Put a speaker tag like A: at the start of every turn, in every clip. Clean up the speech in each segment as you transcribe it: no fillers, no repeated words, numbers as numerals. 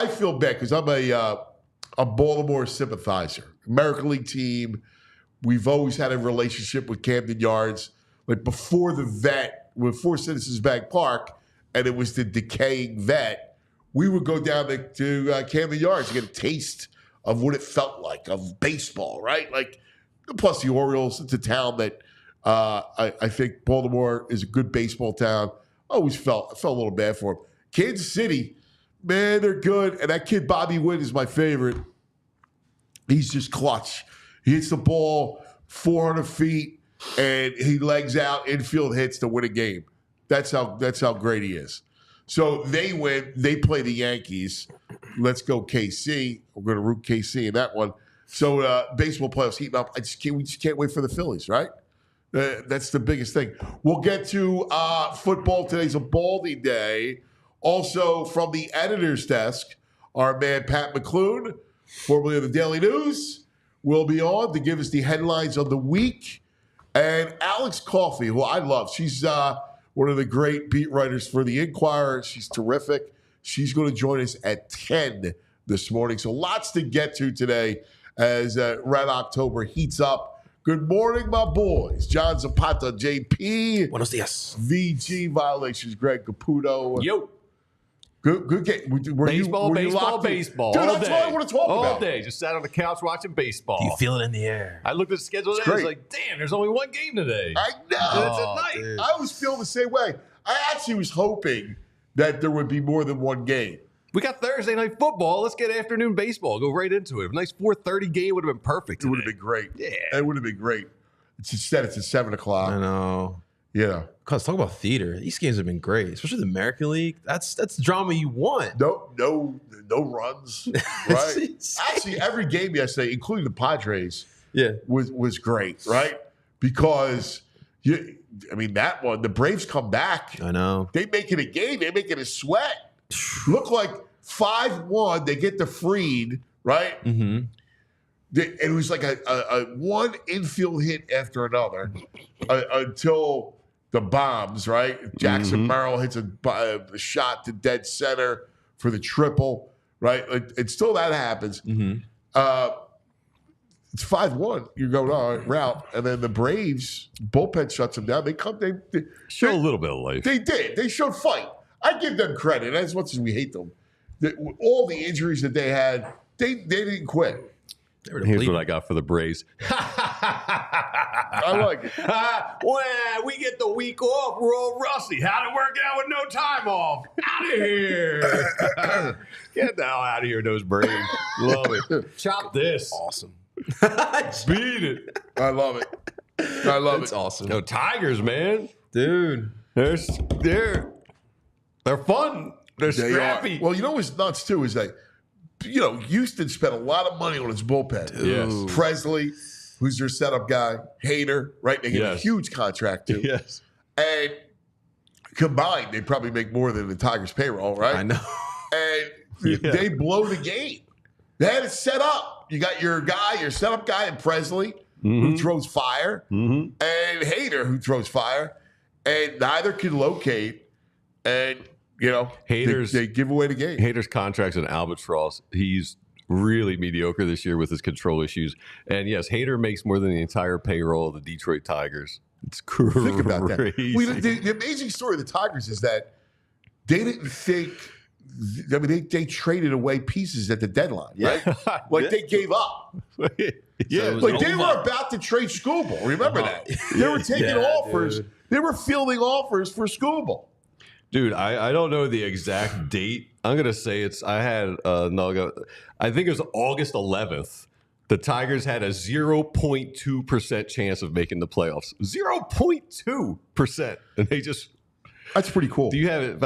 A: I feel bad because I'm a Baltimore sympathizer. American League team. We've always had a relationship with Camden Yards. Like before before Citizens Bank Park, and it was the decaying vet, we would go down to Camden Yards to get a taste of what it felt like, of baseball, right? Like, plus the Orioles, it's a town that I think Baltimore is a good baseball town. I always felt a little bad for them. Kansas City, man, they're good. And that kid, Bobby Witt, is my favorite. He's just clutch. He hits the ball 400 feet, and he legs out infield hits to win a game. That's how great he is. So they win. They play the Yankees. Let's go KC. We're going to root KC in that one. So baseball playoffs heating up. We just can't wait for the Phillies, right? That's the biggest thing. We'll get to football. Today's a Baldi day. Also from the editor's desk, our man Pat McLoon, formerly of the Daily News, will be on to give us the headlines of the week. And Alex Coffey, who I love. She's one of the great beat writers for the Inquirer. She's terrific. She's going to join us at 10 this morning. So lots to get to today as Red October heats up. Good morning, my boys. John Zapata, JP.
B: Buenos dias.
A: VG Violations, Greg Caputo.
C: Yo.
A: Good game.
C: Baseball.
A: Dude,
C: all
A: that's
C: day.
A: what I want to talk about.
C: All day. Just sat on the couch watching baseball.
B: Do you feel it in the air?
C: I looked at the schedule today. I was like, damn, there's only one game today.
A: I know.
C: And it's at night.
B: Dude.
A: I was feeling the same way. I actually was hoping that there would be more than one game.
C: We got Thursday night football. Let's get afternoon baseball. Go right into it. A nice 4:30 game would have been perfect.
A: It would have been great.
C: Yeah.
A: It would have been great. Instead, it's at 7 o'clock.
B: I know.
A: Yeah.
B: Cause talk about theater. These games have been great, especially the American League. That's drama you want.
A: No runs. Right. Actually, every game yesterday, including the Padres, was great. Right, because that one, the Braves come back.
B: I know.
A: They make it a game. They make it a sweat. Look like 5-1. They get the Freed. Right.
B: Mm-hmm.
A: It was like a one infield hit after another until the bombs, right? Jackson Merrill hits a shot to dead center for the triple, right? It's still that happens.
B: Mm-hmm.
A: It's 5-1. You're going on route, and then the Braves bullpen shuts them down. They come. They
C: Show a little bit of life.
A: They did. They showed fight. I give them credit as much as we hate them. All the injuries that they had, they didn't quit.
C: Here's what I got for the Braves.
A: I like it.
C: Well, we get the week off. We're all rusty. How'd it work out with no time off? Out of here. Get the hell out of here, those Braves. Love it. Chop this.
B: Awesome.
C: Beat it.
A: I love it. I love
B: It's
A: it.
B: awesome.
C: No, Tigers, man.
B: Dude.
C: They're fun. They're scrappy.
A: Well, you know what's nuts, too, is that, Houston spent a lot of money on its bullpen.
C: Yes.
A: Presley, who's their setup guy, Hader, right? They get a huge contract, too.
C: Yes.
A: And combined, they probably make more than the Tigers' payroll, right?
B: I know.
A: And they blow the game. They had it set up. You got your setup guy in Presley, who throws fire, and Hader, who throws fire, and neither can locate. And, they give away the game.
C: Hader's contract's an albatross. He's really mediocre this year with his control issues. And yes, Hader makes more than the entire payroll of the Detroit Tigers. It's crazy.
A: Think about that. The amazing story of the Tigers is that they didn't think. I mean, they traded away pieces at the deadline, right? They gave up.
C: Yeah,
A: So they were about to trade Scooble. Remember that? They were taking offers. Dude. They were fielding offers for Scooble.
C: Dude, I don't know the exact date. I'm gonna say I think it was August 11th. The Tigers had a 0.2% chance of making the playoffs. 0.2%, and they just.
A: That's pretty cool.
C: Do you have it?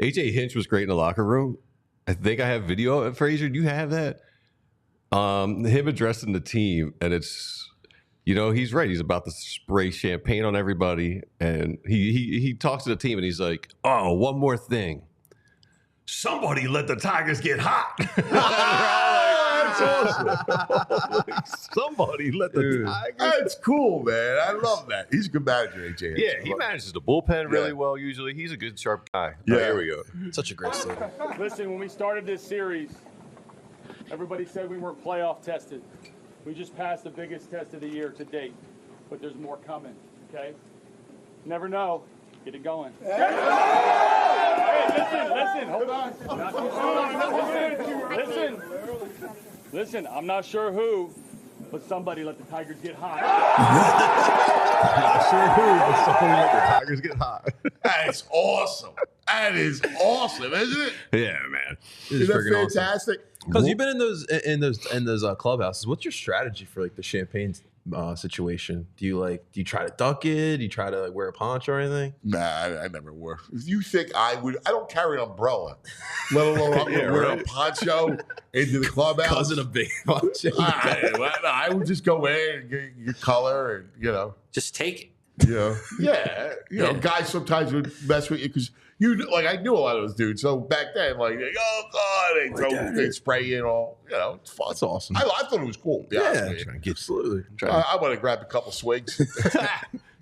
C: AJ Hinch was great in the locker room. I think I have video of Frazier. Do you have that? Him addressing the team, and it's. He's right. He's about to spray champagne on everybody. And he talks to the team and he's like, oh, one more thing. Somebody let the Tigers get hot. That's awesome. Somebody let the Tigers.
A: That's cool, man. I love that. He's a good manager, AJ.
C: Yeah, he manages the bullpen really well usually. He's a good, sharp guy.
A: Yeah.
C: Here we go.
B: Such a great story.
D: Listen, when we started this series, everybody said we weren't playoff tested. We just passed the biggest test of the year to date, but there's more coming, okay? Never know. Get it going. Hey, listen, hold on. Listen, I'm not sure who, but somebody let the Tigers get hot.
C: Not sure who, but somebody let the Tigers get hot.
A: That's awesome. That is awesome, isn't it?
C: Yeah, man.
A: Isn't that fantastic?
B: Because you've been in those clubhouses. What's your strategy for like the champagne situation? Do you try to duck it? Do you try to wear a poncho or anything?
A: Nah, I never wore. If you think I would, I don't carry an umbrella, let alone I'm gonna wear a poncho into the clubhouse.
B: Cousin a big poncho.
A: I would just go in and get your color and
E: Just take it.
A: Guys sometimes would mess with you because I knew a lot of those dudes. So back then, oh god, they spray you and all. It's fun.
B: That's awesome.
A: I thought it was cool.
B: Yeah, absolutely.
A: I want to grab a couple swigs.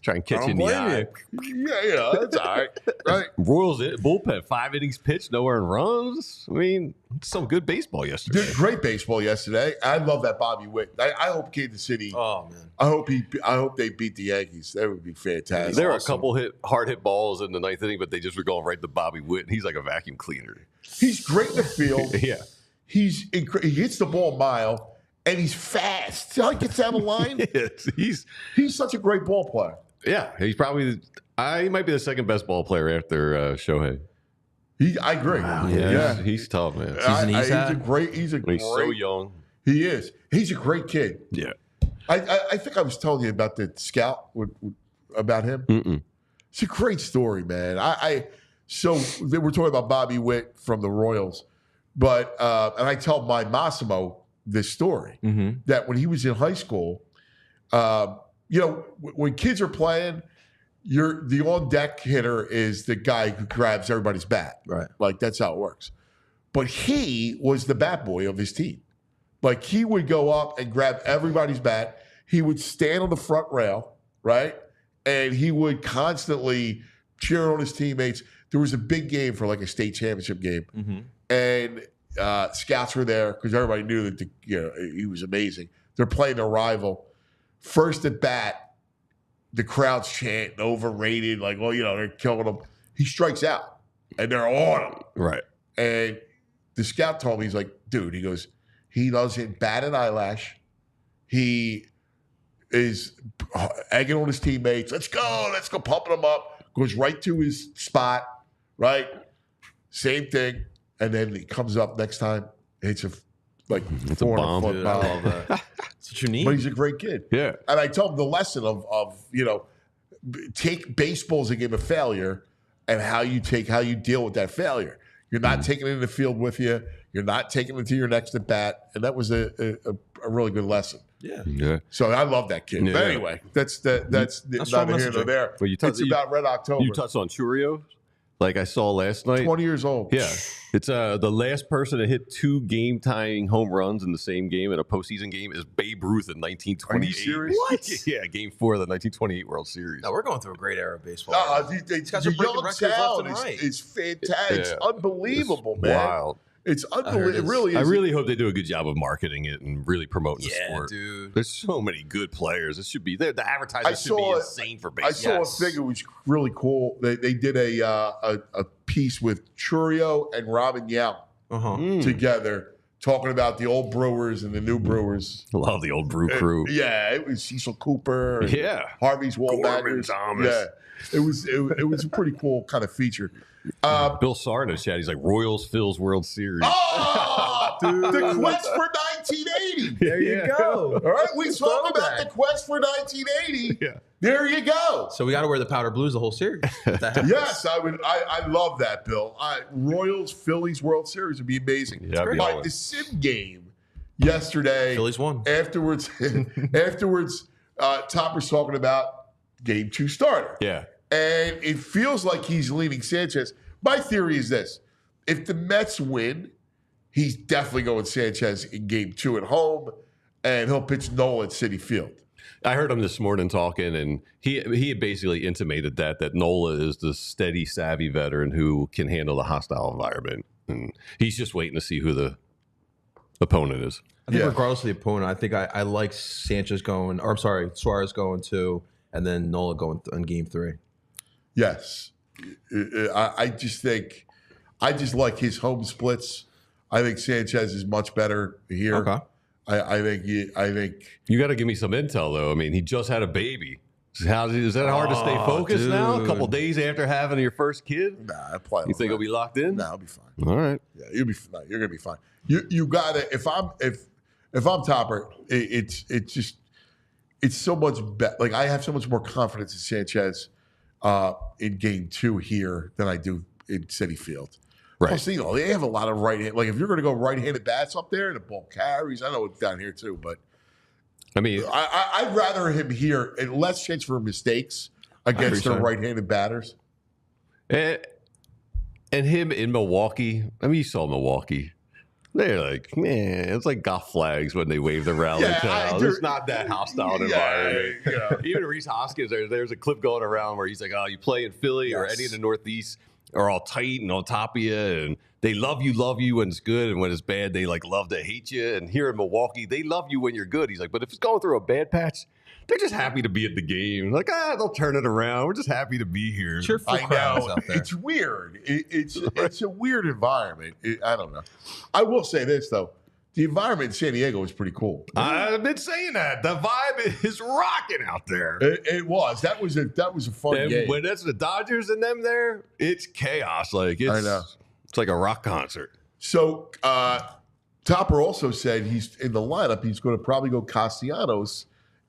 C: Try and catch you in the eye.
A: Yeah, that's all right. Right.
C: Royals bullpen, 5 innings pitched, no earned runs. I mean, some good baseball yesterday.
A: Did great baseball yesterday. I love that Bobby Witt. I hope Kansas City.
B: Oh man.
A: I hope they beat the Yankees. That would be fantastic.
C: There were a couple hard hit balls in the 9th inning, but they just were going right to Bobby Witt, and he's like a vacuum cleaner.
A: He's great in the field.
C: Yeah.
A: He hits the ball a mile, and he's fast. See how he gets down the line?
C: Yes,
A: he's such a great ball player.
C: Yeah, he's probably he might be the second best ball player after Shohei.
A: I agree.
C: Wow, yeah, he's tough, man.
A: He's a great. He's
C: so young.
A: He is. He's a great kid.
C: Yeah.
A: I think I was telling you about the scout about him.
C: Mm-mm.
A: It's a great story, man. So they were talking about Bobby Witt from the Royals, but and I tell my Massimo this story that when he was in high school, when kids are playing, the on deck hitter is the guy who grabs everybody's bat.
B: Right.
A: Like that's how it works. But he was the bat boy of his team. Like he would go up and grab everybody's bat. He would stand on the front rail, right? And he would constantly cheer on his teammates. There was a big game for like a state championship game. And scouts were there because everybody knew that he was amazing. They're playing their rival. First at bat, the crowd's chanting, overrated, they're killing him. He strikes out, and they're on him.
C: Right.
A: And the scout told me, he's like, dude, he goes, he doesn't bat an eyelash. He is egging on his teammates. Let's go, pumping him up. Goes right to his spot, right? Same thing. And then he comes up next time, hits a
C: it's a bomb.
A: Dude,
B: I love that. That's what you need.
A: But he's a great kid.
C: Yeah.
A: And I told him the lesson of take baseball as a game of failure and how you deal with that failure. You're not taking it in the field with you. You're not taking it to your next at bat. And that was a really good lesson.
B: Yeah.
A: So I love that kid.
C: Yeah.
A: But anyway, that's neither here nor there.
C: Well,
A: it's about Red October.
C: You touched on Churio, like I saw last night.
A: 20 years old.
C: Yeah. It's the last person to hit 2 game-tying home runs in the same game in a postseason game is Babe Ruth in 1928.
A: Are you serious?
B: What?
C: Yeah, Game 4 of the 1928 World Series.
B: No, we're going through a great era of baseball.
A: These guys
B: are
A: the
B: breaking
A: young
B: records left
A: sound
B: and right.
A: is fantastic. It's unbelievable,
C: It's
A: man.
C: wild.
A: It's unbelievable. It really is.
C: I really hope they do a good job of marketing it and really promoting the
B: Yeah,
C: sport.
B: dude.
C: There's so many good players. It should be there. The advertising should be insane for baseball.
A: I saw a thing that was really cool. They did a piece with Churio and Robin Yount together, talking about the old Brewers and the new Brewers.
C: Love the old Brew crew.
A: Yeah, it was Cecil Cooper. And
C: Yeah.
A: Harvey's Wallbackers.
C: Gorman Thomas.
A: Yeah, it was a pretty cool kind of feature.
C: Bill Sarr in the chat. He's like Royals Phillies World Series.
A: Oh, the quest for 1980.
B: There you go.
A: All right, we talk about the quest for 1980.
C: Yeah.
A: There you go.
B: So we got to wear the powder blues the whole series.
A: Yes, I would. I love that, Bill. Royals Phillies World Series would be amazing.
C: Yeah, that'd be
A: But
C: awesome.
A: the sim game yesterday.
B: Phillies won.
A: Afterwards, Topper's talking about Game 2 starter.
C: Yeah.
A: And it feels like he's leaning Sanchez. My theory is this: if the Mets win, he's definitely going Sanchez in game 2 at home, and he'll pitch Nola at Citi Field.
C: I heard him this morning talking, and he basically intimated that Nola is the steady, savvy veteran who can handle the hostile environment, and he's just waiting to see who the opponent is.
B: I think regardless of the opponent, I think I like Sanchez going, or I'm sorry, Suarez going 2, and then Nola going in game 3.
A: Yes. I just like his home splits. I think Sanchez is much better here.
B: Okay.
A: I think
C: You got to give me some intel, though. I mean, he just had a baby. Is that hard to stay focused now? A couple days after having your first kid?
A: Nah, I play.
C: You think he'll be locked in?
A: Nah, I'll be fine.
C: All right.
A: Yeah, you're gonna be fine. You gotta. If I'm Topper, it's so much better. Like I have so much more confidence in Sanchez in game 2 here than I do in Citi Field.
C: Right.
A: Plus, they have a lot of right hand. Like if you're going to go right-handed bats up there and the ball carries, I know it's down here too, but
C: I mean,
A: I'd rather him here and less chance for mistakes against their right-handed batters.
C: and him in Milwaukee. I mean, you saw Milwaukee. They're like, man, it's like golf flags when they wave the rally call. It's not that hostile environment.
A: Yeah.
C: Even Reese Hoskins, there's a clip going around where he's like, oh, you play in Philly or any of the Northeast are all tight and on top of you, and they love you when it's good, and when it's bad, they like love to hate you. And here in Milwaukee, they love you when you're good. He's like, but if it's going through a bad patch, they're just happy to be at the game. Like, they'll turn it around. We're just happy to be here.
B: Cheerful crowds out there.
A: It's weird. It's a weird environment. I don't know. I will say this though. The environment in San Diego is pretty cool.
C: I've been saying that. The vibe is rocking out there.
A: It was. That was a fun
C: And
A: game.
C: when that's the Dodgers and them there, it's chaos. Like
A: I know.
C: It's like a rock concert.
A: So Topper also said he's in the lineup. He's going to probably go Castellanos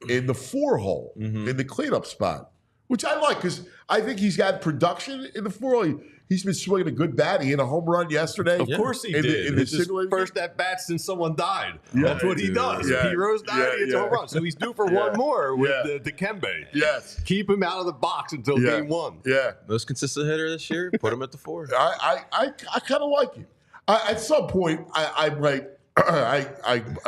A: in the 4-hole in the cleanup spot, which I like because I think he's got production in the 4-hole. He's been swinging a good bat. He hit a home run yesterday.
C: Of course he did.
A: In the
C: It's his first at bat since someone died.
A: Yeah,
C: That's what he does.
A: Yeah.
C: Heroes died, he hits a home run. So he's due for one more with the Dikembe.
A: Yes.
C: Keep him out of the box until game 1.
A: Yeah.
B: Most consistent hitter this year, put him at the 4.
A: I kind of like it. At some point, I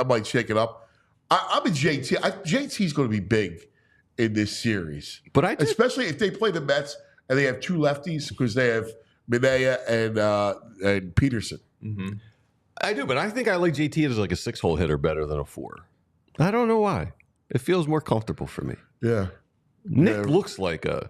A: might shake it up. I'm a JT. JT's going to be big in this series,
C: But
A: especially if they play the Mets and they have 2 lefties because they have Minaya and Peterson.
C: I do, but I think I like JT as like a 6-hole hitter better than a 4. I don't know why. It feels more comfortable for me.
A: Yeah.
C: Nick looks like a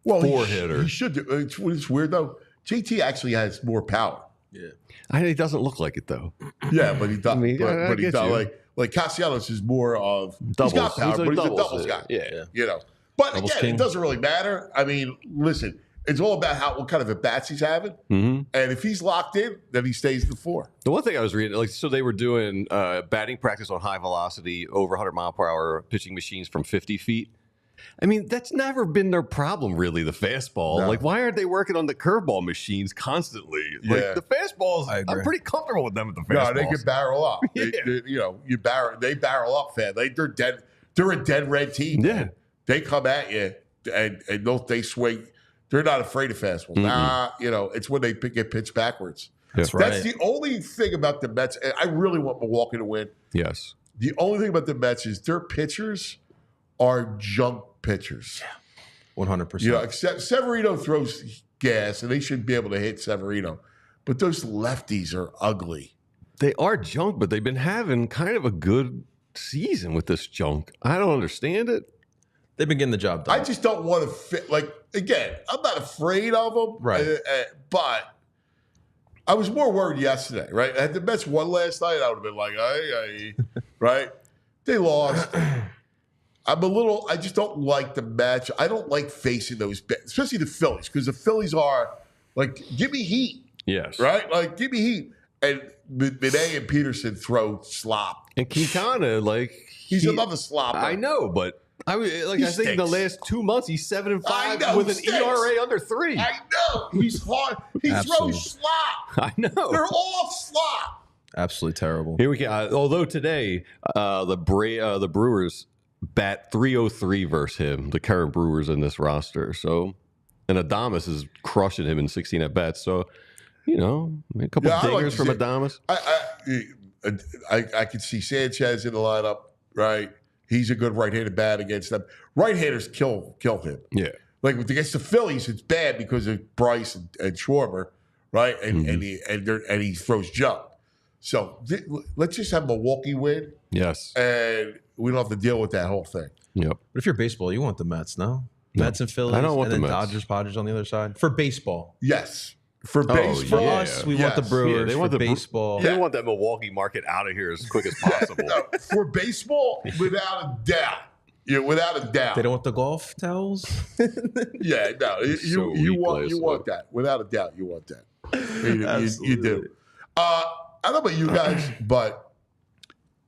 C: 4 hitter.
A: He should do. It's weird though. JT actually has more power.
B: Yeah.
C: He doesn't look like it though.
A: Yeah, but he does.
C: I mean, I
A: but he
C: get
A: does.
C: you.
A: Like Castellanos is more of
C: Doubles.
A: He's got power,
C: He's a
A: but he's a
C: doubles
A: doubles guy.
C: Yeah.
A: You know. But
B: Doubles
A: again,
B: king.
A: it doesn't really matter. I mean, listen, it's all about what kind of at bats he's having, and if he's locked in, then he stays the 4.
C: The one thing I was reading, so they were doing batting practice on high velocity, over 100 mile per hour pitching machines from 50 feet. I mean, that's never been their problem, really, the fastball.
A: No.
C: Like, why aren't they working on the curveball machines constantly?
A: Yeah.
C: Like, the fastballs,
B: I agree.
C: I'm pretty comfortable with them at the fastballs.
A: No, they can barrel up.
C: Yeah.
A: They barrel up, fan. They're dead. They're a dead red team.
C: Yeah.
A: Man. They come at you and they swing. They're not afraid of fastballs. Nah, it's when they get pitched backwards.
B: That's
A: That's
B: right.
A: the only thing about the Mets. And I really want Milwaukee to win.
C: Yes.
A: The only thing about the Mets is their pitchers are junk pitchers.
B: 100%.
A: Except Severino throws gas, and they should be able to hit Severino. But those lefties are ugly.
C: They are junk, but they've been having kind of a good season with this junk. I don't understand it.
B: They've been getting the job done.
A: I just don't want to fit. Like, again, I'm not afraid of them.
B: Right.
A: But I was more worried yesterday, right? Had the Mets won last night, I would have been like, aye, right? They lost. I just don't like the match. I don't like facing those, especially the Phillies, because the Phillies are like, give me heat,
C: Yes.
A: right? Like, give me heat. And Minaya and Peterson throw slop.
C: And Quintana, like,
A: He's another slopper.
C: I know, but I think in the
A: stinks.
C: last 2 months he's 7-5
A: I know,
C: with
A: he
C: an
A: stinks.
C: ERA under 3.
A: I know. He's hard. He
B: Absolutely.
A: throws slop.
C: I know.
A: They're all slop.
B: Absolutely terrible.
C: Here we go. Although today the Brewers bat 303 versus him, the current Brewers in this roster. So, and Adames is crushing him in 16 at bats. So, You know, a couple dingers from Adames.
A: I could see Sanchez in the lineup, right? He's a good right-handed bat against them. Right-handers kill him.
C: Yeah.
A: Like against the Phillies, it's bad because of Bryce and Schwarber, right? And he throws junk. So let's just have Milwaukee win.
C: Yes.
A: And we don't have to deal with that whole thing.
C: Yep.
B: But if you're baseball, you want the Mets, no? Mets and Phillies.
C: I don't want
B: and
C: the
B: then
C: Mets.
B: Dodgers, Padres on the other side. For baseball.
A: Yes. For baseball.
B: For us, we want the Brewers.
C: they want
B: for
C: the
B: baseball.
C: They want that Milwaukee market out of here as quick as possible.
A: No, for baseball, without a doubt. Yeah, without a doubt.
B: They don't want the golf towels?
A: Yeah, no. You want that. Without a doubt, you want that. You do. I don't know about you guys, but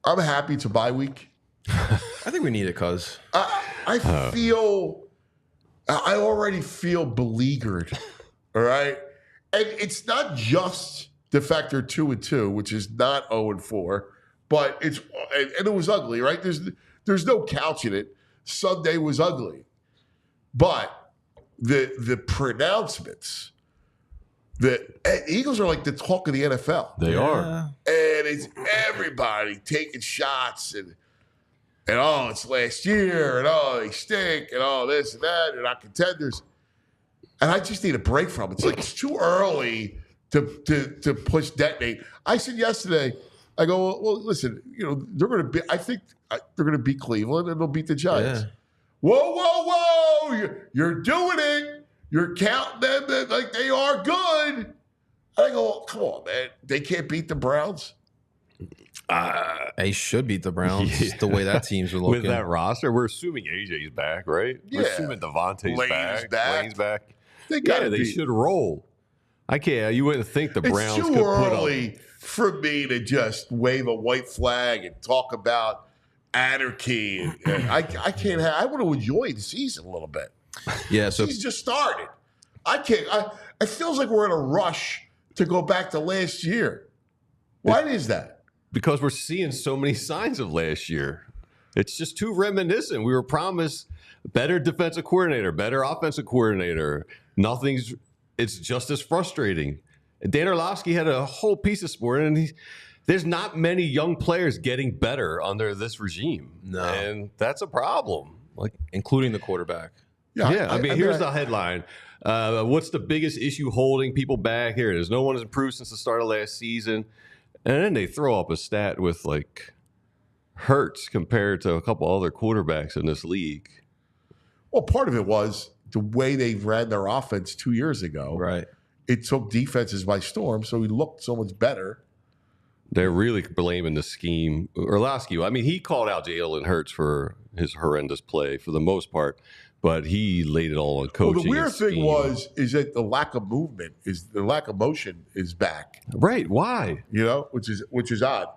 A: I'm happy it's a bye week.
B: I think we need it, cuz.
A: I already feel beleaguered. All right. And it's not just the fact they're 2-2, which is not 0-4, but and it was ugly, right? There's no couching it. Sunday was ugly. But the pronouncements, the Eagles are like the talk of the NFL.
C: They are.
A: And it's everybody taking shots and it's last year and they stink and this and that. They're not contenders. And I just need a break from it. It's like it's too early to push detonate. I said yesterday, I go, well, listen, they're going to be. I think they're going to beat Cleveland and they'll beat the Giants. Yeah. Whoa! You're doing it. You're counting them like they are good. I go, come on, man. They can't beat the Browns.
B: They should beat the Browns the way that team's looking.
C: With that roster, we're assuming AJ's back, right?
A: Yeah.
C: We're assuming Devontae's back. Lane's back.
A: They
C: should roll. I can't. You wouldn't think the Browns
A: it's
C: could
A: too
C: put up.
A: early for me to just wave a white flag and talk about anarchy. And I can't. I want to enjoy the season a little bit.
B: Yeah, so
A: he's just started. I can't. It feels like we're in a rush to go back to last year. Why is that?
C: Because we're seeing so many signs of last year. It's just too reminiscent. We were promised better defensive coordinator, better offensive coordinator. It's just as frustrating. Dan Orlovsky had a whole piece of sport, and there's not many young players getting better under this regime.
B: No.
C: And that's a problem.
B: Like including the quarterback.
C: Yeah, I mean, here's the headline. What's the biggest issue holding people back? Here it is. No one has improved since the start of last season. And then they throw up a stat with like Hurts compared to a couple other quarterbacks in this league.
A: Well, part of it was the way they ran their offense 2 years ago.
B: Right.
A: It took defenses by storm, so he looked so much better.
C: They're really blaming the scheme. Orlovsky, I mean, he called out Jalen Hurts for his horrendous play for the most part, but he laid it all on coaching.
A: Well, the weird thing
C: scheme.
A: is that the lack of motion is back.
C: Right? Why?
A: Which is odd.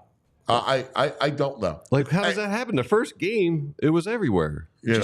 A: I don't know.
C: Like, how does that happen? The first game, it was everywhere.
B: When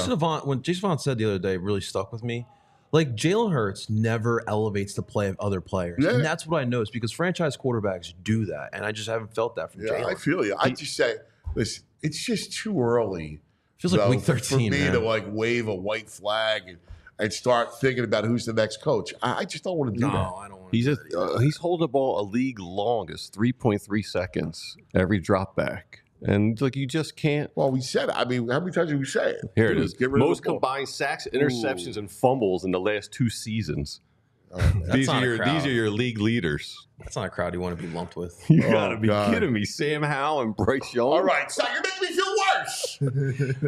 B: Jason Vaughn said the other day, it really stuck with me. Like, Jalen Hurts never elevates the play of other players.
A: Yeah.
B: And that's what I noticed because franchise quarterbacks do that. And I just haven't felt that from Jalen.
A: I feel you. I just say, listen, it's just too early.
B: Feels like week 13,
A: for me
B: man.
A: to like wave a white flag and start thinking about who's the next coach. I just don't want to do that.
B: No, I don't want to do that.
C: He's holding the ball a league longest, 3.3 seconds every drop back. And like you just can't.
A: Well, we said it. I mean, how many times did we say it?
C: Here it is.
A: Get rid
C: Most
A: of the ball.
C: combined sacks, interceptions, and fumbles in the last 2 seasons. These are your league leaders.
B: That's not a crowd you want to be lumped with.
C: You gotta be kidding me. Sam Howell and Bryce Young.
A: All right, so you're making me feel worse.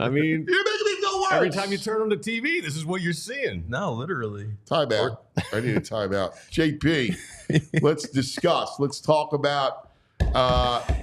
C: I mean,
A: You're making me feel worse.
C: every time you turn on the TV, this is what you're seeing.
B: No, literally.
A: Timeout. I need a timeout. JP, let's discuss. Let's talk about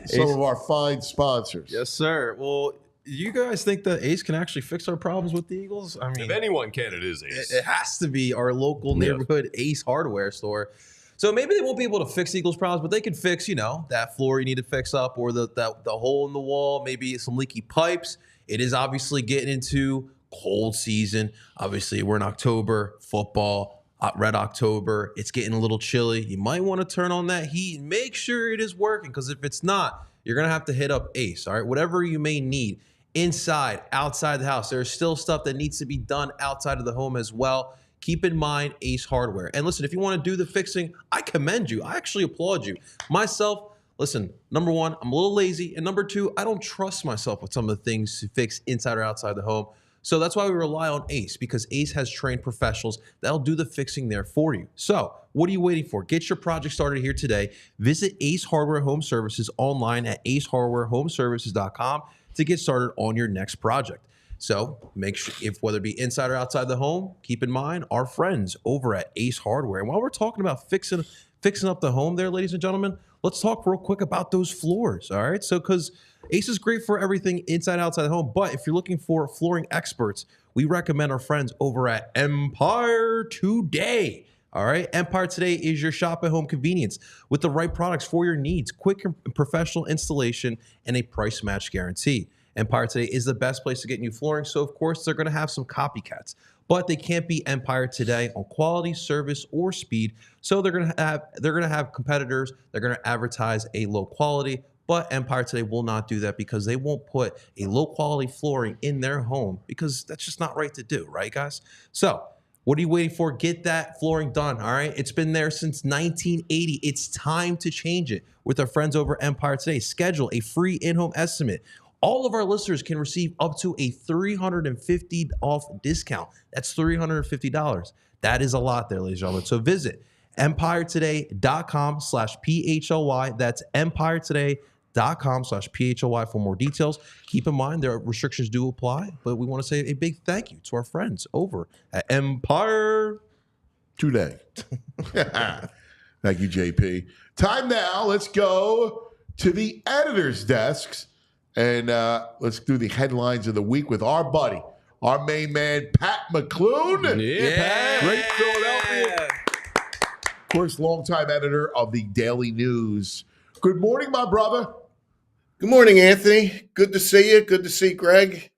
A: some of our fine sponsors.
B: Yes, sir. Well, you guys think that Ace can actually fix our problems with the Eagles? I mean,
C: If anyone can, it is Ace.
B: it has to be our local neighborhood Ace hardware store. So maybe they won't be able to fix Eagles problems, but they could fix, that floor you need to fix up or the hole in the wall, maybe some leaky pipes. It is obviously getting into cold season. Obviously, we're in October, football, Red October. It's getting a little chilly. You might want to turn on that heat and make sure it is working because if it's not, you're going to have to hit up Ace, all right? Whatever you may need. Inside, outside the house, there's still stuff that needs to be done outside of the home as well. keep in mind Ace Hardware. And listen, if you want to do the fixing, I commend you. I actually applaud you. Myself, listen, number one, I'm a little lazy. And number two, I don't trust myself with some of the things to fix inside or outside the home. So that's why we rely on Ace, because Ace has trained professionals that'll do the fixing there for you. So what are you waiting for? Get your project started here today. Visit Ace Hardware Home Services online at acehardwarehomeservices.com to get started on your next project. So make sure, if whether it be inside or outside the home, keep in mind our friends over at Ace Hardware. And while we're talking about fixing up the home there, ladies and gentlemen, let's talk real quick about those floors. All right. So because Ace is great for everything inside, outside the home. But if you're looking for flooring experts, we recommend our friends over at Empire Today. All right. Empire Today is your shop at home convenience with the right products for your needs, quick and professional installation, and a price match guarantee. Empire Today is the best place to get new flooring. So, of course, they're going to have some copycats, but they can't be Empire Today on quality, service, or speed. So they're going to have competitors. They're going to advertise a low quality, but Empire Today will not do that because they won't put a low quality flooring in their home because that's just not right to do, right, guys? So what are you waiting for? Get that flooring done, all right? It's been there since 1980. It's time to change it with our friends over at Empire Today. Schedule a free in-home estimate. All of our listeners can receive up to a $350 off discount. That's $350. That is a lot there, ladies and gentlemen. So visit empiretoday.com/PHLY. That's empiretoday.com/PHLY for more details. Keep in mind, there are restrictions do apply, but we want to say a big thank you to our friends over at Empire
A: Today. Thank you, JP. Time now. Let's go to the editor's desks. And let's do the headlines of the week with our buddy, our main man, Pat McLoon.
B: Yeah.
A: Great Philadelphia. Of course, longtime editor of the Daily News. Good morning, my brother.
E: Good morning, Anthony. Good to see you. Good to see Greg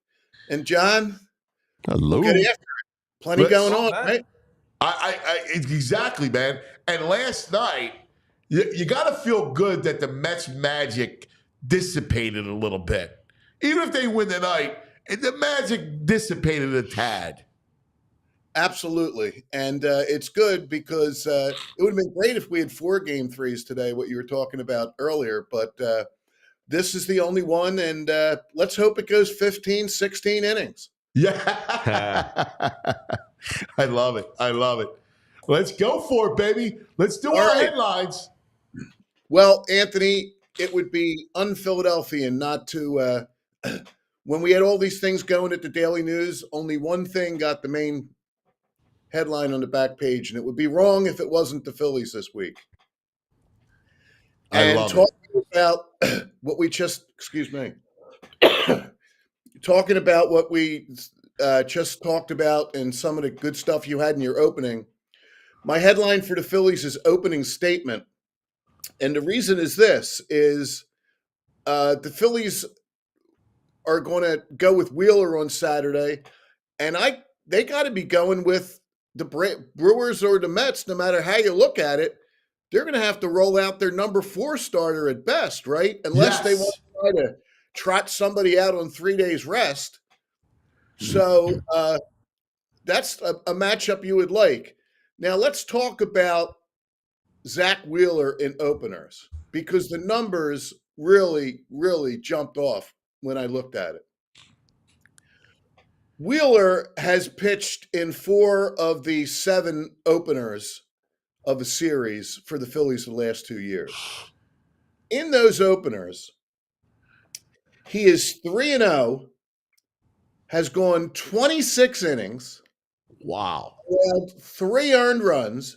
E: and John.
C: Hello.
E: Good after. Plenty going on,
B: man.
E: right?
A: Exactly, man. And last night, you got to feel good that the Mets magic dissipated a little bit. Even if they win the night, the magic dissipated a tad.
E: Absolutely. And it's good because it would have been great if we had 4 game threes today, what you were talking about earlier. But this is the only one. And let's hope it goes 15, 16 innings.
A: Yeah. I love it. I love it. Let's go for it, baby. Let's do our headlines.
E: Well, Anthony, it would be un-Philadelphian not to when we had all these things going at the Daily News, only one thing got the main headline on the back page, and it would be wrong if it wasn't the Phillies this week.
A: I love
E: talking about what we just, talking about what we just talked about and some of the good stuff you had in your opening. My headline for the Phillies is opening statement. And the reason is this, is the Phillies are going to go with Wheeler on Saturday, and they got to be going with the Brewers or the Mets, no matter how you look at it. They're going to have to roll out their number 4 starter at best, right? Unless they want to try to trot somebody out on 3 days rest. So that's a matchup you would like. Now let's talk about Zach Wheeler in openers, because the numbers really, really jumped off when I looked at it. Wheeler has pitched in 4 of the 7 openers of a series for the Phillies the last 2 years. In those openers, he is 3-0, has gone 26 innings.
A: Wow.
E: Allowed 3 earned runs.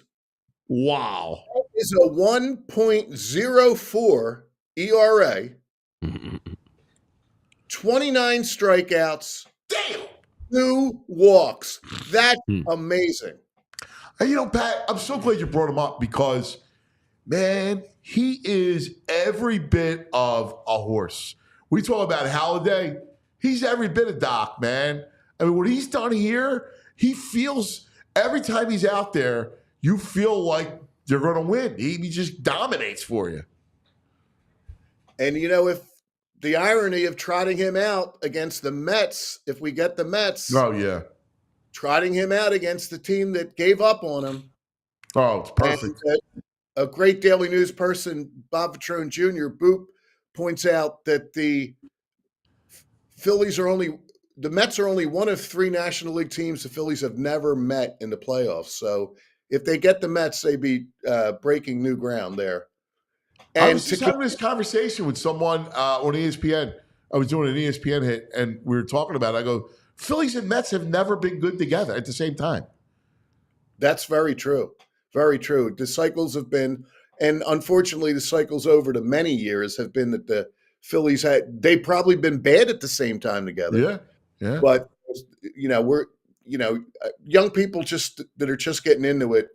A: Wow.
E: That is a 1.04 ERA. 29 strikeouts.
A: Damn.
E: 2 walks. That's amazing.
A: And Pat, I'm so glad you brought him up because, man, he is every bit of a horse. We talk about Halladay. He's every bit of Doc, man. I mean, what he's done here, he feels every time he's out there, you feel like you're going to win. He just dominates for you.
E: And, if the irony of trotting him out against the Mets, if we get the Mets.
A: Oh, yeah.
E: trotting him out against the team that gave up on him.
A: Oh, it's perfect.
E: And, a great Daily News person, Bob Petrone Jr., Boop, points out that the Mets are only one of 3 National League teams the Phillies have never met in the playoffs. So if they get the Mets, they'd be breaking new ground there. And
A: I was just having this conversation with someone on ESPN. I was doing an ESPN hit, and we were talking about it. I go, Phillies and Mets have never been good together at the same time.
E: That's very true. Very true. The cycles have been, and unfortunately, the cycles over the many years have been that the Phillies they've probably been bad at the same time together.
A: Yeah, yeah.
E: But young people that are just getting into it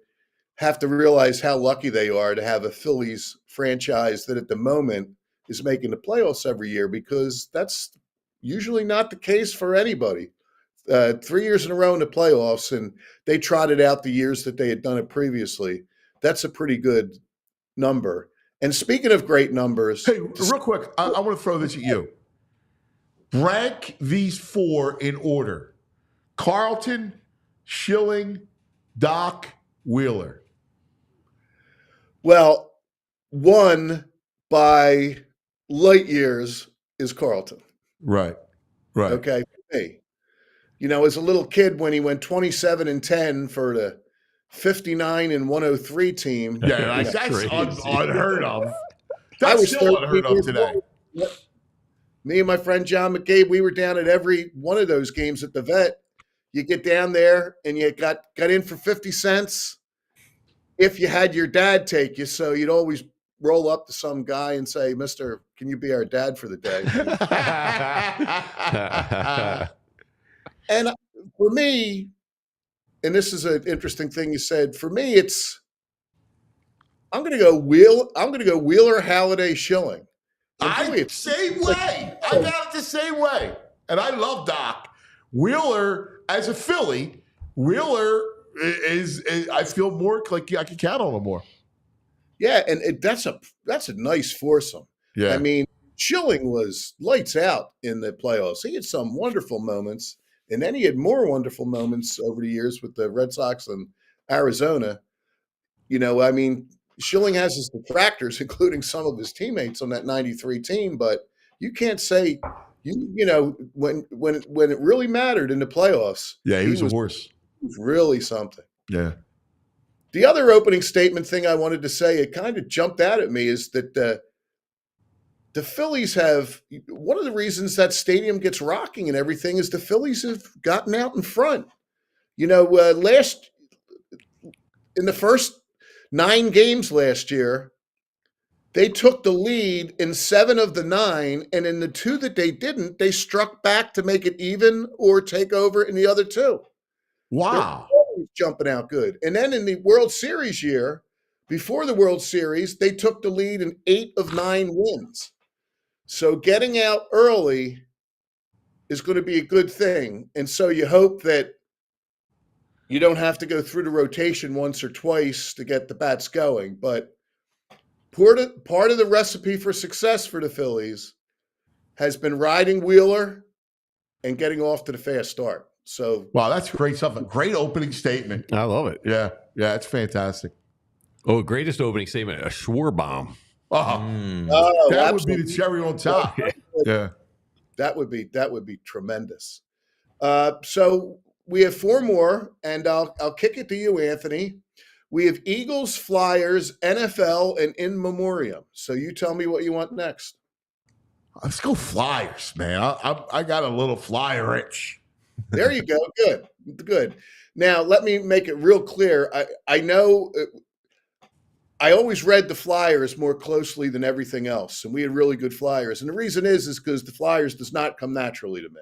E: have to realize how lucky they are to have a Phillies franchise that at the moment is making the playoffs every year, because that's usually not the case for anybody. 3 years in a row in the playoffs, and they trotted out the years that they had done it previously. That's a pretty good number. And speaking of great numbers.
A: Hey, real quick, I want to throw this at you. Rank these 4 in order: Carlton, Schilling, Doc, Wheeler.
E: Well, 1 by light years is Carlton.
A: Right.
E: Okay. Hey, as a little kid, when he went 27-10 for the 59-103 team.
A: Yeah, that's unheard of.
E: I
A: That's
E: was
A: still unheard of today.
E: Yep. Me and my friend John McCabe, we were down at every one of those games at the Vet. You get down there and you got in for 50 cents if you had your dad take you. So you'd always roll up to some guy and say, "Mister, can you be our dad for the day?" And for me, and this is an interesting thing you said, for me, I'm going to go Wheeler, Halladay, Schilling.
A: Same way. I got it the same way. And I love Doc. Wheeler, as a Philly, is I feel more like I can count on him more.
E: Yeah, and that's a nice foursome.
A: Yeah.
E: I mean, Schilling was lights out in the playoffs. He had some wonderful moments, and then he had more wonderful moments over the years with the Red Sox and Arizona. I mean, Schilling has his detractors, including some of his teammates on that 93 team, but you can't say when it really mattered in the playoffs.
A: Yeah, he was a horse.
E: He was really something.
A: Yeah.
E: The other opening statement thing I wanted to say, it kind of jumped out at me, is that the Phillies have, one of the reasons that stadium gets rocking and everything is the Phillies have gotten out in front. In the first 9 games last year, they took the lead in 7 of the 9, and in the 2 that they didn't, they struck back to make it even or take over in the other 2.
A: Wow.
E: They're always jumping out good. And then in the World Series year, before the World Series, they took the lead in 8 of 9 wins. So getting out early is going to be a good thing. And so you hope that you don't have to go through the rotation once or twice to get the bats going. But part of the recipe for success for the Phillies has been riding Wheeler and getting off to the fast start. So
A: wow, that's great stuff. A great opening statement.
C: I love it.
A: Yeah, it's fantastic.
C: Oh, greatest opening statement, a Schwarbaum.
A: That would be the cherry on top. Yeah.
E: That would be tremendous. So we have 4 more, and I'll kick it to you, Anthony. We have Eagles, Flyers, NFL, and in memoriam. So you tell me what you want next.
A: Let's go Flyers, man. I got a little Flyer itch.
E: There you go. Good. Now, let me make it real clear. I know I always read the Flyers more closely than everything else, and we had really good Flyers. And the reason is because the Flyers does not come naturally to me.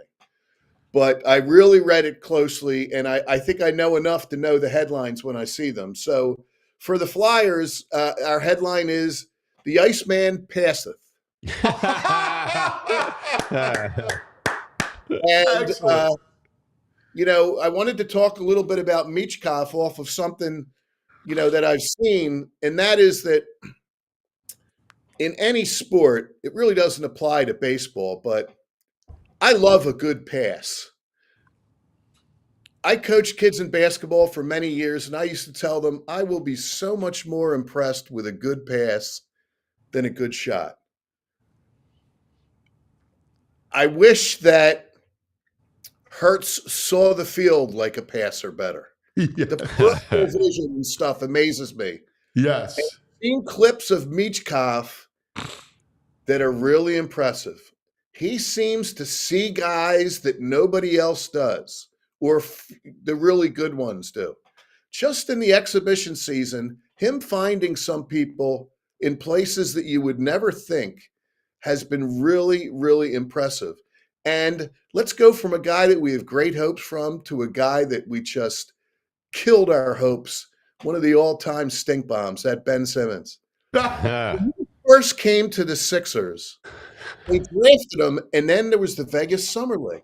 E: But I really read it closely, and I think I know enough to know the headlines when I see them. So for the Flyers, our headline is, "The Iceman Passeth." And, I wanted to talk a little bit about Michkov off of something, that I've seen, and that is that in any sport, it really doesn't apply to baseball, but I love a good pass. I coached kids in basketball for many years, and I used to tell them I will be so much more impressed with a good pass than a good shot. I wish that Hertz saw the field like a passer better.
A: Yeah.
E: The peripheral vision and stuff amazes me.
A: Yes.
E: I've seen clips of Michkov that are really impressive. He seems to see guys that nobody else does, or the really good ones do. Just in the exhibition season, him finding some people in places that you would never think has been really, really impressive. And let's go from a guy that we have great hopes from to a guy that we just killed our hopes. One of the all-time stink bombs, that Ben Simmons. When he first came to the Sixers, they drafted him, and then there was the Vegas Summer League.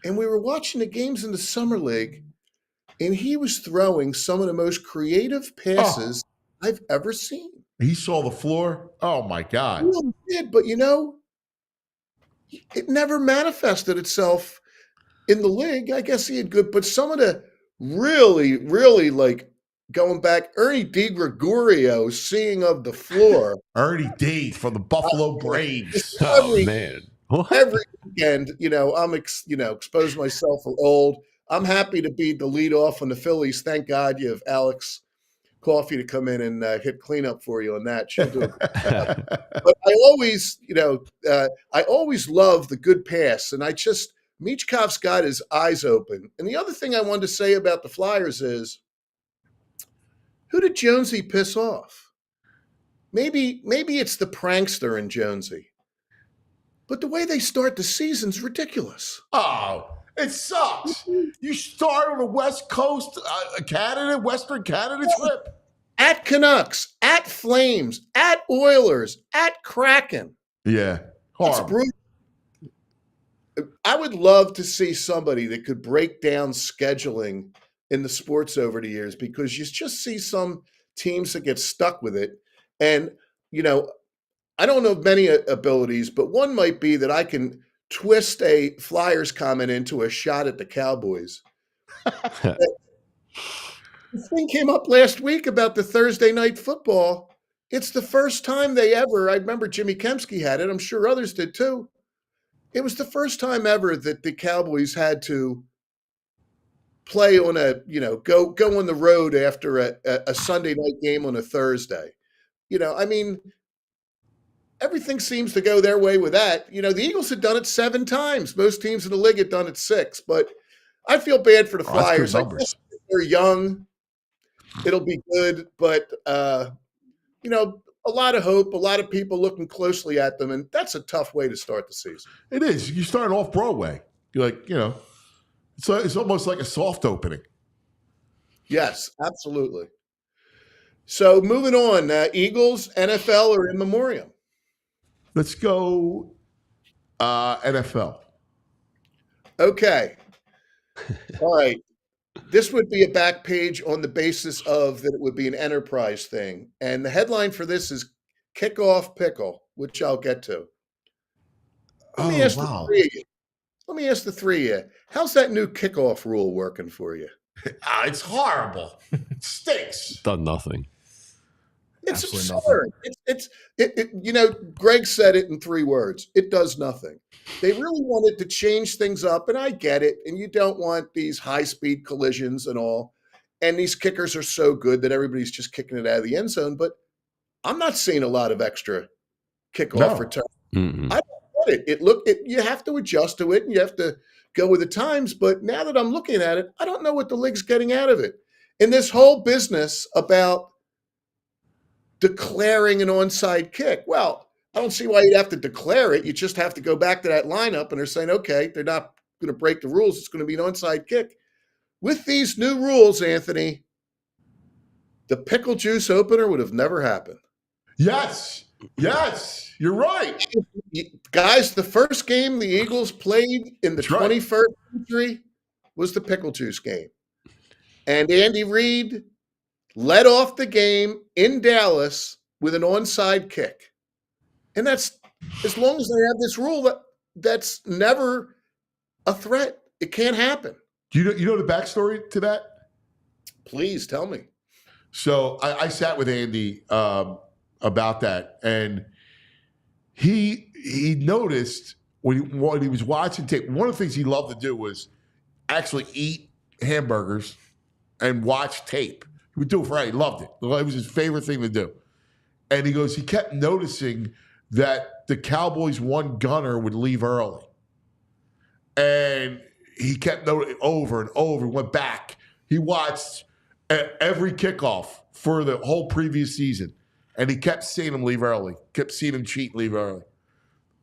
E: And we were watching the games in the Summer League, and he was throwing some of the most creative passes I've ever seen.
A: He saw the floor. Oh, my God.
E: He really did, but it never manifested itself in the league. I guess he had good, but some of the really, really like going back, Ernie DiGregorio seeing of the floor.
A: Ernie D from the Buffalo Braves.
C: Oh, man. What?
E: Every weekend, I'm expose myself for old. I'm happy to be the leadoff on the Phillies. Thank God you have Alex Coffey to come in and hit cleanup for you on that. She'll do it. But I always love the good pass, and Michkov's got his eyes open. And the other thing I wanted to say about the Flyers is, who did Jonesy piss off? Maybe it's the prankster in Jonesy. But the way they start the season's ridiculous.
A: Oh, it sucks. You start on a West Coast Western Canada trip.
E: At Canucks, at Flames, at Oilers, at Kraken.
A: Yeah.
E: It's
A: Horrible.
E: brutal. I would love to see somebody that could break down scheduling in the sports over the years, because you just see some teams that get stuck with it. And, I don't know many abilities, but one might be that I can twist a Flyers comment into a shot at the Cowboys. The thing came up last week about the Thursday night football. It's the first time I remember Jimmy Kempski had it. I'm sure others did too. It was the first time ever that the Cowboys had to play on go on the road after a Sunday night game on a Thursday. Everything seems to go their way with that. The Eagles had done it 7 times. Most teams in the league had done it 6. But I feel bad for the Flyers. I guess they're young. It'll be good, but a lot of hope, a lot of people looking closely at them, and that's a tough way to start the season.
A: It is. You start off Broadway. You're like, it's almost like a soft opening.
E: Yes, absolutely. So moving on, Eagles, NFL, or in memoriam?
A: Let's go NFL.
E: Okay. All right. This would be a back page on the basis of that it would be an enterprise thing. And the headline for this is Kickoff Pickle, which I'll get to. Let me ask the three of you. How's that new kickoff rule working for you?
A: It's horrible. It stinks.
C: Done nothing.
E: It's
B: Absolutely
E: absurd. Greg said it in 3 words. It does nothing. They really wanted to change things up, and I get it. And you don't want these high-speed collisions and all. And these kickers are so good that everybody's just kicking it out of the end zone. But I'm not seeing a lot of extra kickoff return.
C: Mm-mm.
E: I don't get it. You have to adjust to it, and you have to go with the times. But now that I'm looking at it, I don't know what the league's getting out of it. And this whole business about declaring an onside kick. Well, I don't see why you'd have to declare it. You just have to go back to that lineup, and they're saying, okay, they're not going to break the rules. It's going to be an onside kick. With these new rules, Anthony, the pickle juice opener would have never happened.
A: Yes, you're right.
E: Guys, the first game the Eagles played in the 21st century was the pickle juice game. And Andy Reid led off the game in Dallas with an onside kick. And that's, as long as they have this rule, that's never a threat. It can't happen.
A: Do you know the backstory to that?
E: Please tell me.
A: So I sat with Andy about that, and he noticed when he was watching tape, one of the things he loved to do was actually eat hamburgers and watch tape. He would do it for he loved it. It was his favorite thing to do. And he goes, he kept noticing that the Cowboys' one gunner would leave early. And he kept noticing over and over, went back. He watched every kickoff for the whole previous season. And he kept seeing him leave early, kept seeing him cheat, leave early.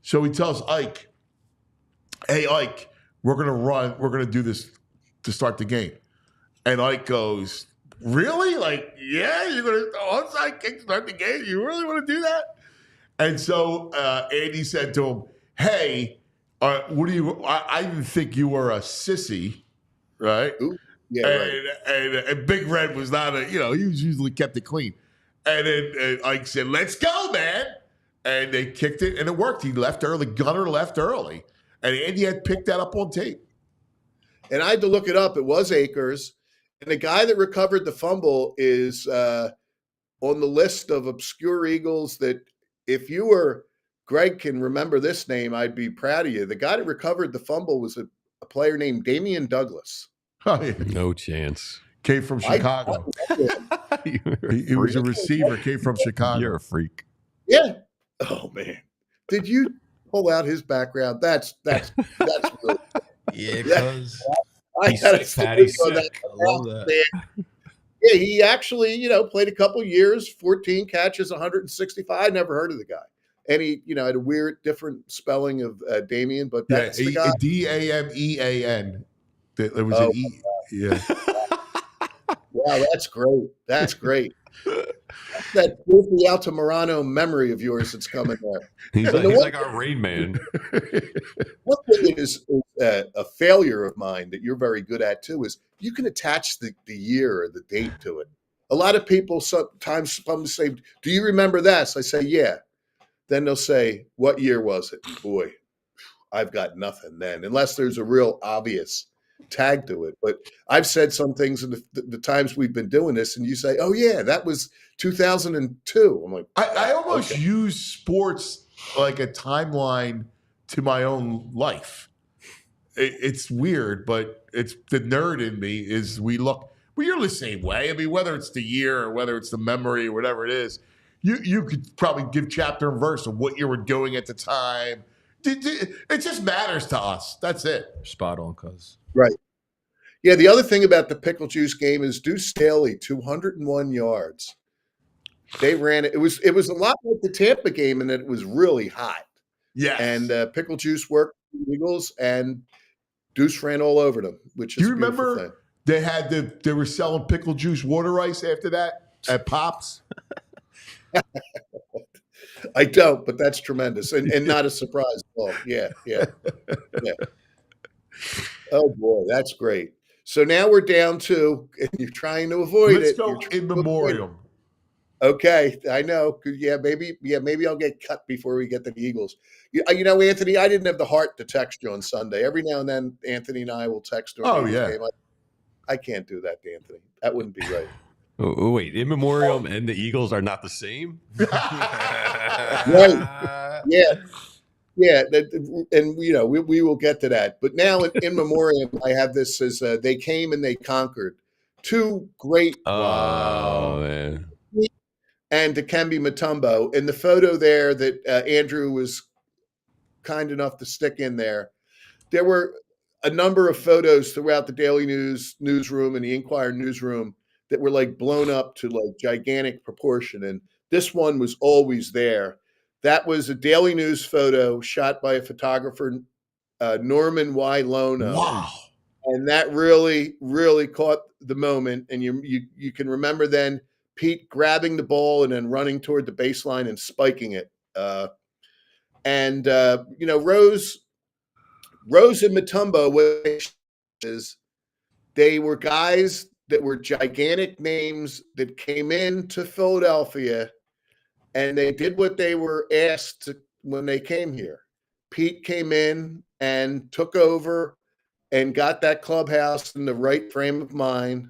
A: So he tells Ike, hey, Ike, we're going to do this to start the game. And Ike goes, really? Like, yeah, you're going to onside kick start the game? You really want to do that? And so Andy said to him, hey, what do you, I didn't think you were a sissy, right?
E: Ooh, yeah,
A: and Big Red was not he usually kept it clean. And then Ike said, let's go, man. And they kicked it, and it worked. He left early. Gunner left early. And Andy had picked that up on tape.
E: And I had to look it up. It was Akers. And the guy that recovered the fumble is on the list of obscure Eagles that if you were Greg can remember this name, I'd be proud of you. The guy that recovered the fumble was a player named Damian Douglas.
A: Oh, yeah.
C: No chance.
A: Came from Chicago. He was a receiver, came from Chicago.
C: You're a freak.
E: Yeah. Oh, man. Did you pull out his background? That's really
B: Yeah, because
C: He's sick, Pat. He's sick.
B: I love that.
E: Yeah, he actually, played a couple years, 14 catches, 165. I never heard of the guy. And he, had a weird, different spelling of Damian, but that's the guy.
A: Damean. There was an E. Yeah.
E: Wow, that's great. That's great. That goofy Altamirano memory of yours that's coming there.
C: He's like our Rain Man.
E: One thing is a failure of mine that you're very good at too is you can attach the year or the date to it. A lot of people sometimes say, do you remember this? I say, yeah. Then they'll say, what year was it? Boy, I've got nothing then, unless there's a real obvious tag to it. But I've said some things in the times we've been doing this, and you say, oh, yeah, that was 2002. I'm like,
A: I almost use sports like a timeline to my own life. It's weird, but it's the nerd in me is well, you're the same way. I mean, whether it's the year or whether it's the memory or whatever it is, you could probably give chapter and verse of what you were doing at the time. It just matters to us. That's it.
B: Spot on, cuz.
E: right. Yeah, the other thing about the Pickle Juice game is Deuce Staley, 201 yards. They ran it. It was a lot like the Tampa game in that it was really hot.
A: Yeah.
E: And Pickle Juice worked for the Eagles, and Deuce ran all over them, which is
A: Do you
E: a beautiful
A: remember
E: thing.
A: they were selling pickle juice water ice after that at Pops?
E: I don't, but that's tremendous and not a surprise at all. Yeah. Oh boy, that's great. So now we're down to, and you're trying to avoid
A: Let's
E: it.
A: go in memoriam.
E: Okay, I know. Maybe I'll get cut before we get to the Eagles. Anthony, I didn't have the heart to text you on Sunday. Every now and then, Anthony and I will text during the Eagles game. I can't do that to Anthony. That wouldn't be right.
C: Oh, wait, in memoriam and the Eagles are not the same?
E: Right. Yeah. And we will get to that. But now in memoriam, I have this as they came and they conquered. Two great.
C: Oh man.
E: And Dikembe Mutombo. In the photo there that Andrew was kind enough to stick in there were a number of photos throughout the Daily News newsroom and the Inquirer newsroom that were like blown up to like gigantic proportion. And this one was always there. That was a Daily News photo shot by a photographer, Norman Y. Lono.
A: Wow.
E: And that really, really caught the moment. And you can remember then Pete grabbing the ball and then running toward the baseline and spiking it. Rose and Mutombo, they were guys that were gigantic names that came into Philadelphia, and they did what they were asked to when they came here. Pete came in and took over and got that clubhouse in the right frame of mind.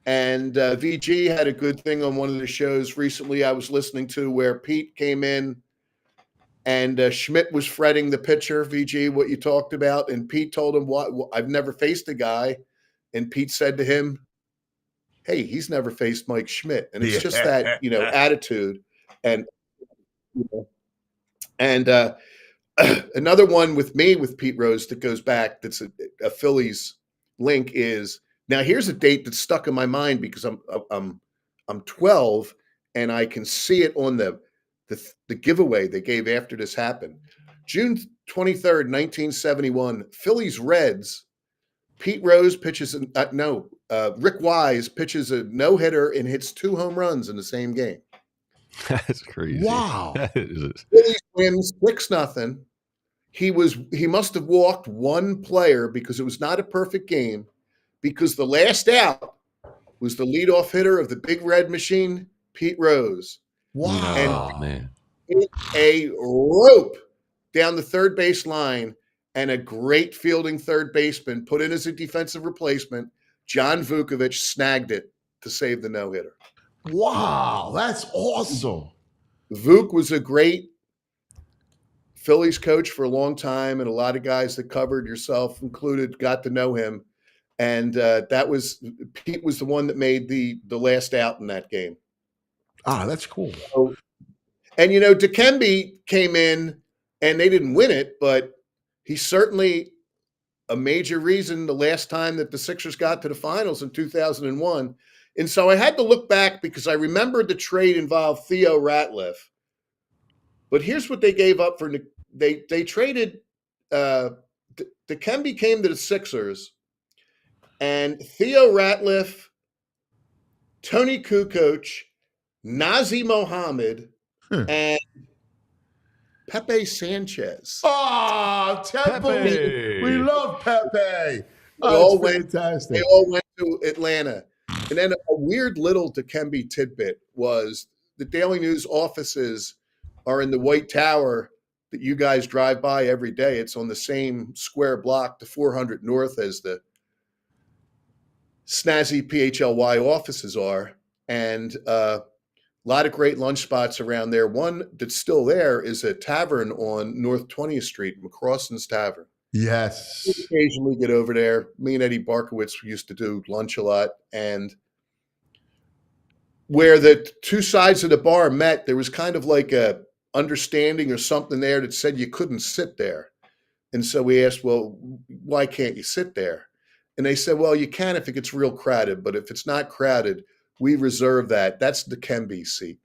E: And VG had a good thing on one of the shows recently I was listening to where Pete came in and Schmidt was fretting the pitcher, VG, what you talked about. And Pete told him, "What? I've never faced a guy." And Pete said to him, "Hey, he's never faced Mike Schmidt." And it's just that, attitude. And, another one with me with Pete Rose that goes back, that's a Phillies link is, now here's a date that's stuck in my mind because I'm 12 and I can see it on the giveaway they gave after this happened. June 23rd, 1971, Phillies Reds. Pete Rose pitches Rick Wise pitches a no-hitter and hits 2 home runs in the same game.
C: That's crazy.
A: Wow.
E: Phillies wins 6-0. He must have walked one player because it was not a perfect game, because the last out was the leadoff hitter of the Big Red Machine, Pete Rose.
A: Wow.
C: And man,
E: hit a rope down the third base line, and a great fielding third baseman put in as a defensive replacement. John Vukovich snagged it to save the no-hitter.
A: Wow, that's awesome.
E: Vuk was a great Phillies coach for a long time, and a lot of guys that covered, yourself included, got to know him. And Pete was the one that made the last out in that game.
A: Ah, that's cool.
E: So, and Dikembe came in, and they didn't win it, but he's certainly a major reason the last time that the Sixers got to the finals in 2001. And so I had to look back because I remembered the trade involved Theo Ratliff. But here's what they gave up for. They traded. Dikembe came to the Sixers, and Theo Ratliff, Tony Kukoc, Nazi Mohammed, and Pepe Sanchez.
A: Oh,
C: Pepe.
A: We love Pepe. Fantastic.
E: They all went to Atlanta. And then a weird little Dikembe tidbit was the Daily News offices are in the White Tower that you guys drive by every day. It's on the same square block, the 400 North, as the snazzy PHLY offices are. And a lot of great lunch spots around there. One that's still there is a tavern on North 20th Street, McCrossen's Tavern.
A: Yes.
E: We occasionally get over there. Me and Eddie Barkowitz used to do lunch a lot. And where the two sides of the bar met, there was kind of like a understanding or something there that said you couldn't sit there. And so we asked, well, why can't you sit there? And they said, well, you can if it gets real crowded, but if it's not crowded, we reserve that. That's the Dikembe's seat.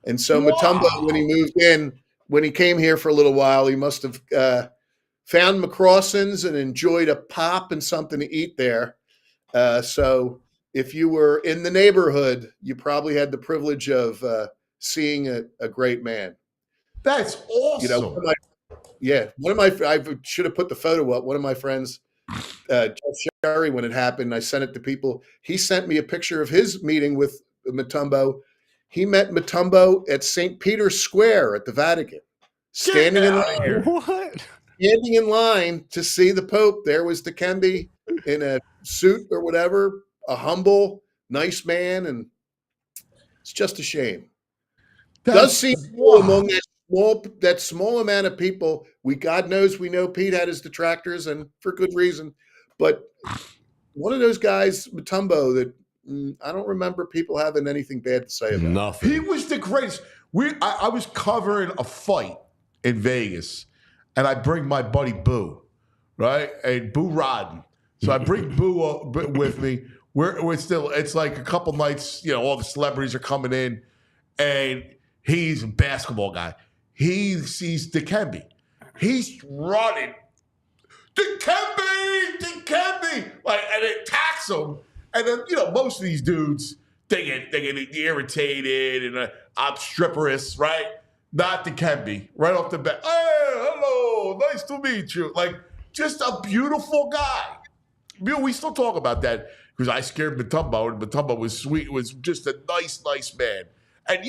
E: And so Mutombo, when he moved in, when he came here for a little while, he must have found McCrossen's and enjoyed a pop and something to eat there. So if you were in the neighborhood, you probably had the privilege of seeing a great man.
A: That's awesome.
E: I should have put the photo up. One of my friends, Jeff Sherry, when it happened, I sent it to people. He sent me a picture of his meeting with Mutombo. He met Mutombo at St. Peter's Square at the Vatican, standing in line.
C: what?
E: Standing in line to see the Pope. There was Dikembe in a suit or whatever, a humble, nice man, and it's just a shame. Does seem among that small amount of people. God knows we know Pete had his detractors, and for good reason. But one of those guys, Mutombo, that I don't remember people having anything bad to say about.
C: Nothing.
A: He was the greatest. I was covering a fight in Vegas, and I bring my buddy Boo, right? And Boo Rodden. So I bring Boo with me. We're still, it's like a couple nights, all the celebrities are coming in, and he's a basketball guy. He sees Dikembe. He's running. Dikembe! And it attacks him. And then, most of these dudes, they get irritated and obstreperous, right? Not Dikembe. Right off the bat. Hey, hello, nice to meet you. Like, just a beautiful guy. We still talk about that because I scared Mutombo, and Mutombo was sweet. It was just a nice man. And,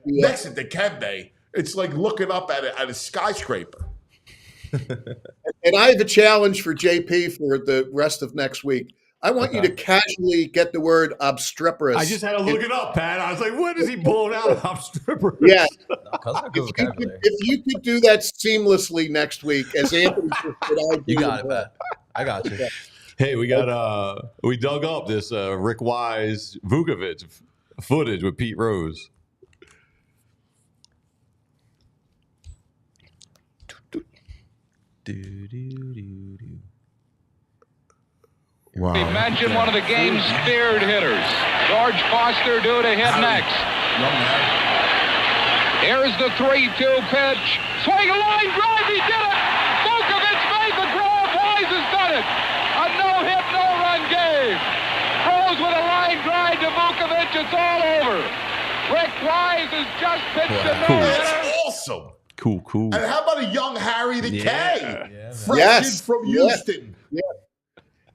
A: next to Dikembe, it's like looking up at a skyscraper.
E: And I have a challenge for JP for the rest of next week. I want you to casually get the word obstreperous.
C: I just had to look it up, Pat. I was like, what is he pulling out of obstreperous?
E: Yeah.
B: If
E: If you could do that seamlessly next week, as Anthony said,
B: you got it, Pat. I got you.
C: Hey, we dug up this Rick Wise Vukovic footage with Pete Rose.
A: Wow.
F: He mentioned one of the game's feared hitters, George Foster, due to hit next. Here's the 3-2 pitch. Swing a line drive, he did it! Vukovic made the grab, Wise has done it! A no-hit, no-run game. Rose with a line drive to Vukovic, it's all over. Rick Wise has just pitched a no-hitter.
A: That's awesome.
C: Cool.
A: And how about a young Harry the
C: Yeah.
A: K? Fresh from Houston.
E: Yeah.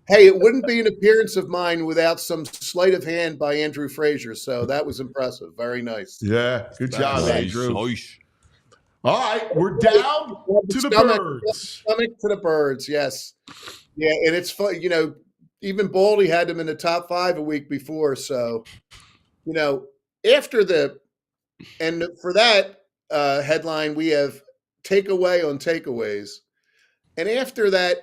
E: Hey, it wouldn't be an appearance of mine without some sleight of hand by Andrew Frazier. So that was impressive. Very nice.
A: Yeah, good job, Andrew.
C: Nice.
A: All right, we're down to the birds.
E: Stomach to the birds, yes. Yeah, and it's fun. You know, even Baldi had them in the top 5 a week before. So, you know, after and for that headline, we have takeaway on takeaways. And after that,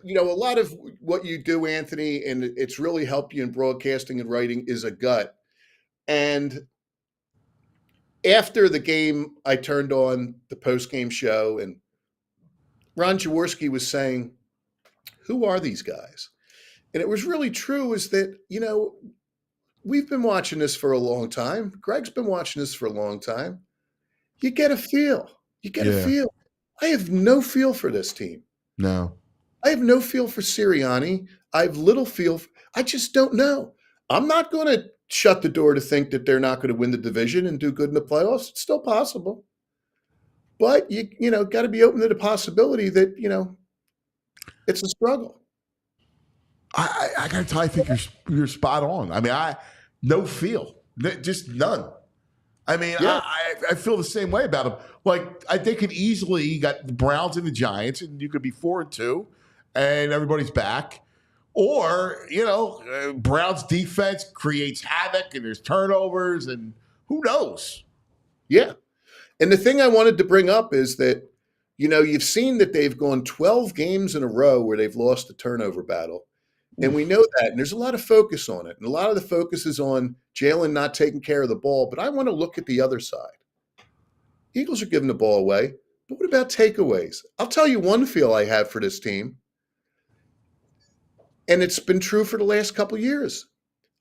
E: you know, a lot of what you do, Anthony, and it's really helped you in broadcasting and writing, is a gut. And after the game, I turned on the post-game show, and Ron Jaworski was saying, who are these guys? And it was really true, is that, you know, we've been watching this for a long time. Greg's been watching this for a long time. You get a feel. You get a feel. I have no feel for this team.
A: No.
E: I have no feel for Sirianni. I have little feel. I just don't know. I'm not going to shut the door to think that they're not going to win the division and do good in the playoffs. It's still possible. But you know, got to be open to the possibility that, you know, it's a struggle.
A: I got to tell you, I think you're spot on. I mean, no feel, just none. I mean, I feel the same way about them. Like, they could easily got the Browns and the Giants, and you could be 4-2, and everybody's back. Or, you know, Browns defense creates havoc, and there's turnovers, and who knows?
E: Yeah. And the thing I wanted to bring up is that, you know, you've seen that they've gone 12 games in a row where they've lost the turnover battle. And we know that. And there's a lot of focus on it. And a lot of the focus is on Jalen not taking care of the ball. But I want to look at the other side. Eagles are giving the ball away. But what about takeaways? I'll tell you one feel I have for this team. And it's been true for the last couple of years.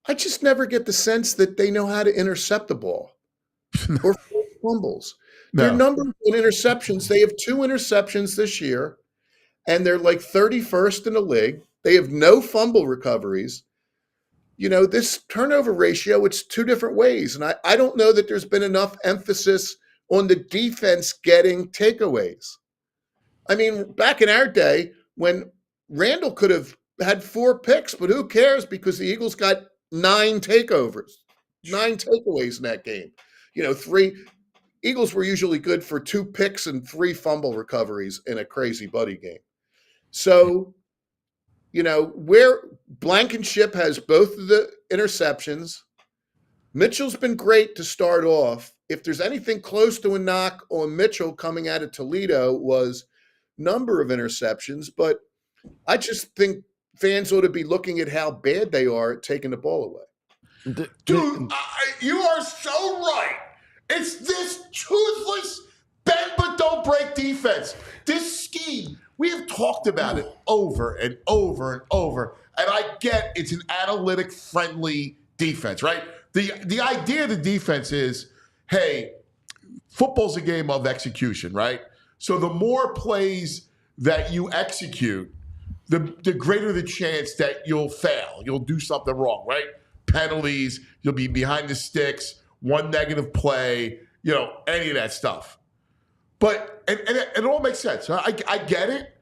E: I just never get the sense that they know how to intercept the ball or fumbles.
A: No.
E: Their number one interceptions, they have 2 interceptions this year, and they're like 31st in the league. They have no fumble recoveries. You know, this turnover ratio, it's 2 different ways. And I don't know that there's been enough emphasis on the defense getting takeaways. I mean, back in our day, when Randall could have had 4 picks, but who cares, because the Eagles got 9 takeaways in that game. You know, 3 Eagles were usually good for 2 picks and 3 fumble recoveries in a crazy buddy game. So, you know, where Blankenship has both of the interceptions, Mitchell's been great to start off. If there's anything close to a knock on Mitchell coming out of Toledo was number of interceptions, but I just think fans ought to be looking at how bad they are at taking the ball away.
A: Dude, you are so right. It's this toothless, bend but don't break defense. This scheme, we have talked about it over and over and over. And I get it's an analytic-friendly defense, right? The idea of the defense is, hey, football's a game of execution, right? So the more plays that you execute, the greater the chance that you'll fail. You'll do something wrong, right? Penalties, you'll be behind the sticks, 1 negative play, you know, any of that stuff. But, and it all makes sense. I get it,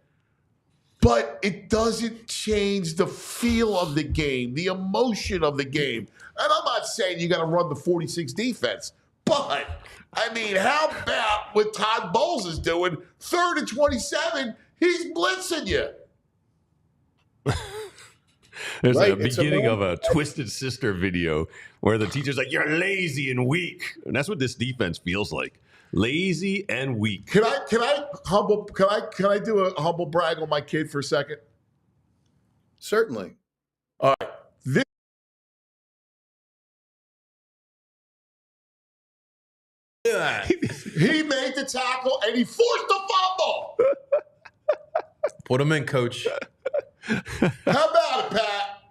A: but it doesn't change the feel of the game, the emotion of the game. And I'm not saying you got to run the 46 defense, but I mean, how about what Todd Bowles is doing? 3rd and 27, he's blitzing you.
C: There's
E: Right,
C: a beginning of a Twisted Sister video where the teacher's like, "You're lazy and weak," and that's what this defense feels like. Lazy and weak.
A: Can I do a humble brag on my kid for a second?
E: Certainly.
A: All right. He made the tackle and he forced the fumble.
B: Put him in, coach.
A: How about it, Pat?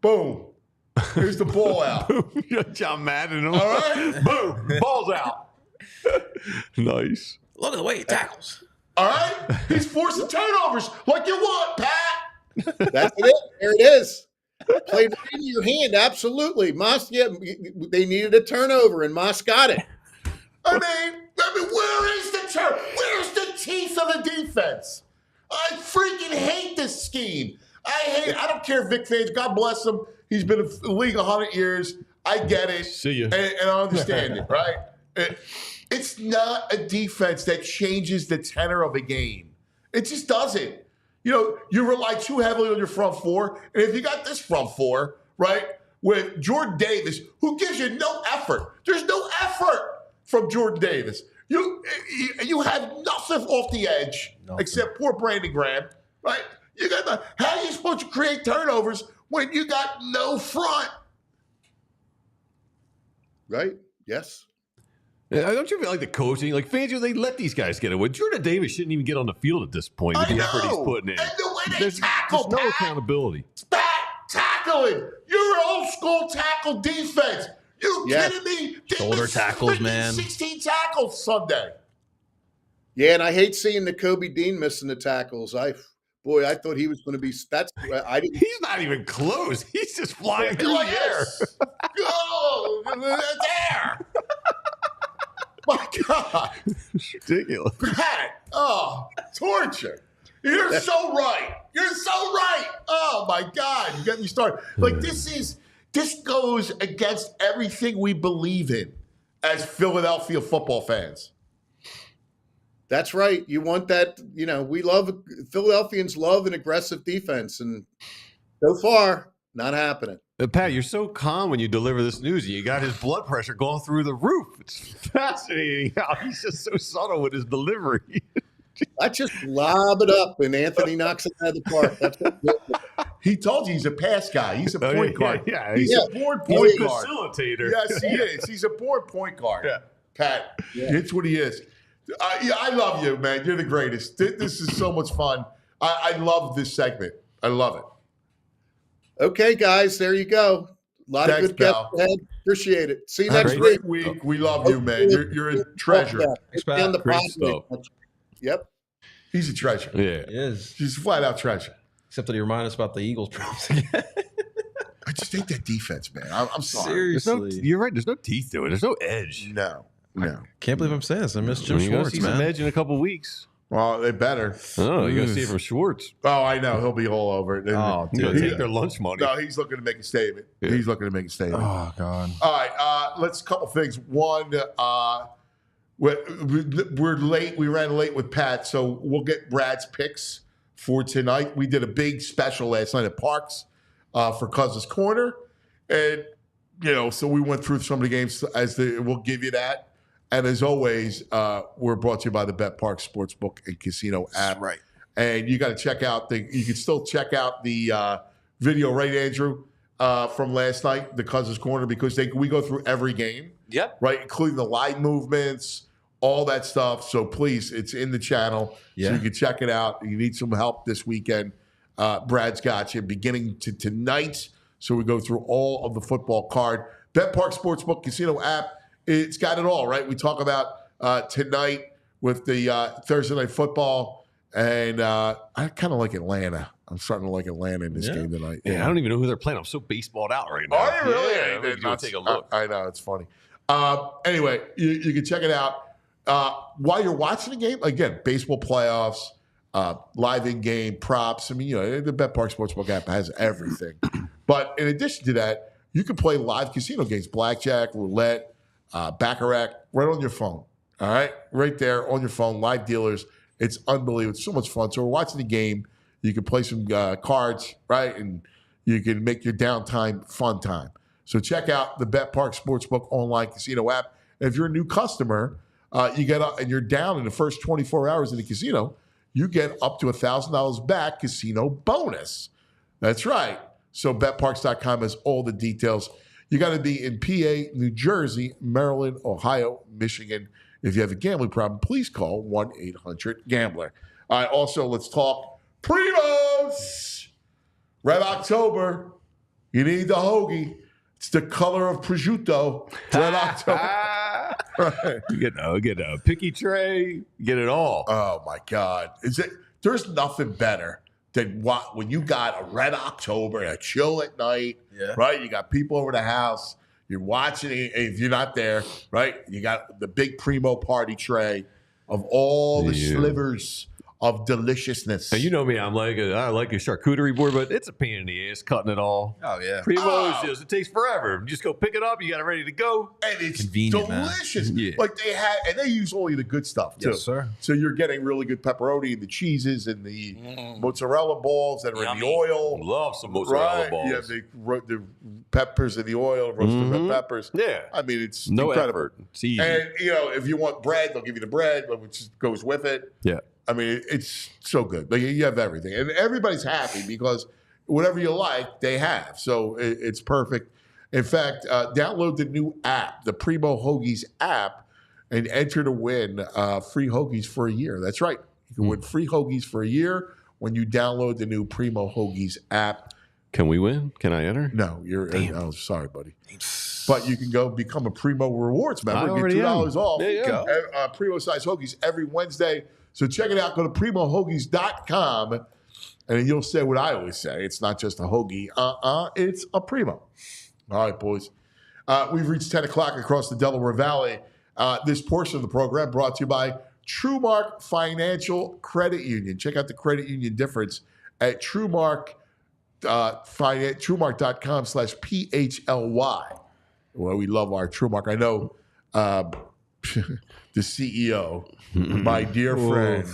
A: Boom. Here's the ball out.
C: John Madden.
A: All right?
C: Boom. Ball's out. Nice.
B: Look at the way he tackles.
A: All right? He's forcing turnovers like you want, Pat.
E: That's it. There it is. Played right into your hand. Absolutely. They needed a turnover, and Moss got it.
A: I mean, where is the turn? Where's the teeth of the defense? I freaking hate this scheme. I don't care if Vic fans, God bless him. He's been in the league 100 years. I get it.
C: See ya.
A: And I understand it, right? It's not a defense that changes the tenor of a game. It just doesn't. You know, you rely too heavily on your front four. And if you got this front four, right, with Jordan Davis, who gives you no effort. There's no effort from Jordan Davis. You have nothing off the edge except poor Brandon Graham, right? How are you supposed to create turnovers when you got no front?
E: Right? Yes.
C: Don't you feel like the coaching, like fans, they let these guys get away? Jordan Davis shouldn't even get on the field at this point with the effort he's putting in.
A: And the way they
C: There's
A: tackle,
C: no
A: Pat.
C: accountability.
A: Stop tackling. You're an old school tackle defense. You kidding me? They
B: Shoulder
A: missed
B: tackles,
A: freaking
B: man.
A: 16 tackles Sunday.
E: Yeah, and I hate seeing the Kobe Dean missing the tackles. I thought he was going to be. I didn't.
C: He's not even close. He's just flying through the air.
A: Go there. My God.
C: It's ridiculous.
A: Pat, torture. You're so right. You're so right. Oh, my God. You got me started. Like, this goes against everything we believe in as Philadelphia football fans.
E: That's right. You want that. You know, Philadelphians love an aggressive defense, and so far, not happening.
C: Pat, you're so calm when you deliver this news. You got his blood pressure going through the roof. It's fascinating how he's just so subtle with his delivery.
E: I just lob it up, and Anthony knocks it out of the park. That's what
A: He told you he's a pass guy. He's a point guard.
C: Yeah,
A: he's a born point guard.
C: Facilitator.
A: Yes, he is. He's a born point guard.
C: Yeah.
A: Pat, it's what he is. I love you, man. You're the greatest. This is so much fun. I love this segment. I love it.
E: Okay, guys, there you go. A lot
A: Thanks,
E: of good guests
A: pal.
E: ahead. Appreciate it. See you
A: Have
E: next
A: a
E: week.
A: great week. We love you, man. You're a treasure.
B: Thanks, Pat.
E: On the
C: Great
E: podcast.
C: stuff.
E: Yep.
A: He's a treasure.
C: Yeah.
B: He is.
A: He's a flat out treasure.
B: Except that he reminded us about the Eagles problems again.
A: I just hate that defense, man. I'm sorry.
B: Seriously.
C: You're right. There's no teeth to it. There's no edge.
A: No.
B: Can't believe I'm saying this. I miss Jim
C: You're gonna
B: Schwartz,
C: see some
B: man.
C: edge in a couple weeks.
A: Well, they better.
C: Oh, you got to see it from Schwartz.
A: Oh, I know. He'll be all over it.
B: Oh,
C: You got
B: dude.
C: to take their lunch money.
A: No, he's looking to make a statement.
C: Yeah.
A: He's looking to make a statement.
B: Oh, God.
A: All right, let's couple things. One, we're late. We ran late with Pat, so we'll get Brad's picks for tonight. We did a big special last night at Parks for Cousins Corner, and so we went through some of the games. We'll give you that. And as always, we're brought to you by the Bet Park Sportsbook and Casino app.
B: Right.
A: And you got to check out you can still check out the video, right, Andrew, from last night, the Cousins Corner, because we go through every game.
B: Yep.
A: Right, including the line movements, all that stuff. So please, it's in the channel.
B: Yeah.
A: So you can check it out. You need some help this weekend. Brad's got you beginning to tonight. So we go through all of the football card. Bet Park Sportsbook Casino app. It's got it all, right? We talk about tonight with the Thursday Night Football, and I kind of like Atlanta. I'm starting to like Atlanta in this game tonight.
C: Yeah, I don't even know who they're playing. I'm so baseballed out right now.
A: Are you really?
C: Yeah, we can take a look.
A: I know, it's funny. Anyway, you can check it out. While you're watching the game, again, baseball playoffs, live in-game props. I mean, the Bet Park Sportsbook app has everything. But in addition to that, you can play live casino games, blackjack, roulette, baccarat, right on your phone. All right, right there on your phone, live dealers. It's unbelievable. It's so much fun. So we're watching the game. You can play some cards, right? And you can make your downtime fun time. So check out the Bet Park Sportsbook online casino app. And if you're a new customer, you get and you're down in the first 24 hours in the casino, you get up to $1,000 back casino bonus. That's right. So betparks.com has all the details. You got to be in PA, New Jersey, Maryland, Ohio, Michigan. If you have a gambling problem, please call 1-800-GAMBLER. All right, also, let's talk Primos. Red October. You need the hoagie. It's the color of prosciutto. Red October. Right.
C: You get a picky tray. You get it all.
A: Oh, my God. There's nothing better than when you got a Red October, a chill at night, right? You got people over the house. You're watching it. If you're not there, right? You got the big Primo party tray of all the slivers of deliciousness.
C: And you know me, I like a charcuterie board, but it's a pain in the ass cutting it all.
B: Oh, yeah.
C: Primos, it takes forever. You just go pick it up, you got it ready to go.
A: And it's
B: convenient,
A: delicious.
C: Yeah.
A: Like they use only the good stuff too.
B: Yes, sir.
A: So you're getting really good pepperoni and the cheeses and the mozzarella balls that are in the oil.
C: Love some mozzarella balls.
A: Yeah, the peppers in the oil, roasted red peppers.
C: Yeah.
A: I mean, it's
C: No
A: incredible.
C: effort. It's easy.
A: And, if you want bread, they'll give you the bread, which goes with it.
C: Yeah.
A: I mean, it's so good. Like, you have everything. And everybody's happy because whatever you like, they have. So it's perfect. In fact, download the new app, the Primo Hoagies app, and enter to win free hoagies for a year. That's right. You can win free hoagies for a year when you download the new Primo Hoagies app.
C: Can we win? Can I enter?
A: No, oh, sorry, buddy. But you can go become a Primo Rewards member and get $2 off.
C: There you go.
A: Primo size hoagies every Wednesday. So check it out. Go to primohoagies.com, and you'll say what I always say. It's not just a hoagie. It's a Primo. All right, boys. We've reached 10 o'clock across the Delaware Valley. This portion of the program brought to you by TrueMark Financial Credit Union. Check out the credit union difference at TrueMark.com/PHLY. Well, we love our TrueMark. I know the CEO, my dear friend,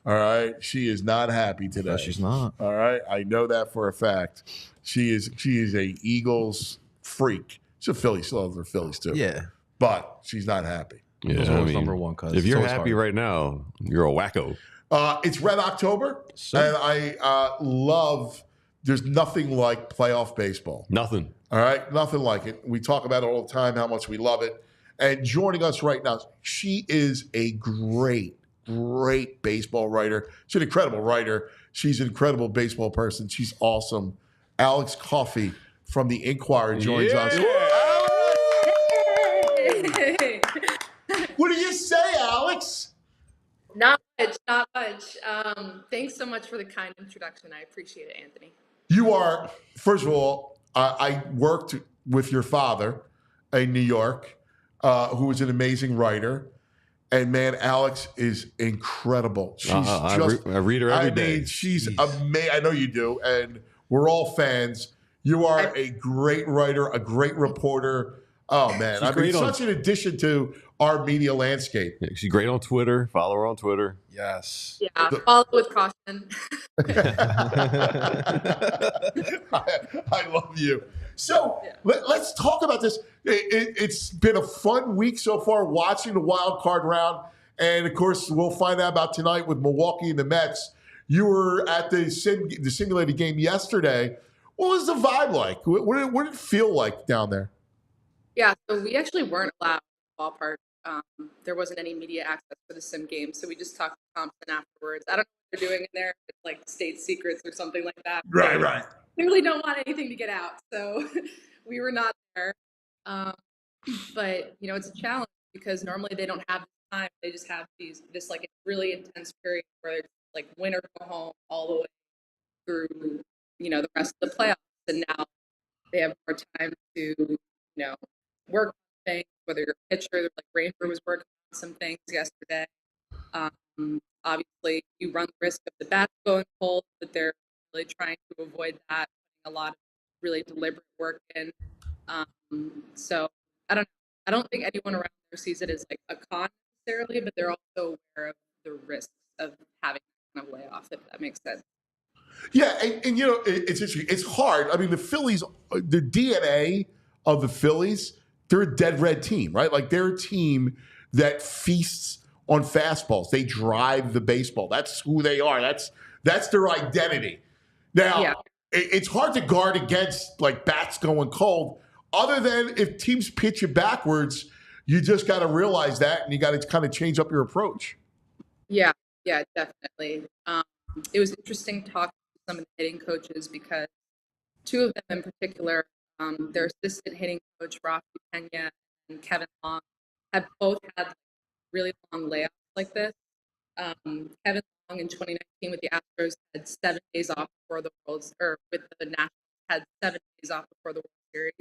A: all right, she is not happy today.
B: No, she's not.
A: All right, I know that for a fact. She is a Eagles freak. She's a Philly. She loves her Phillies too.
B: Yeah.
A: But she's not happy.
C: Yeah,
B: Those are number one, cuz
C: if you're
B: it's always
C: happy
B: hard.
C: right now, you're a wacko.
A: It's Red October, and I love. There's nothing like playoff baseball.
C: Nothing.
A: All right, nothing like it. We talk about it all the time, how much we love it. And joining us right now, she is a great baseball writer. She's an incredible writer. She's an incredible baseball person. She's awesome. Alex Coffey from the Inquirer joins us.
G: Hey.
A: What do you say, Alex?
G: Not much. Thanks so much for the kind introduction. I appreciate it, Anthony.
A: You are, first of all, I worked with your father in New York, who was an amazing writer. And man, Alex is incredible. She's
C: I read her every day.
A: I mean, she's amazing. I know you do. And we're all fans. You are a great writer, a great reporter. Oh, man. I mean, such an addition to our media landscape.
C: Yeah, she's great on Twitter. Follow her on Twitter.
B: Yes.
G: Yeah, follow with caution.
A: I love you. So let's talk about this. It's been a fun week so far watching the wild card round. And, of course, we'll find out about tonight with Milwaukee and the Mets. You were at the simulated game yesterday. What was the vibe like? What did it feel like down there?
G: Yeah, so we actually weren't allowed in the ballpark. There wasn't any media access for the sim game, so we just talked to Thompson afterwards. I don't know what they're doing in there, if it's like state secrets or something like that.
A: Right.
G: Clearly don't want anything to get out, so we were not there. But, it's a challenge because normally they don't have this time. They just have this like really intense period where it's like win or go home all the way through, the rest of the playoffs. And now they have more time to, work on things, whether you're a pitcher, like Ranger was working on some things yesterday. Obviously, you run the risk of the bats going cold, but they're really trying to avoid that, putting a lot of really deliberate work in. So I don't think anyone around there sees it as like a con necessarily, but they're also aware of the risks of having that kind of layoff, if that makes sense.
A: Yeah, and it's interesting. It's hard. I mean, the Phillies, the DNA of the Phillies, they're a dead red team, right? Like they're a team that feasts on fastballs. They drive the baseball. That's who they are. That's their identity. Now, it's hard to guard against like bats going cold. Other than if teams pitch you backwards, you just got to realize that, and you got to kind of change up your approach.
G: Yeah, definitely. It was interesting talking to some of the hitting coaches because two of them in particular, their assistant hitting coach, Rafi Pena, and Kevin Long, have both had really long layoffs like this. Kevin Long in 2019 with the Astros had 7 days off before the World's, or with the Nationals had 7 days off before the World Series.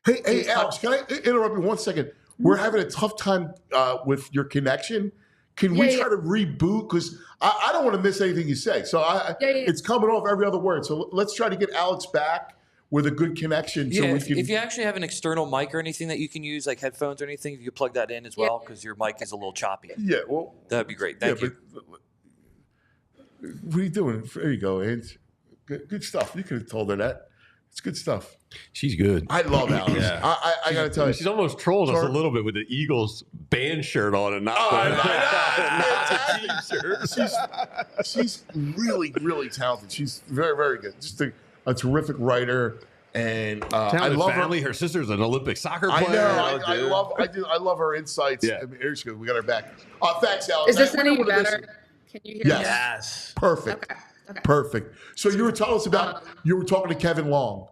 A: Hey, Alex, can I interrupt you 1 second? We're having a tough time with your connection. Can we try to reboot? Because I don't want to miss anything you say. So it's coming off every other word. So let's try to get Alex back with a good connection.
H: Yeah,
A: so we can.
H: If you actually have an external mic or anything that you can use, like headphones or anything, if you plug that in as well, because your mic is a little choppy.
A: Yeah, well,
H: that'd be great. Thank you.
A: But, what are you doing? There you go, Ains. Good stuff. You could have told her that. It's good stuff.
C: She's good.
A: I love Alex.
C: Yeah.
A: I got to tell you.
C: She's almost trolled us a little bit with the Eagles band shirt on and not
A: She's really, really talented. She's very, very good. Just a terrific writer. And I love
C: family. Her sister's an Olympic soccer player.
A: I love her insights.
C: Yeah.
A: Here she goes. We got her back. Thanks, Alex.
G: Is this any better? Can you hear me?
B: Yes.
A: Perfect.
G: Okay.
A: Perfect. So you were telling us about you were talking to Kevin Long.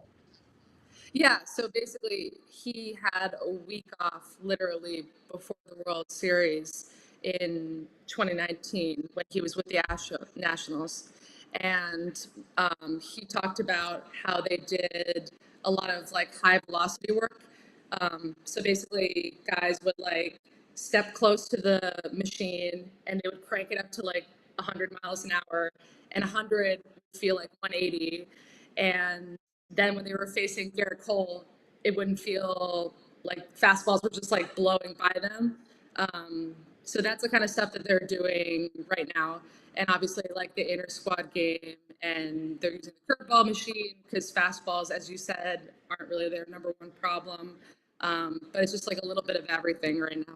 G: Yeah, so basically he had a week off literally before the World Series in 2019 when he was with the Nationals. And he talked about how they did a lot of like high velocity work. So basically guys would like step close to the machine and they would crank it up to like 100 miles an hour, and 100 would feel like 180. And then when they were facing Garrett Cole, it wouldn't feel like fastballs were just like blowing by them. So that's the kind of stuff that they're doing right now. And obviously like the inter-squad game, and they're using the curveball machine because fastballs, as you said, aren't really their number one problem. But it's just like a little bit of everything right now.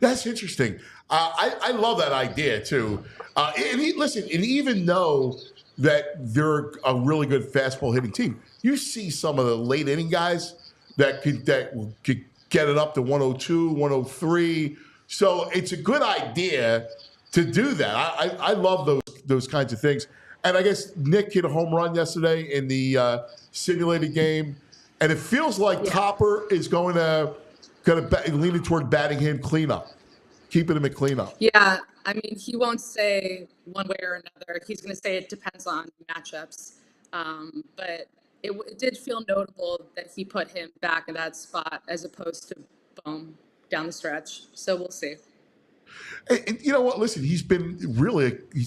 A: That's interesting. I love that idea too. And even though that they're a really good fastball hitting team, you see some of the late inning guys that could get it up to 102, 103. So it's a good idea to do that. I love those kinds of things. And I guess Nick hit a home run yesterday in the simulated game, and it feels like Topper is going to lean toward batting him cleanup, keeping him at cleanup.
G: Yeah, I mean, he won't say one way or another. He's going to say it depends on matchups. But it did feel notable that he put him back in that spot as opposed to Bohm down the stretch. So we'll see.
A: And you know what? Listen, he's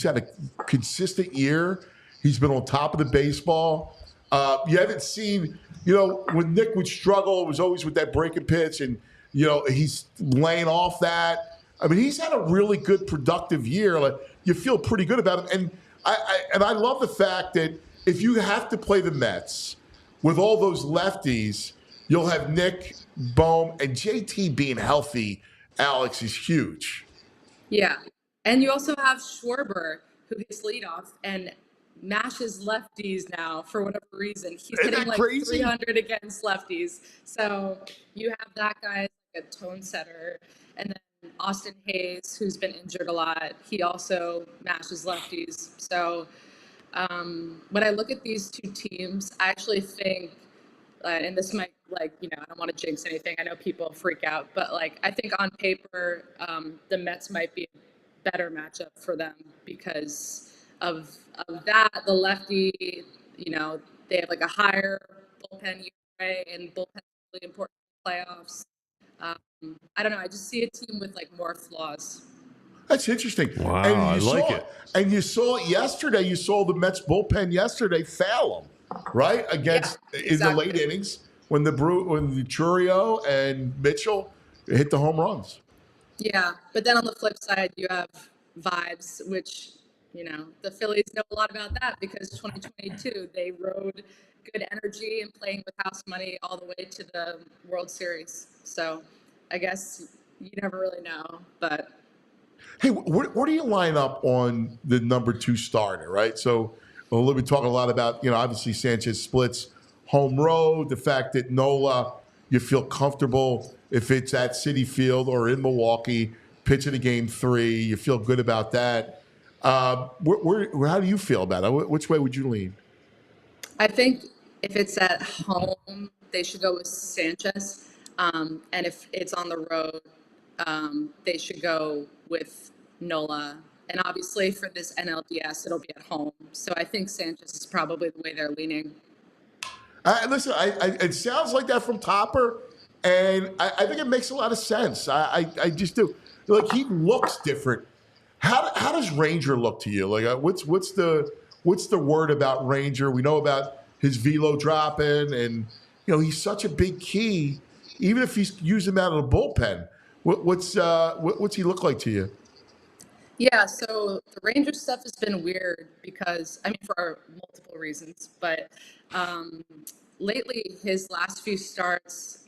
A: had a consistent year. He's been on top of the baseball. You haven't seen, when Nick would struggle, it was always with that breaking pitch, and he's laying off that. I mean, he's had a really good, productive year. Like, you feel pretty good about him. And I love the fact that if you have to play the Mets with all those lefties, you'll have Nick, Bohm, and JT being healthy. Alex is huge.
G: Yeah, and you also have Schwarber, who hits leadoff and mashes lefties now for whatever reason. He's hitting like crazy? 300 against lefties. So you have that guy as like a tone setter. And then Austin Hayes, who's been injured a lot, he also mashes lefties. So when I look at these two teams, I actually think, and this might, I don't want to jinx anything. I know people freak out, but I think on paper, the Mets might be a better matchup for them because of that. The lefty, they have a higher bullpen ERA, and bullpen is really important in playoffs. I don't know. I just see a team with more flaws.
A: That's interesting.
C: Wow,
A: and
C: I like it.
A: And you saw it yesterday. You saw the Mets bullpen yesterday fail them. right? Against in the late
G: exactly.
A: innings when the Churio and Mitchell hit the home runs.
G: Yeah, but then on the flip side, you have vibes, which, the Phillies know a lot about that because 2022, they rode good energy and playing with house money all the way to the World Series. So I guess you never really know, but
A: Hey, where do you line up on the number 2 starter, right? So we'll be talking a lot about, obviously Sanchez splits home road, the fact that Nola, you feel comfortable if it's at Citi Field or in Milwaukee, pitching a game 3, you feel good about that. How do you feel about it? Which way would you lean?
G: I think if it's at home, they should go with Sanchez. And if it's on the road, they should go with Nola. And obviously for this NLDS, it'll be at home. So I think Sanchez is probably the way they're leaning.
A: Listen, it sounds like that from Topper, and I think it makes a lot of sense. I just do. Like, he looks different. How does Ranger look to you? Like, what's the word about Ranger? We know about his velo dropping, and he's such a big key. Even if he's using him out of the bullpen, what's he look like to you?
G: Yeah, so the Ranger stuff has been weird because, for multiple reasons, but lately his last few starts,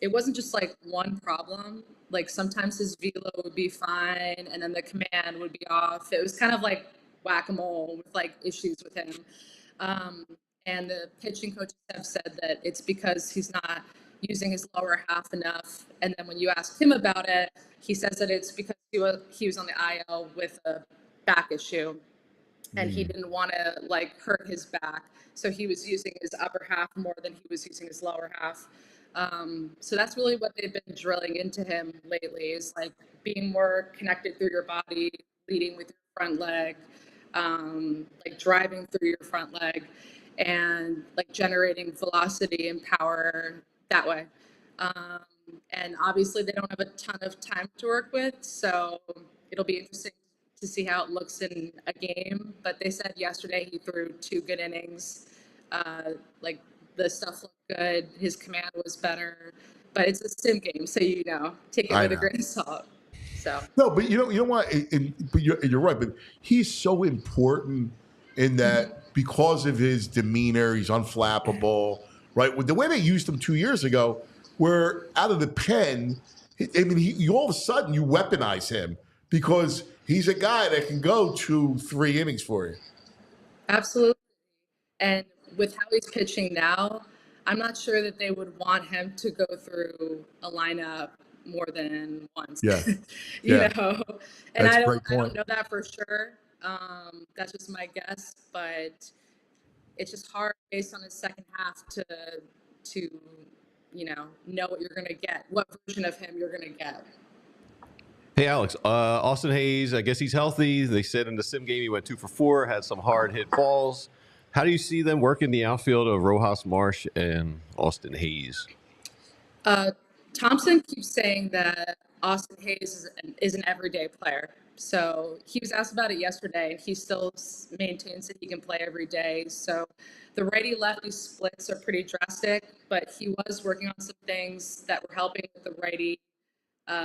G: it wasn't just like one problem. Like sometimes his velo would be fine and then the command would be off. It was kind of like whack-a-mole with like issues with him. And the pitching coaches have said that it's because he's not using his lower half enough. And then when you ask him about it, he says that it's because he was on the IL with a back issue and he didn't want to like hurt his back. So he was using his upper half more than he was using his lower half. So that's really what they've been drilling into him lately is like being more connected through your body, leading with your front leg, like driving through your front leg and like generating velocity and power that way. And obviously they don't have a ton of time to work with, so it'll be interesting to see how it looks in a game. But they said yesterday he threw 2 good innings. Like the stuff looked good. His command was better, but it's a sim game, so take it with a grain of salt. So
A: no, but you know what? But you're right. But he's so important in that because of his demeanor, he's unflappable, right? With the way they used him 2 years ago, where out of the pen, you all of a sudden you weaponize him because he's a guy that can go 2-3 innings for you.
G: Absolutely. And with how he's pitching now, I'm not sure that they would want him to go through a lineup more than once.
A: Yeah.
G: And
A: That's
G: I
A: a great
G: don't
A: point.
G: know that for sure. That's just my guess, but it's just hard based on his second half to know what you're going to get, what version of him you're going to get.
C: Hey, Alex, Austin Hayes, I guess he's healthy. They said in the sim game he went 2 for 4, had some hard hit balls. How do you see them working the outfield of Rojas, Marsh, and Austin Hayes?
G: Thompson keeps saying that Austin Hayes is an everyday player. So he was asked about it yesterday, and he still maintains that he can play every day. So the righty-lefty splits are pretty drastic, but he was working on some things that were helping with the righty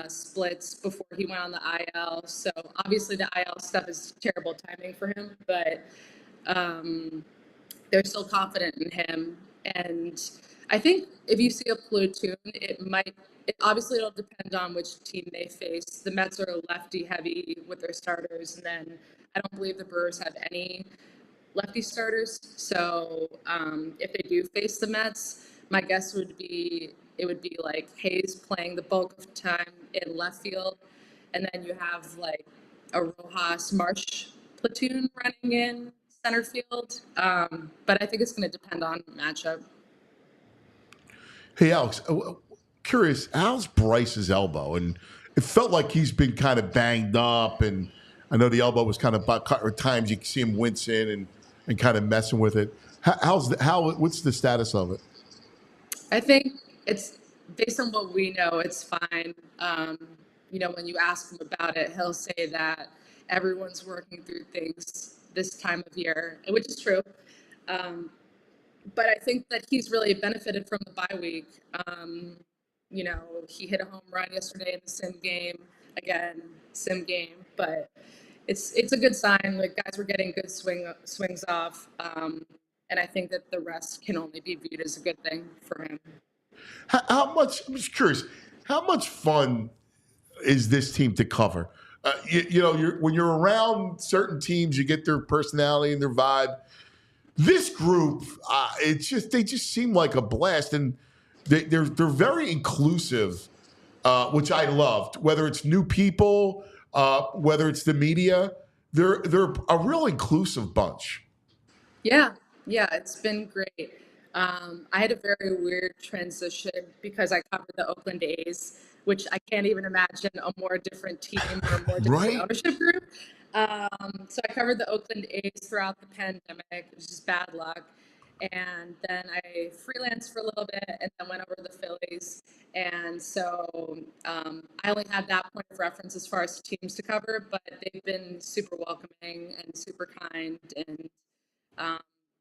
G: splits before he went on the IL. So obviously the IL stuff is terrible timing for him, but they're still confident in him. And I think if you see a platoon, obviously it'll depend on which team they face. The Mets are lefty heavy with their starters, and then I don't believe the Brewers have any lefty starters. So if they do face the Mets, my guess would be it would be like Hayes playing the bulk of time in left field, and then you have like a Rojas Marsh platoon running in center field. But I think it's going to depend on matchup.
A: Hey, Alex, curious, how's Bryce's elbow? And it felt like he's been kind of banged up, and I know the elbow was kind of at times you can see him wincing and kind of messing with it. What's the status of it?
G: I think it's based on what we know, it's fine. When you ask him about it, he'll say that everyone's working through things this time of year, which is true. but I think that he's really benefited from the bye week. You know, he hit a home run yesterday in the sim game. Again, sim game, but it's a good sign. Like, guys were getting good swings off, and I think that the rest can only be viewed as a good thing for him.
A: How much? I'm just curious. How much fun is this team to cover? You know, when you're around certain teams, you get their personality and their vibe. This group, they just seem like a blast, and they're very inclusive, which I loved. Whether it's new people, whether it's the media, they're a real inclusive bunch.
G: Yeah, it's been great. I had a very weird transition because I covered the Oakland A's, which I can't even imagine a more different team or a more different
A: Right?
G: ownership group. So I covered the Oakland A's throughout the pandemic, which is bad luck. And then I freelanced for a little bit and then went over to the Phillies. And so I only had that point of reference as far as teams to cover, but they've been super welcoming and super kind and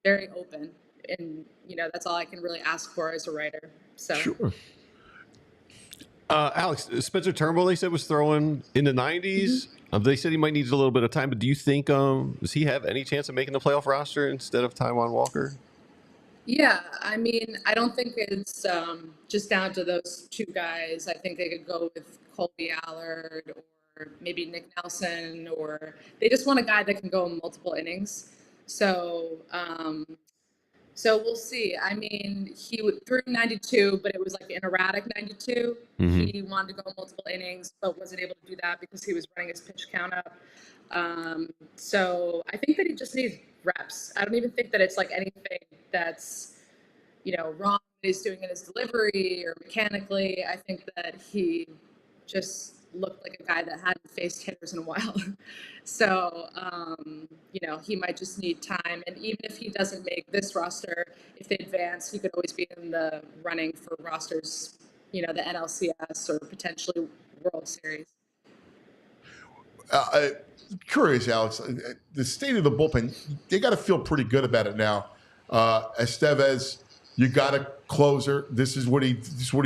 G: very open. And, you know, that's all I can really ask for as a writer. So.
A: Sure.
C: Alex, Spencer Turnbull, they said, was throwing in the 90s. They said he might need a little bit of time, but do you think does he have any chance of making the playoff roster instead of Taijuan Walker?
G: Yeah, I mean, I don't think it's just down to those two guys. I think they could go with Colby Allard or maybe Nick Nelson, or they just want a guy that can go in multiple innings. So, so we'll see. I mean, he threw 92, but it was like an erratic 92. He wanted to go multiple innings, but wasn't able to do that because he was running his pitch count up. So I think that he just needs reps. I don't even think that it's like anything that's, you know, wrong that he's doing in his delivery or mechanically. I think that he just looked like a guy that hadn't faced hitters in a while. So, you know, he might just need time. And even if he doesn't make this roster, if they advance, he could always be in the running for rosters, you know, the NLCS or potentially World Series.
A: Curious, Alex, the state of the bullpen, they got to feel pretty good about it now. Estevez, you got a closer. This is what he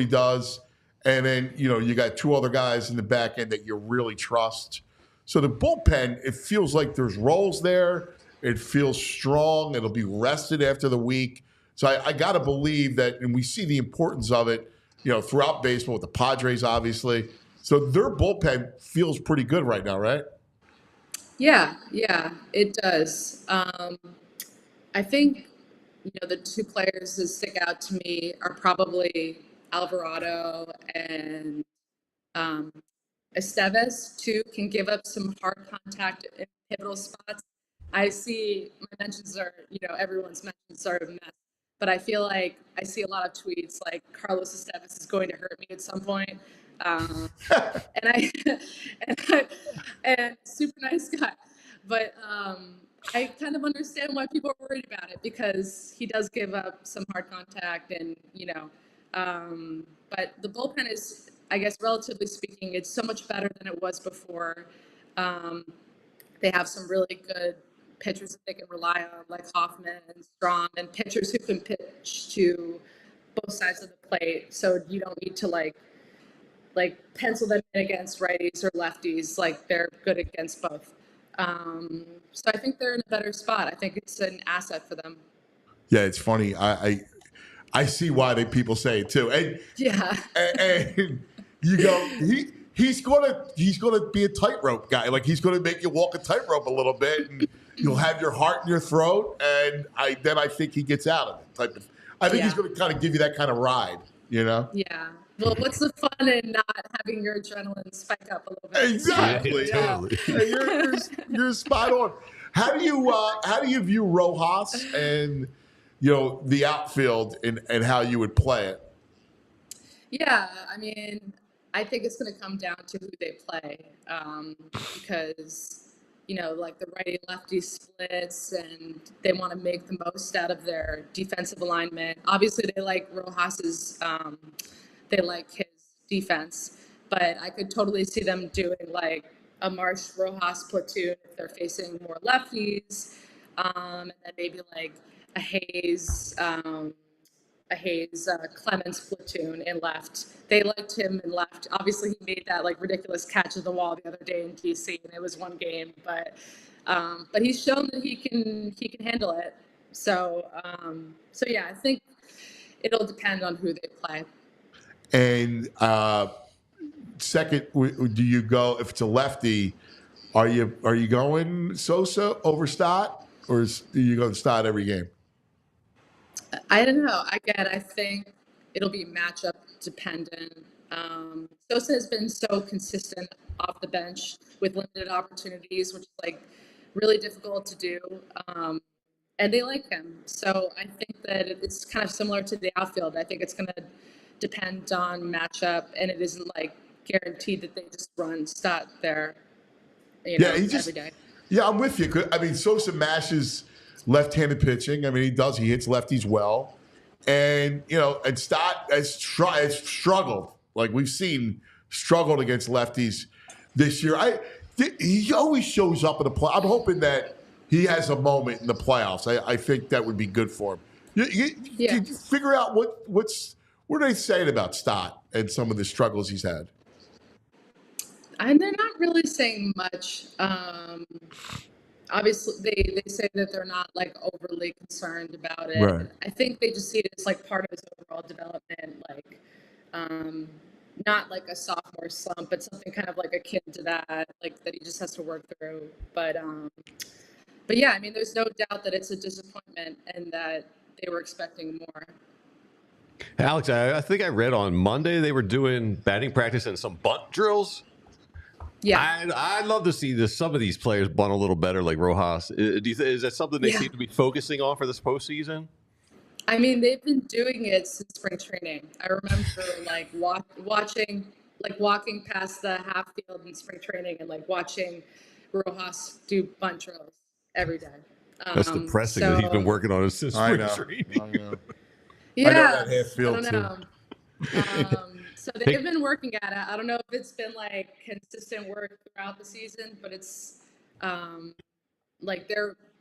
A: does. And then, you know, you got two other guys in the back end that you really trust. So the bullpen, it feels like there's roles there. It feels strong. It'll be rested after the week. So I got to believe that, and we see the importance of it, you know, throughout baseball with the Padres, obviously. So their bullpen feels pretty good right now, right?
G: Yeah, it does. I think, you know, the two players that stick out to me are probably Alvarado and Estevez, too, can give up some hard contact in pivotal spots. I see my mentions are, you know, everyone's mentions are a mess, but I feel like I see a lot of tweets like Carlos Estevez is going to hurt me at some point. And and super nice guy, but I kind of understand why people are worried about it because he does give up some hard contact, and you know, but the bullpen is, I guess, relatively speaking, it's so much better than it was before. They have some really good pitchers that they can rely on, like Hoffman and Strong, and pitchers who can pitch to both sides of the plate. So you don't need to like pencil them in against righties or lefties. Like, they're good against both. So I think they're in a better spot. I think it's an asset for them.
A: Yeah, it's funny. I see why people say it too. And
G: Yeah.
A: and you go, he's gonna be a tightrope guy. Like, he's gonna make you walk a tightrope a little bit, and you'll have your heart in your throat. And I think he gets out of it. Type of. I think he's gonna kind of give you that kind of ride. You know.
G: Yeah. Well, what's the fun in not having your adrenaline spike up a little bit?
A: Exactly.
C: Yeah,
A: Totally. You're spot on. How do you view Rojas and, you know, the outfield and how you would play it?
G: Yeah, I mean, I think it's going to come down to who they play, because, you know, like the righty lefty splits, and they want to make the most out of their defensive alignment. Obviously, they like Rojas's. They like his defense, but I could totally see them doing like a Marsh Rojas platoon if they're facing more lefties, and then maybe like Hayes Clemens platoon in left. They liked him in left. Obviously, he made that like ridiculous catch of the wall the other day in DC, and it was one game. But he's shown that he can handle it. So yeah, I think it'll depend on who they play.
A: And second, do you go if it's a lefty? Are you going Sosa over Stott, or do you go Stott every game?
G: I don't know. I think it'll be matchup dependent. Sosa has been so consistent off the bench with limited opportunities, which is like really difficult to do. And they like him. So I think that it's kind of similar to the outfield. I think it's going to depend on matchup, and it isn't like guaranteed that they just run Stott there, every day.
A: Yeah, I'm with you. I mean, Sosa mashes left-handed pitching. I mean, he does. He hits lefties well. And, and Stott has struggled. Like we've seen, struggled against lefties this year. He always shows up in the play. I'm hoping that he has a moment in the playoffs. I think that would be good for him. Did you figure out what are they saying about Stott and some of the struggles he's had?
G: And they're not really saying much. Obviously, they say that they're not like overly concerned about it.
A: Right.
G: I think they just see it as like part of his overall development, like not like a sophomore slump, but something kind of like akin to that, like that he just has to work through. But yeah, I mean, there's no doubt that it's a disappointment and that they were expecting more.
C: Alex, I think I read on Monday they were doing batting practice and some bunt drills.
G: Yeah,
C: I'd love to see some of these players bunt a little better, like Rojas. Is that something they seem to be focusing on for this postseason?
G: I mean, they've been doing it since spring training. I remember like watching, like walking past the half field in spring training and like watching Rojas do bunt drills every day.
C: That's depressing that he's been working on it since spring training.
A: I know.
G: Yeah,
A: I know that half field
G: I don't know. So they've been working at it. I don't know if it's been like consistent work throughout the season, but it's like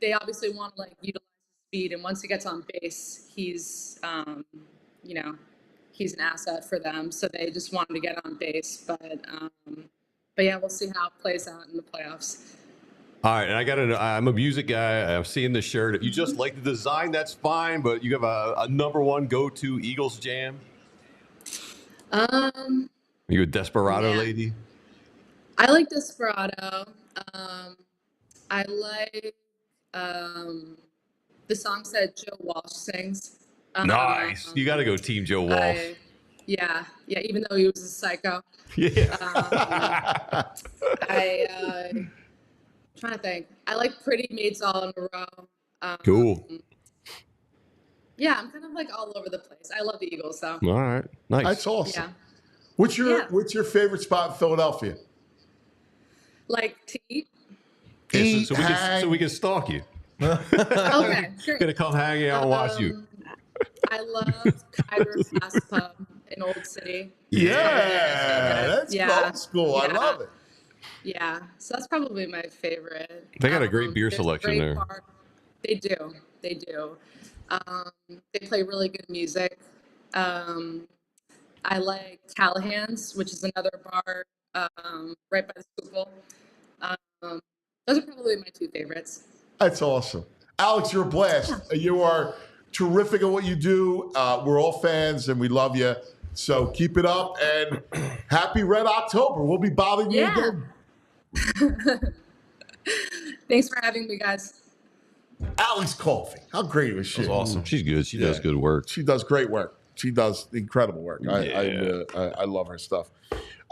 G: they obviously want to like utilize his speed, and once he gets on base, he's he's an asset for them. So they just want him to get on base, but yeah, we'll see how it plays out in the playoffs.
C: All right, and I'm a music guy. I'm seeing this shirt. If you just like the design, that's fine. But you have a number one go-to Eagles jam. Are you a Desperado lady?
G: I like Desperado. I like the songs that Joe Walsh sings.
C: Nice. You got to go Team Joe Walsh.
G: Yeah. Even though he was a psycho.
C: Yeah.
G: I'm trying to think. I like Pretty Maids All in a Row.
C: Cool.
G: Yeah, I'm kind of like all over the place. I love the Eagles, though.
C: All right, nice.
A: That's awesome.
G: Yeah.
A: What's your favorite spot in Philadelphia?
G: Like to eat.
C: So we can stalk you.
G: Okay, sure.
C: Gonna come hang out and watch you.
G: I love Kyber Fast Pub in Old City.
A: Yeah, that's old school. I love it.
G: Yeah, so that's probably my favorite.
C: They got a great beer selection there.
G: They do. They play really good music. I like Callahan's, which is another bar right by the Schuylkill. Those are probably my two favorites.
A: That's awesome. Alex, you're a blast. You are terrific at what you do. We're all fans, and we love you. So keep it up, and happy Red October. We'll be bothering you again.
G: Thanks for having me, guys.
A: Alex Coffey. How great was she?
C: That's awesome. She's good. She does good work.
A: She does great work. She does incredible work. I love her stuff.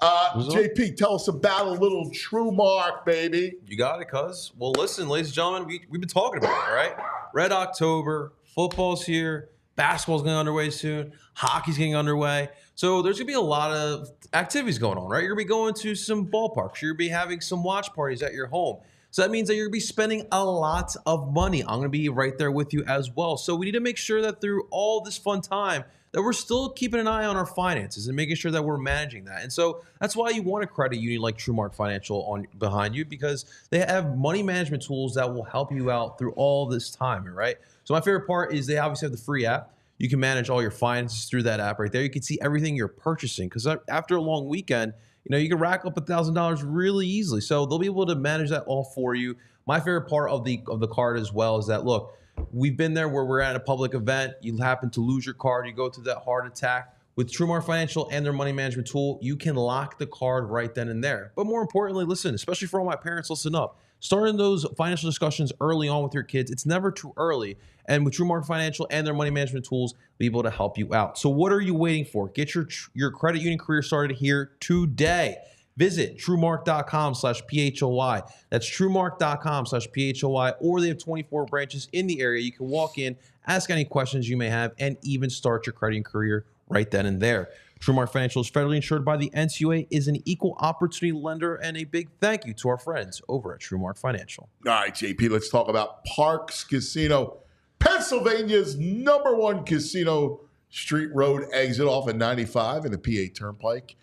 A: JP, tell us about a little True Mark, baby.
B: You got it, cuz. Well, listen, ladies and gentlemen, we've been talking about it, right? Red October, football's here, basketball's getting underway soon, hockey's getting underway. So there's going to be a lot of activities going on, right? You're going to be going to some ballparks. You're going to be having some watch parties at your home. So that means that you're going to be spending a lot of money. I'm going to be right there with you as well. So we need to make sure that through all this fun time that we're still keeping an eye on our finances and making sure that we're managing that. And so that's why you want a credit union like TrueMark Financial behind you, because they have money management tools that will help you out through all this time, right? So my favorite part is they obviously have the free app. You can manage all your finances through that app right there. You can see everything you're purchasing, because after a long weekend, you can rack up $1,000 really easily. So they'll be able to manage that all for you. My favorite part of the card as well is that, look, we've been there where we're at a public event. You happen to lose your card. You go through that heart attack. With TrueMark Financial and their money management tool, you can lock the card right then and there. But more importantly, listen, especially for all my parents, listen up. Starting those financial discussions early on with your kids, it's never too early. And with TrueMark Financial and their money management tools, they'll be able to help you out. So what are you waiting for? Get your credit union career started here today. Visit TrueMark.com/PHLY. That's TrueMark.com/PHLY, or they have 24 branches in the area. You can walk in, ask any questions you may have, and even start your credit union career right then and there. TrueMark Financial is federally insured by the NCUA, is an equal opportunity lender, and a big thank you to our friends over at TrueMark Financial.
A: All right, JP, let's talk about Parks Casino, Pennsylvania's #1 casino, Street Road exit off at 95 and the PA Turnpike.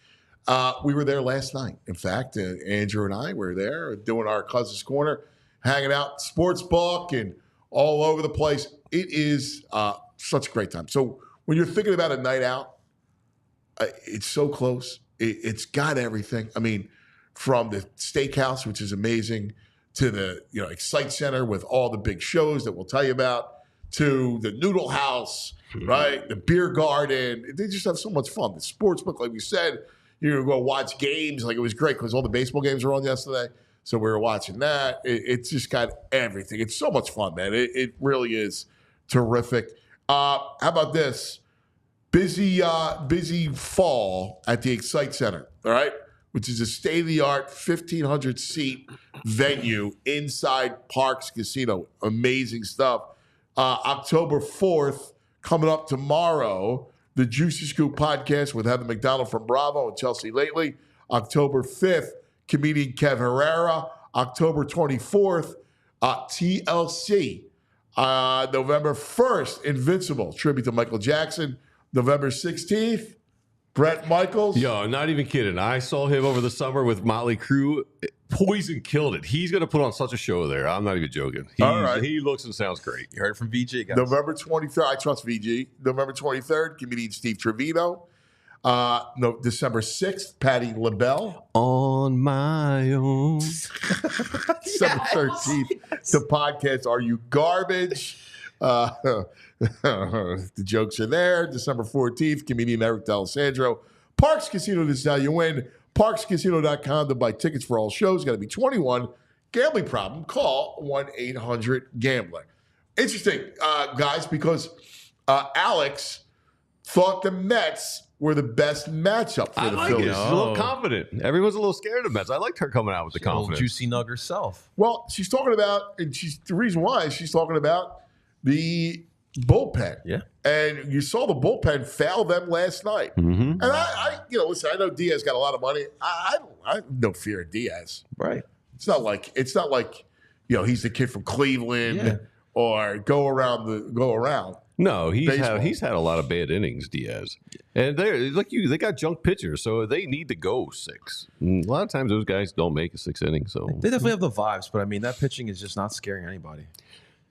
A: We were there last night. In fact, Andrew and I were there doing our Cousin's Corner, hanging out, sports book, and all over the place. It is such a great time. So when you're thinking about a night out, it's so close. It's got everything. I mean, from the steakhouse, which is amazing, to the Excite Center with all the big shows that we'll tell you about, to the Noodle House, right? The beer garden. They just have so much fun. The sports book, like we said, you go watch games. Like, it was great because all the baseball games were on yesterday. So we were watching that. It's just got everything. It's so much fun, man. It really is terrific. How about this? Busy fall at the Excite Center, all right? Which is a state-of-the-art 1,500-seat venue inside Parks Casino. Amazing stuff. October 4th, coming up tomorrow, the Juicy Scoop podcast with Heather McDonald from Bravo and Chelsea Lately. October 5th, comedian Kev Herrera. October 24th, TLC. November 1st, Invincible, tribute to Michael Jackson. November 16th, Bret Michaels.
C: Yo, not even kidding. I saw him over the summer with Motley Crue. Poison killed it. He's going to put on such a show there. I'm not even joking.
A: All right.
C: He looks and sounds great.
B: You heard it from VG, guys.
A: November 23rd, I trust VG. November 23rd, comedian Steve Trevino. December 6th, Patti LaBelle.
C: On my own.
A: December 13th, the podcast, Are You Garbage? The jokes are there. December 14th, comedian Eric D'Alessandro. Parks Casino, this is how you win. ParksCasino.com to buy tickets for all shows. Got to be 21. Gambling problem, call 1-800-GAMBLER. Interesting, guys, because Alex thought the Mets were the best matchup for the Phillies.
C: She's a little confident. Everyone's a little scared of the Mets. I liked her coming out with the confidence.
B: Juicy nug herself.
A: Well, she's talking about, and the reason why is she's talking about the bullpen.
B: Yeah.
A: And you saw the bullpen fail them last night.
C: Mm-hmm.
A: And I listen, I know Diaz got a lot of money. I have no fear of Diaz.
B: Right.
A: It's not like he's the kid from Cleveland or go around.
C: No, he's
A: Baseball.
C: had a lot of bad innings, Diaz. And they got junk pitchers, so they need to go 6. And a lot of times those guys don't make a 6 inning. So
B: They definitely have the vibes, but I mean, that pitching is just not scaring anybody.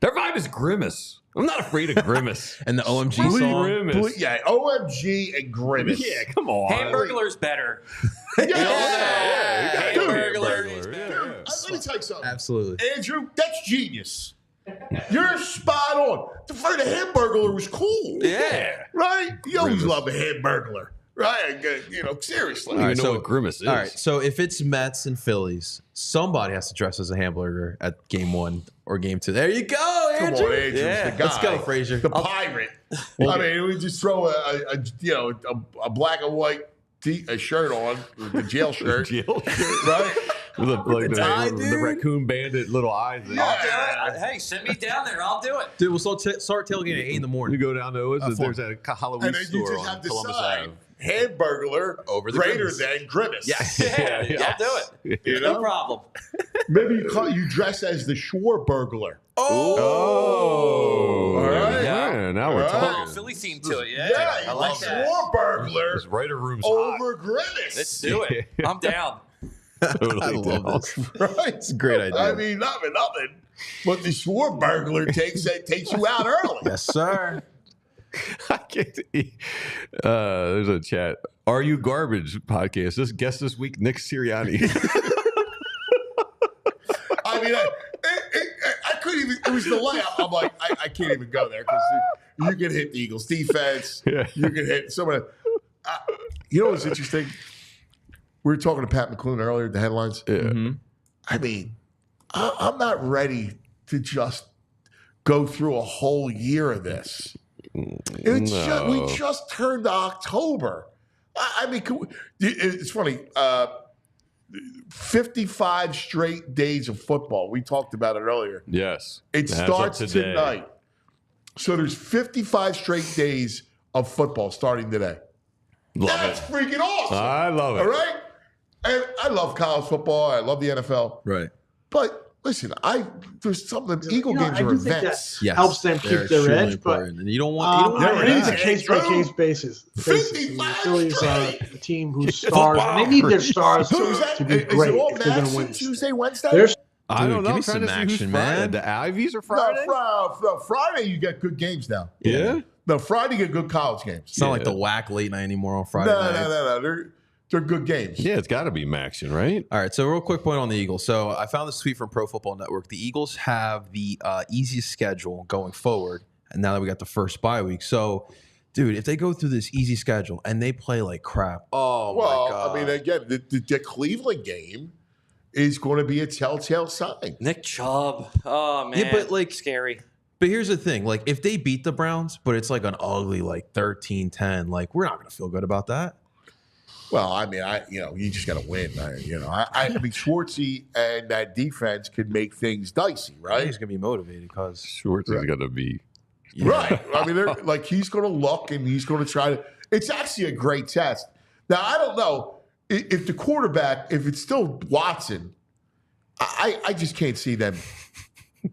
C: their vibe is Grimace. I'm not afraid of Grimace.
B: And the OMG song.
C: Grimace.
A: Yeah, OMG and Grimace.
C: Yeah, come on.
H: Hamburglar's better.
A: Yeah. Dude,
H: Hamburglar is better.
A: let me tell you something.
B: Absolutely.
A: Andrew, that's genius. You're spot on. The Hamburglar was cool.
C: Yeah.
A: Right? You always
C: Grimace.
A: love a Hamburglar. Right? Seriously.
C: I don't even know what Grimace is.
B: All right, so if it's Mets and Phillies, somebody has to dress as a hamburger at game 1 or game 2. There you go,
A: Come
B: Andrew.
A: on, Andrew's
B: Yeah.
A: the guy.
B: Let's go, Frazier.
A: The pirate. I mean, we just throw a black and white a shirt on, the jail shirt, right?
C: With the
B: dude.
C: raccoon bandit little eyes.
H: I'll do it. Hey, send me down there. I'll do it.
B: Dude, we'll start tailgating at 8 in the
C: You
B: morning.
C: go down to O's, and there's a Halloween
A: And then you
C: store
A: just
C: on
A: have to
C: Columbus
A: decide
C: Ave.
A: Hamburglar
B: Over the
A: greater
B: Grimace.
A: than Grimace.
B: Yes.
H: Yeah, I'll do it.
A: You
H: No
A: know?
H: problem.
A: Maybe you dress as the Schwarburglar.
C: Oh.
A: All right.
C: Yeah, now we're
A: All right.
C: talking.
H: Philly theme to it.
A: Yeah,
H: Yeah, I love
A: like
H: that.
A: Schwarburglar
C: This writer room's hot.
A: over Grimace.
H: Let's do it. I'm down.
C: Totally
B: I love
C: down.
B: this.
A: Right?
B: It's a great idea.
A: I mean, nothing. But the Schwarburglar takes you out early.
B: Yes, sir.
C: I can't. There's a chat. Are You Garbage podcast? This guest this week, Nick Sirianni.
A: I mean, I couldn't even. It was the layout. I'm like, I can't even go there because you can hit the Eagles defense.
C: Yeah.
A: You can hit someone. You know what's interesting? We were talking to Pat McLoon earlier at the headlines.
C: Yeah.
B: Mm-hmm.
A: I mean, I'm not ready to just go through a whole year of this. We just turned October. I mean, it's funny. 55 straight days of football. We talked about it earlier.
C: Yes.
A: It
C: As of
A: starts
C: today.
A: tonight. So there's 55 straight days of football starting today. That's freaking awesome.
C: I love it.
A: All right? And I love college football. I love the NFL.
B: Right.
A: But listen, there's something. Eagle games
I: I
A: are
I: do think
A: events.
B: Yes.
I: helps them keep
B: They're
I: their
B: extremely
I: edge, but
B: important. And you don't want.
A: There
I: it is
A: it
I: a
A: is.
I: case by case basis. The
A: 55
I: Phillies are
A: straight.
I: a team whose stars, and they need their stars
A: So is that,
I: to be
A: is
I: great
A: it all
I: if they're going
A: Max
I: to win.
A: on Tuesday, Wednesday?
I: There's
C: I don't
B: Dude,
C: know.
B: give me
C: I'm trying
B: some
C: to see who's
B: action,
C: Friday.
B: man.
C: The Ivies are Friday?
A: No, Friday you get good games now.
C: Yeah.
A: No, Friday you get good college games.
B: It's not like the whack late night anymore on Friday night.
A: No. They're good games.
C: Yeah, it's got to be Maxion, right?
B: All right, so real quick point on the Eagles. So I found this tweet from Pro Football Network. The Eagles have the easiest schedule going forward, and now that we got the first bye week. So, dude, if they go through this easy schedule and they play like crap, oh
A: Well,
B: my God.
A: I mean, again, the Cleveland game is going to be a telltale sign.
H: Nick Chubb. Oh man.
B: Yeah, but, like,
H: scary.
B: But here's the thing. Like, if they beat the Browns, but it's like an ugly, like 13-10, like, we're not going to feel good about that.
A: Well, I mean, you just got to win. I mean, Schwartzy and that defense could make things dicey, right?
B: He's going to be motivated because
C: Schwartz is going to be.
A: Right. I mean, he's going to look and he's going to try to. It's actually a great test. Now, I don't know if the quarterback, if it's still Watson, I just can't see them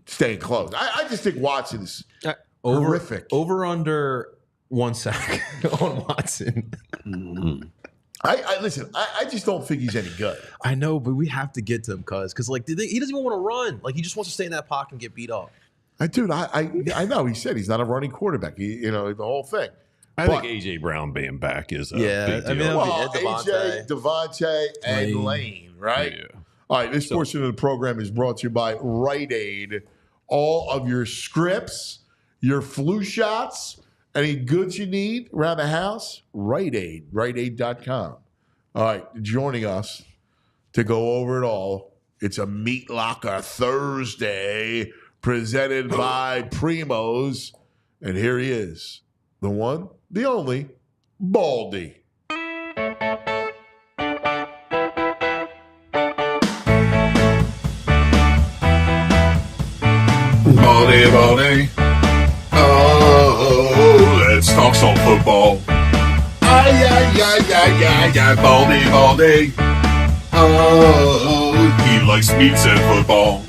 A: staying close. I just think Watson's horrific.
B: Over under 1 sack on Watson.
A: Listen. I just don't think he's any good.
B: I know, but we have to get to him, because like he doesn't even want to run. Like, he just wants to stay in that pocket and get beat up.
A: Dude, I know. He said he's not a running quarterback. The whole thing.
C: I think A.J. Brown being back is a big deal.
B: I mean,
A: Well,
B: Devontae.
A: AJ, Devontae, and Lane, right?
C: Yeah.
A: All right, this portion of the program is brought to you by Rite Aid. All of your scripts, your flu shots, any goods you need around the house, Rite Aid, riteaid.com. All right, joining us to go over it all, it's a Meat Locker Thursday presented by Primos. And here he is, the one, the only, Baldi.
J: Baldi. Oh, let's talk some football. Ay, Baldi. Oh, he likes meats and football.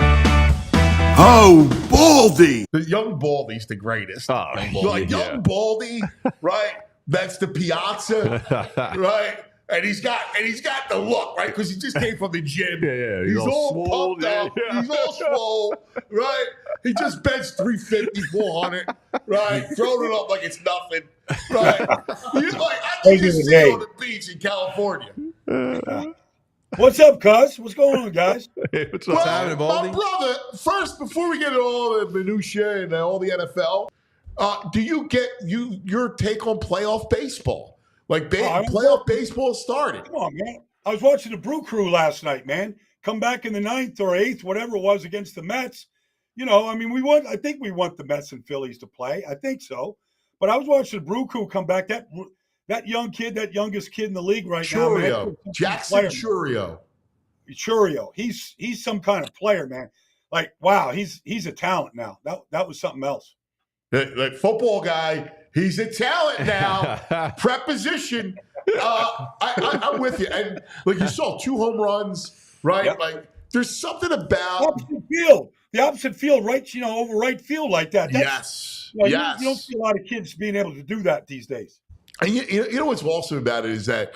J: Oh, Baldi.
A: The young Baldi's the greatest.
C: Oh,
A: Young Baldi, right? That's the piazza, right? And he's got the look, right? Because he just came from the gym.
C: Yeah.
A: He's all
C: swole,
A: pumped up.
C: yeah.
A: He's all swole, right? He just bench 350, 400, right? Throwing it up like it's nothing, right? He's like, I can just see on the beach in California.
K: What's up, cuz? What's going on, guys?
C: Hey, what's
A: Well,
B: happening, Baldi?
A: my brother, first, before we get into all the minutiae and all the NFL, do you get your take on playoff baseball? Like playoff baseball started.
K: Come on, man. I was watching the Brew Crew last night, man. Come back in the 9th or 8th, whatever it was, against the Mets. I mean, I think we want the Mets and Phillies to play. I think so. But I was watching the Brew Crew come back. That young kid, that youngest kid in the league right now, man.
A: Jackson Churio.
K: He's some kind of player, man. Like, wow, he's a talent now. That was something else.
A: Like football guy, he's a talent now. Preposition. I'm with you. And like you saw 2 home runs, right?
K: Yep.
A: Like There's something about
K: the opposite field, right? Over right field like that.
A: Yes.
K: You don't see a lot of kids being able to do that these days.
A: And you know what's awesome about it is that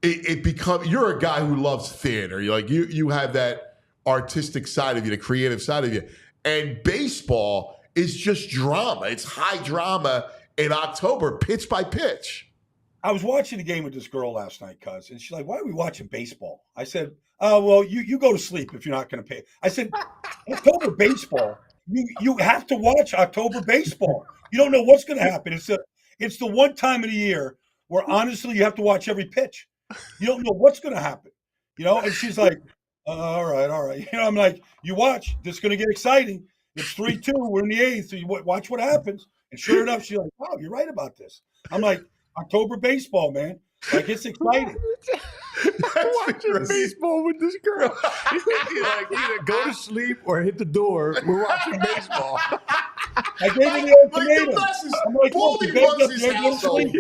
A: it becomes, you're a guy who loves theater. You have that artistic side of you, the creative side of you. And baseball is just drama. It's high drama in October, pitch by pitch.
K: I was watching a game with this girl last night, cuz, and she's like, "Why are we watching baseball?" I said, "Oh, well, you go to sleep if you're not going to pay." I said, "October baseball. You have to watch October baseball. You don't know what's going to happen. It's the one time of the year where honestly you have to watch every pitch. You don't know what's going to happen, And she's like, "All right." I'm like, "You watch. This is going to get exciting. It's 3-2. We're in the eighth. So you watch what happens." And sure enough, she's like, "Wow, you're right about this." I'm like, October baseball, man. Like, it's exciting.
C: Watching baseball with this girl. Like, either go to sleep or hit the door. We're watching baseball.
K: I gave her the ultimatum. I'm like,
A: Baldi runs his household.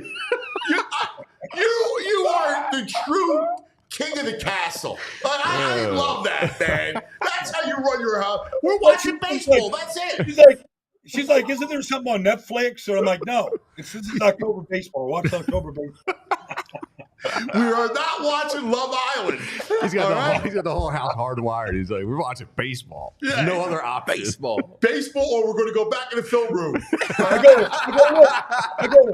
A: You are the true king of the castle. I love that, man. That's how you run your house. We're watching baseball. That's it.
K: She's like, "Isn't there something on Netflix?" Or I'm like, "No, this is October baseball. Watch October baseball."
A: We are not watching Love Island.
C: He's got the whole house hardwired. He's like, "We're watching baseball.
A: Yeah.
C: No other option.
A: Baseball, or we're going to go back in the film room."
K: I go,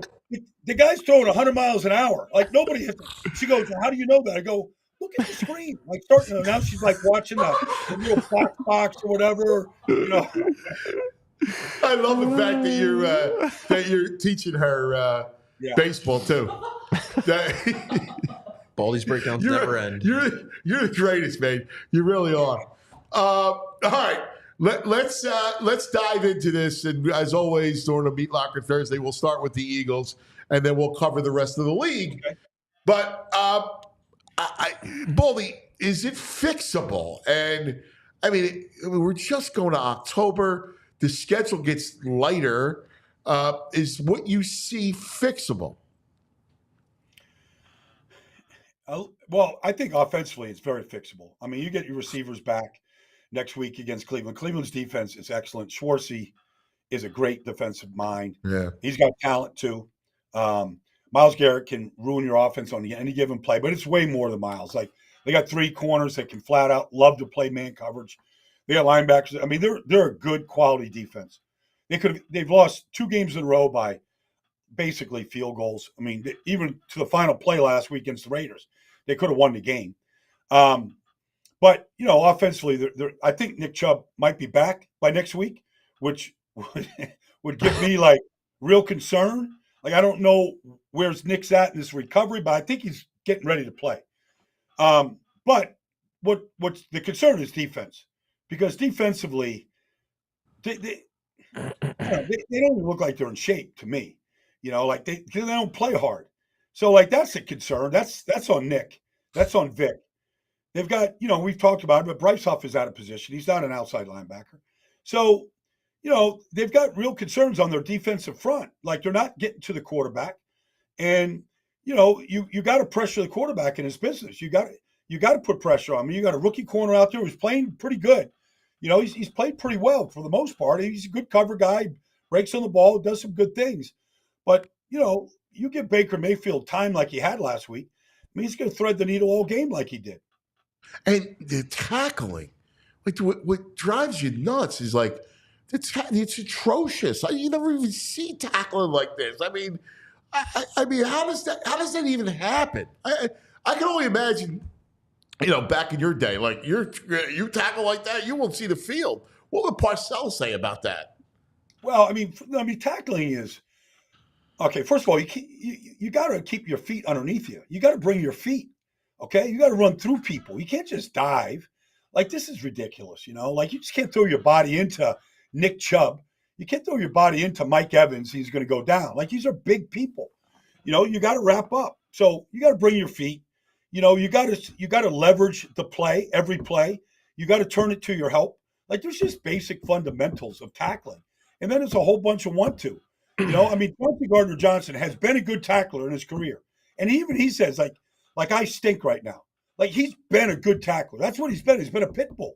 K: the guy's throwing 100 miles an hour. Like, nobody hits him. She goes, "How do you know that?" I go, "Look at the screen." Like, now she's like watching the real black box or whatever.
A: I love the fact that you're teaching her baseball too.
B: Baldi's breakdowns never end.
A: You're the greatest, man. You really are. All right, let's dive into this. And as always, during the Meat Locker Thursday, we'll start with the Eagles, and then we'll cover the rest of the league. Okay. But Baldi, is it fixable? And I mean, we're just going to October. The schedule gets lighter. Is what you see fixable?
K: Well, I think offensively it's very fixable. I mean, you get your receivers back next week against Cleveland. Cleveland's defense is excellent. Schwartzy is a great defensive mind.
A: Yeah,
K: he's got talent too. Myles Garrett can ruin your offense on any given play, but it's way more than Myles. Like, they got 3 corners that can flat out love to play man coverage. They got linebackers. I mean, they're a good quality defense. They've lost 2 games in a row by basically field goals. I mean, even to the final play last week against the Raiders, they could have won the game. But offensively, I think Nick Chubb might be back by next week, which would give me like real concern. Like, I don't know where's Nick's at in this recovery, but I think he's getting ready to play. But what's the concern is defense. Because defensively, they don't look like they're in shape to me. Like they don't play hard. So, like, that's a concern. That's on Nick. That's on Vic. They've got, we've talked about it, but Bryce Huff is out of position. He's not an outside linebacker. So, they've got real concerns on their defensive front. Like, they're not getting to the quarterback. And, you got to pressure the quarterback in his business. You got to put pressure on him. You got a rookie corner out there who's playing pretty good. He's played pretty well for the most part. He's a good cover guy, breaks on the ball, does some good things. But, you give Baker Mayfield time like he had last week, I mean, he's going to thread the needle all game like he did.
A: And the tackling, like, what drives you nuts is like, it's atrocious. You never even see tackling like this. I mean, how does that even happen? I can only imagine. Back in your day, like you tackle like that, you won't see the field. What would Parcells say about that?
K: Well, I mean, tackling is okay. First of all, you got to keep your feet underneath you. You got to bring your feet. Okay, you got to run through people. You can't just dive. Like, this is ridiculous. Like, you just can't throw your body into Nick Chubb. You can't throw your body into Mike Evans. He's going to go down. Like, these are big people. You got to wrap up. So you got to bring your feet. You got to leverage the play, every play. You got to turn it to your help. Like, there's just basic fundamentals of tackling. And then there's a whole bunch of 1-2. I mean, Chauncey Gardner-Johnson has been a good tackler in his career. And even he says, like I stink right now. Like, he's been a good tackler. That's what he's been. He's been a pit bull.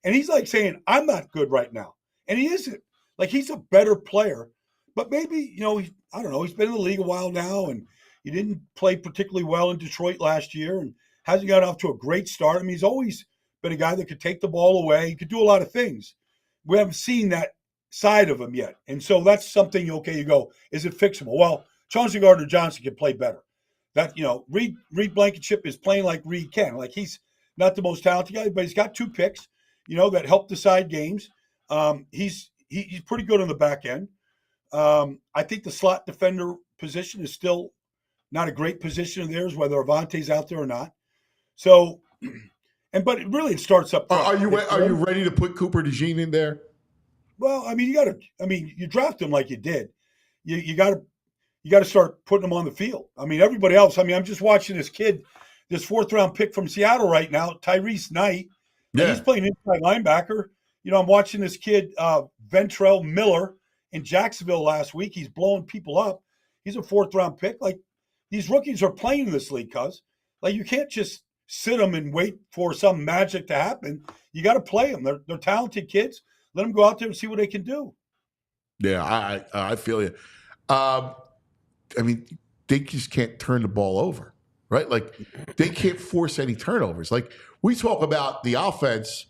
K: And he's like saying, I'm not good right now. And he isn't. Like, he's a better player. But maybe, I don't know, he's been in the league a while now, and he didn't play particularly well in Detroit last year and hasn't got off to a great start. I mean, he's always been a guy that could take the ball away. He could do a lot of things. We haven't seen that side of him yet. And so that's something, you go, is it fixable? Well, Chauncey Gardner-Johnson can play better. That, Reed Blankenship is playing like Reed can. Like, he's not the most talented guy, but he's got 2 picks, that help decide games. He's pretty good on the back end. I think the slot defender position is still not a great position of theirs, whether Avante's out there or not. So, but it starts up front.
A: Are you ready to put Cooper DeJean in there?
K: Well, I mean, you draft him like you did. You got to start putting him on the field. I mean, everybody else. I mean, I'm just watching this kid, this 4th-round pick from Seattle right now, Tyrese Knight. Yeah. He's playing inside linebacker. I'm watching this kid, Ventrell Miller, in Jacksonville last week. He's blowing people up. He's a 4th-round pick. Like, these rookies are playing in this league, cuz. Like, you can't just sit them and wait for some magic to happen. You got to play them. They're talented kids. Let them go out there and see what they can do.
A: Yeah, I feel you. I mean, they just can't turn the ball over, right? Like, they can't force any turnovers. Like, we talk about the offense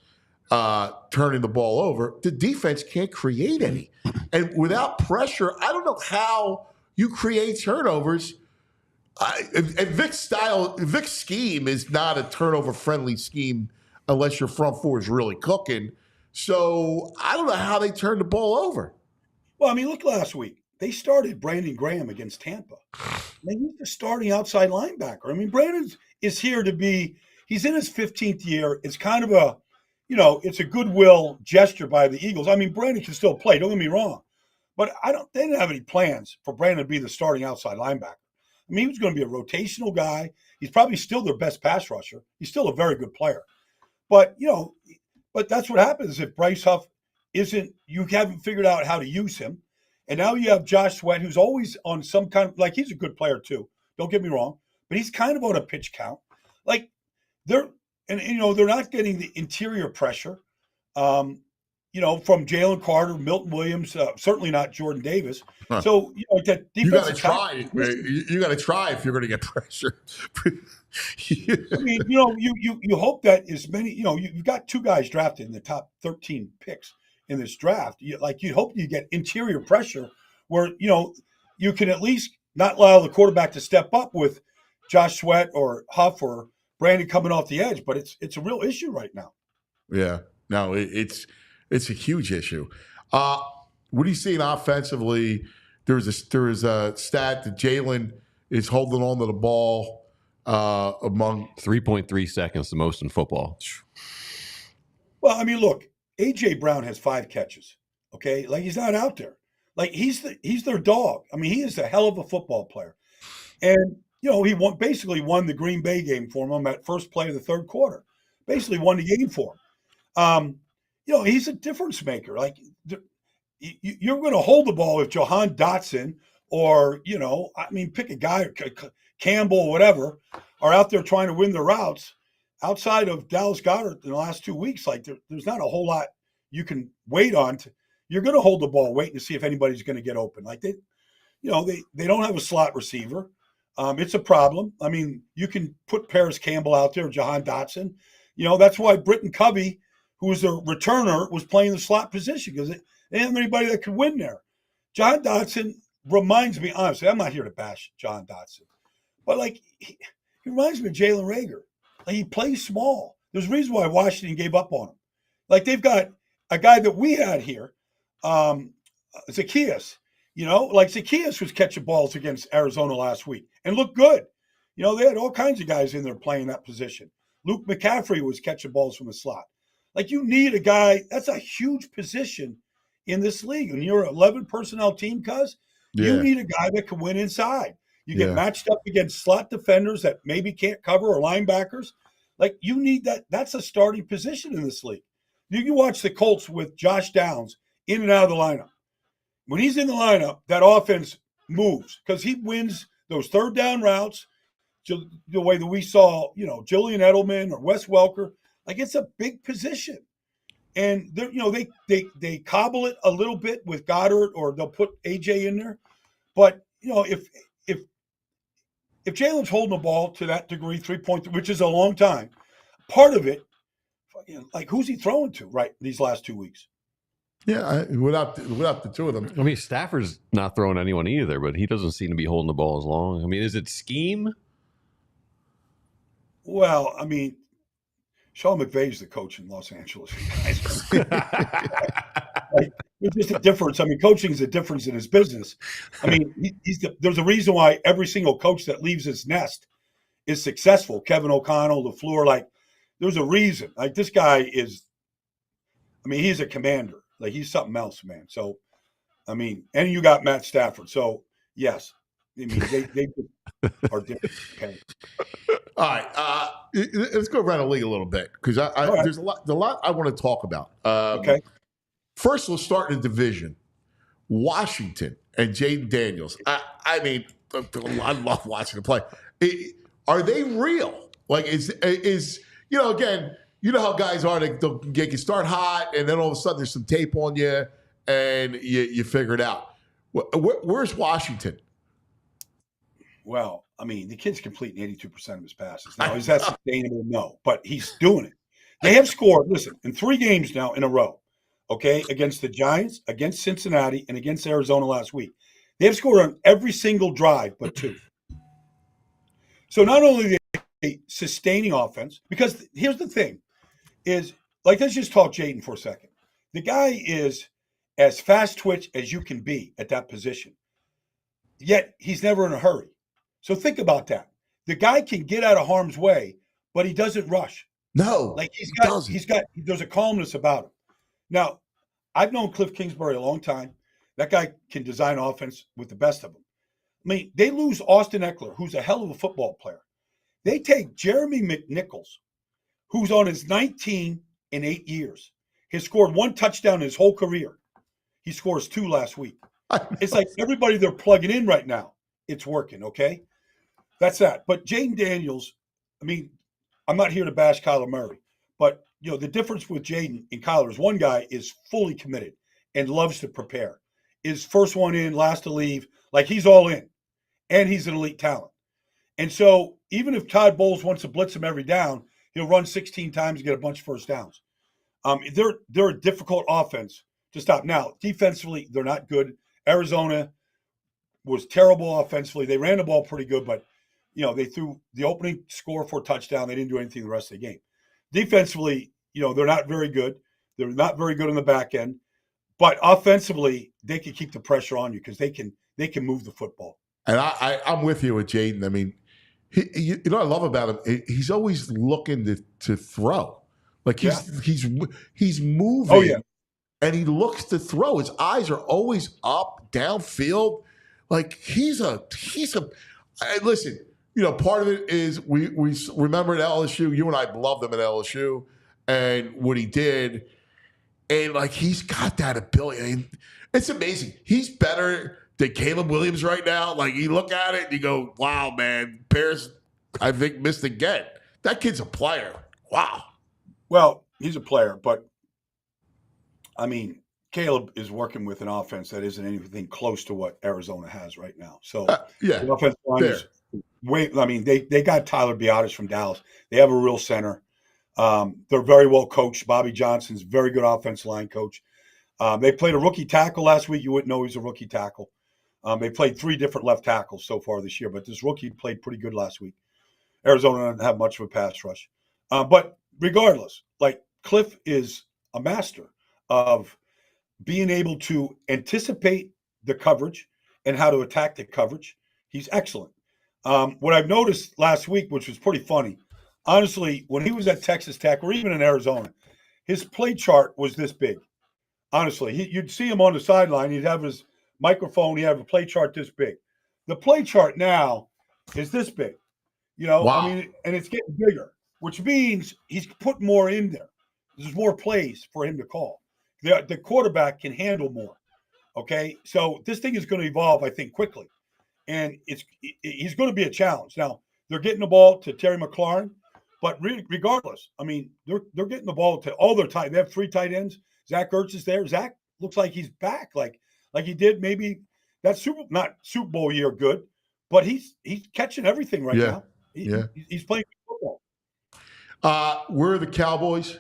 A: turning the ball over. The defense can't create any. And without pressure, I don't know how you create turnovers. And Vic's scheme is not a turnover-friendly scheme unless your front four is really cooking. So I don't know how they turn the ball over.
K: Well, I mean, look last week. They started Brandon Graham against Tampa. He's the starting outside linebacker. I mean, Brandon is here to be – he's in his 15th year. It's kind of a – it's a goodwill gesture by the Eagles. I mean, Brandon can still play. Don't get me wrong. But they didn't have any plans for Brandon to be the starting outside linebacker. I mean, he was going to be a rotational guy. He's probably still their best pass rusher. He's still a very good player. But, but that's what happens if Bryce Huff you haven't figured out how to use him. And now you have Josh Sweat, who's always on some kind of, like, he's a good player too. Don't get me wrong. But he's kind of on a pitch count. Like, they're not getting the interior pressure, from Jalen Carter, Milton Williams, certainly not Jordan Davis. Huh. So, that defense.
A: You got to try. You got to try if you're going to get pressure.
K: I mean, you hope that as many, you've got 2 guys drafted in the top 13 picks in this draft. You hope you get interior pressure where, you can at least not allow the quarterback to step up with Josh Sweat or Huff or Brandon coming off the edge. But it's a real issue right now.
A: Yeah. No, it's a huge issue. What are you seeing offensively? There is a stat that Jalen is holding on to the ball among
C: 3.3 seconds, the most in football.
K: Well, I mean, look, A.J. Brown has 5 catches. Okay, like, he's not out there. Like, he's their dog. I mean, he is a hell of a football player, and he basically won the Green Bay game for him at first play of the 3rd quarter. Basically won the game for him. He's a difference maker. Like, you're going to hold the ball if Jahan Dotson or, pick a guy, Campbell or whatever, are out there trying to win their routes. Outside of Dallas Goedert in the last 2 weeks, like, there's not a whole lot you can wait on. You're going to hold the ball waiting to see if anybody's going to get open. Like, they don't have a slot receiver. It's a problem. I mean, you can put Paris Campbell out there, Jahan Dotson. That's why Britton Covey, who was a returner, was playing the slot position because they didn't have anybody that could win there. John Dotson reminds me, honestly, I'm not here to bash John Dotson, but, like, he reminds me of Jalen Reagor. Like, he plays small. There's a reason why Washington gave up on him. Like, they've got a guy that we had here, Zacchaeus. Zacchaeus was catching balls against Arizona last week and looked good. They had all kinds of guys in there playing that position. Luke McCaffrey was catching balls from the slot. Like, you need a guy. That's a huge position in this league. When you're an 11 personnel team, you need a guy that can win inside. You get matched up against slot defenders that maybe can't cover or linebackers. Like, you need that. That's a starting position in this league. You can watch the Colts with Josh Downs in and out of the lineup. When he's in the lineup, that offense moves because he wins those 3rd down routes, the way that we saw, Julian Edelman or Wes Welker. Like, it's a big position. And they cobble it a little bit with Goddard, or they'll put AJ in there. But if Jalen's holding the ball to that degree, 3.3, which is a long time, part of it, like, who's he throwing to these last 2 weeks?
A: Yeah, without the two of them.
C: I mean, Stafford's not throwing anyone either, but he doesn't seem to be holding the ball as long. I mean, is it scheme?
K: Well, I mean, Sean McVay's the coach in Los Angeles. There's just a difference. I mean, coaching is a difference in his business. I mean, there's a reason why every single coach that leaves his nest is successful. Kevin O'Connell, LaFleur, like, there's a reason. Like, this guy is, I mean, he's a commander. Like, he's something else, man. So, I mean, and you got Matt Stafford. So, yes. I mean, they are different. Okay.
A: All right. Let's go around the league a little bit, because there's a lot I want to talk about.
K: Okay.
A: First, we'll start in the division. Washington and Jaden Daniels. I mean, I love watching them play. Are they real? Like, is again, you know how guys are. They can start hot, and then all of a sudden there's some tape on you, and you figure it out. Where's Washington?
K: Well, I mean, the kid's completing 82% of his passes. Now, is that sustainable? No, but he's doing it. They have scored, listen, in 3 games now in a row, okay, against the Giants, against Cincinnati, and against Arizona last week. They have scored on every single drive but 2. So not only are they sustaining offense, because here's the thing, is, like, let's just talk Jaden for a second. The guy is as fast twitch as you can be at that position, yet he's never in a hurry. So think about that. The guy can get out of harm's way, but he doesn't rush.
A: No,
K: like there's a calmness about him. Now, I've known Cliff Kingsbury a long time. That guy can design offense with the best of them. I mean, they lose Austin Eckler, who's a hell of a football player. They take Jeremy McNichols, who's on his 19 in 8 years. He's scored 1 touchdown in his whole career. He scores 2 last week. It's like everybody they're plugging in right now, it's working, okay? That's that. But Jaden Daniels, I mean, I'm not here to bash Kyler Murray, but, the difference with Jaden and Kyler is one guy is fully committed and loves to prepare. Is first one in, last to leave. Like, he's all in, and he's an elite talent. And so even if Todd Bowles wants to blitz him every down, he'll run 16 times and get a bunch of first downs. They're a difficult offense to stop. Now, defensively, they're not good. Arizona was terrible offensively. They ran the ball pretty good, but they threw the opening score for a touchdown. They didn't do anything the rest of the game. Defensively, they're not very good. They're not very good on the back end. But offensively, they can keep the pressure on you because they can move the football.
A: And I'm with you with Jaden. I mean, what I love about him, he's always looking to throw. Like, he's moving.
K: Oh, yeah.
A: And he looks to throw. His eyes are always up, downfield. Like, he's a listen, part of it is we remember at LSU, you and I loved him at LSU and what he did. And, like, he's got that ability. I mean, it's amazing. He's better than Caleb Williams right now. Like, you look at it and you go, wow, man, Bears, I think, missed again. That kid's a player. Wow.
K: Well, he's a player, but, I mean, Caleb is working with an offense that isn't anything close to what Arizona has right now. So, the offensive line is they got Tyler Biadasz from Dallas. They have a real center. They're very well coached. Bobby Johnson's a very good offensive line coach. They played a rookie tackle last week. You wouldn't know he's a rookie tackle. They played 3 different left tackles so far this year, but this rookie played pretty good last week. Arizona doesn't have much of a pass rush. But regardless, like, Cliff is a master of being able to anticipate the coverage and how to attack the coverage. He's excellent. What I've noticed last week, which was pretty funny, honestly, when he was at Texas Tech or even in Arizona, his play chart was this big. Honestly, you'd see him on the sideline. He'd have his microphone. He'd have a play chart this big. The play chart now is this big.
A: Wow.
K: I mean, and it's getting bigger, which means he's put more in there. There's more plays for him to call. The quarterback can handle more. Okay, so this thing is going to evolve, I think, quickly, and he's going to be a challenge. Now, they're getting the ball to Terry McLaurin. But regardless, I mean, they're getting the ball to all their tight. They have 3 tight ends. Zach Ertz is there. Zach looks like he's back, like he did maybe that not Super Bowl year good, but he's catching everything right now. He's playing football.
A: Where are the Cowboys?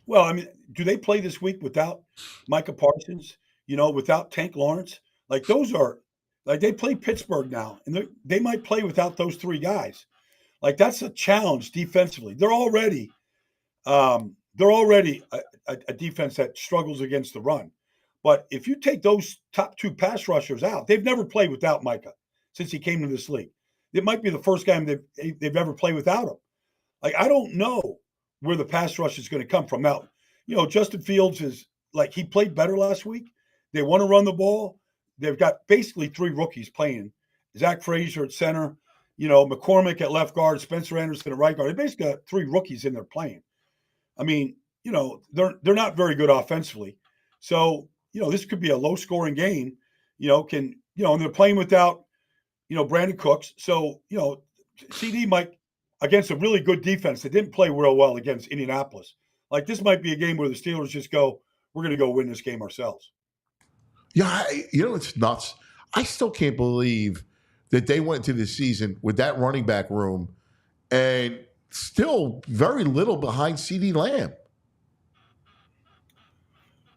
K: Well, I mean, do they play this week without Micah Parsons? Without Tank Lawrence? Like those are like they play Pittsburgh now, and they might play without those 3 guys. Like that's a challenge defensively. They're already a defense that struggles against the run. But if you take those top 2 pass rushers out, they've never played without Micah since he came to this league. It might be the first game they've ever played without him. Like I don't know where the pass rush is going to come from. Now, Justin Fields is like he played better last week. They want to run the ball. They've got basically 3 rookies playing. Zach Frazier at center. McCormick at left guard, Spencer Anderson at right guard. They basically got 3 rookies in there playing. I mean, they're not very good offensively. So, this could be a low-scoring game. And they're playing without, Brandon Cooks. So, CD might, against a really good defense that didn't play real well against Indianapolis. Like, this might be a game where the Steelers just go, we're going to go win this game ourselves.
A: Yeah, it's nuts. I still can't believe that they went into the season with that running back room and still very little behind CeeDee Lamb.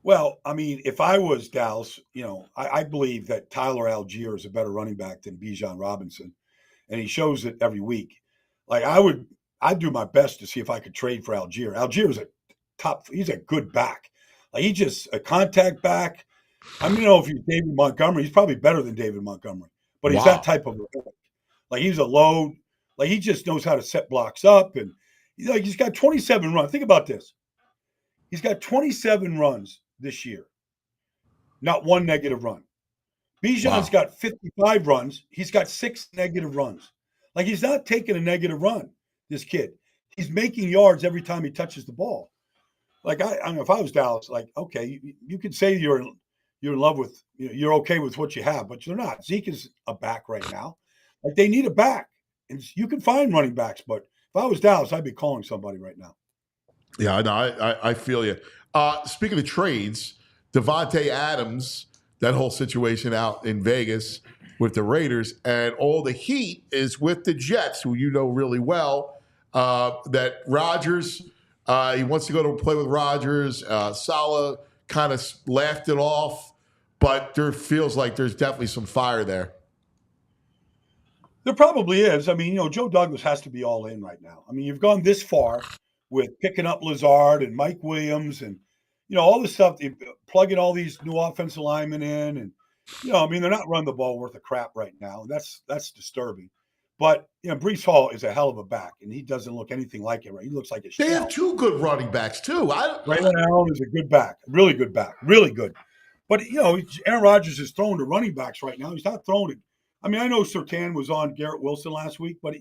K: Well, I mean, if I was Dallas, I believe that Tyler Algier is a better running back than Bijan Robinson, and he shows it every week. Like I'd do my best to see if I could trade for Algier. Algier is he's a good back. Like he's just a contact back. I don't know if he's David Montgomery. He's probably better than David Montgomery. But he's that type of like he's a load. Like he just knows how to set blocks up, and he's got 27 runs. Think about this: he's got 27 runs this year, not 1 negative run. Bijan's got 55 runs. He's got 6 negative runs. Like he's not taking a negative run. This kid, he's making yards every time he touches the ball. Like I don't know if I was Dallas, like okay, you could say you're in love with, you're okay with what you have, but you're not. Zeke is a back right now. Like they need a back, and you can find running backs. But if I was Dallas, I'd be calling somebody right now.
A: Yeah, no, I feel you. Speaking of trades, Devontae Adams, that whole situation out in Vegas with the Raiders, and all the heat is with the Jets, who you know really well. That Rodgers, he wants to go to play with Rodgers. Saleh kind of laughed it off, but there feels like there's definitely some fire there.
K: There probably is. I mean, Joe Douglas has to be all in right now. I mean, you've gone this far with picking up Lazard and Mike Williams and, all this stuff, plugging all these new offensive linemen in. And, they're not running the ball worth a crap right now. That's disturbing. But, Breece Hall is a hell of a back, and he doesn't look anything like it, right? He looks like a shell.
A: They have 2 good running backs, too.
K: Brandon Allen is a good back, really good back, really good. But, Aaron Rodgers is throwing to running backs right now. He's not throwing it. I mean, I know Surtain was on Garrett Wilson last week, but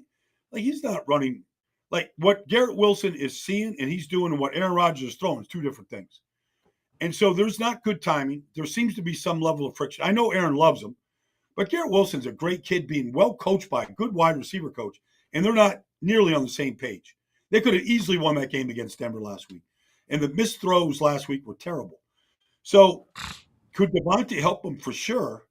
K: he's not running. Like, what Garrett Wilson is seeing and he's doing and what Aaron Rodgers is throwing is 2 different things. And so there's not good timing. There seems to be some level of friction. I know Aaron loves him. But Garrett Wilson's a great kid being well coached by a good wide receiver coach, and they're not nearly on the same page. They could have easily won that game against Denver last week, and the missed throws last week were terrible. So could Devontae help them? For sure.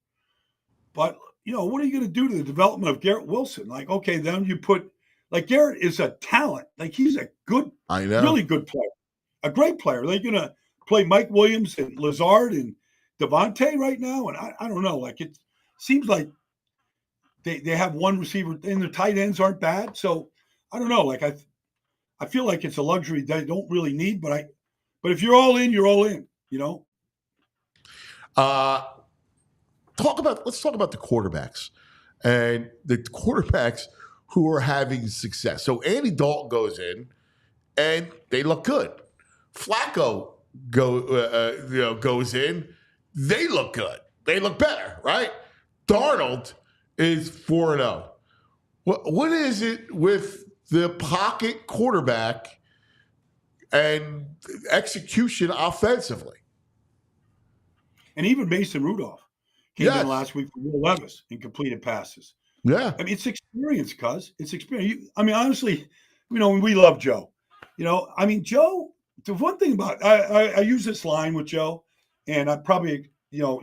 K: But, what are you going to do to the development of Garrett Wilson? Like, okay, then you put – like Garrett is a talent. Like he's a good, really good player, a great player. They're going to play Mike Williams and Lazard and Devontae right now, and I don't know. Like it seems like they have one receiver, and their tight ends aren't bad. So I don't know. Like I feel like it's a luxury they don't really need. But if you're all in, you're all in.
A: Let's talk about the quarterbacks and the quarterbacks who are having success. So Andy Dalton goes in, and they look good. Flacco goes in, they look good. They look better, right? Darnold is 4-0. What is it with the pocket quarterback and execution offensively?
K: And even Mason Rudolph came in last week for Will Levis and completed passes.
A: Yeah.
K: I mean, it's experience, cuz. It's experience. I mean, honestly, we love Joe. I mean, Joe, the one thing about I use this line with Joe, and I probably,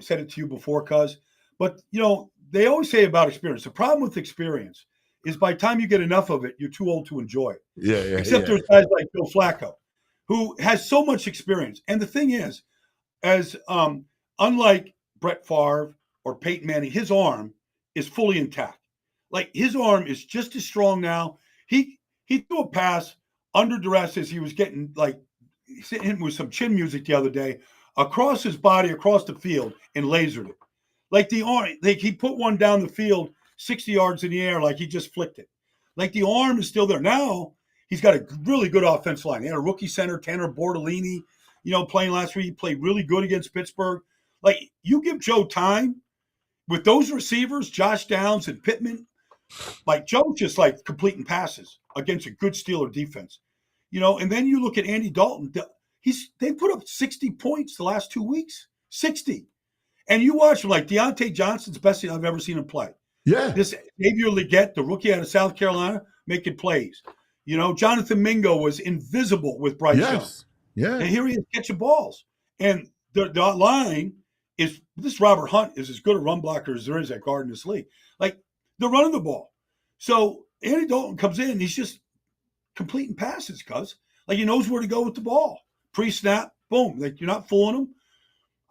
K: said it to you before, cuz, but they always say about experience. The problem with experience is by the time you get enough of it, you're too old to enjoy it.
A: Yeah.
K: Except there's guys like Joe Flacco, who has so much experience. And the thing is, as unlike Brett Favre or Peyton Manning, his arm is fully intact. Like, his arm is just as strong now. He threw a pass under duress as he was getting hit with some chin music the other day across his body, across the field, and lasered it. Like the arm, he put one down the field 60 yards in the air like he just flicked it. Like, the arm is still there. Now he's got a really good offensive line. He had a rookie center, Tanner Bortolini, playing last week. He played really good against Pittsburgh. Like, you give Joe time with those receivers, Josh Downs and Pittman, like, Joe's just like completing passes against a good Steeler defense. And then you look at Andy Dalton. They put up 60 points the last 2 weeks. 60. And you watch him, like Deontay Johnson's best thing I've ever seen him play.
A: Yeah.
K: This Xavier Legette, the rookie out of South Carolina, making plays. Jonathan Mingo was invisible with Bryce Young.
A: Yeah.
K: And here he is catching balls. And the line is, this Robert Hunt is as good a run blocker as there is at guard in this league. Like, they're running the ball. So Andy Dalton comes in, he's just completing passes, cuz. Like, he knows where to go with the ball. Pre-snap, boom. Like, you're not fooling him.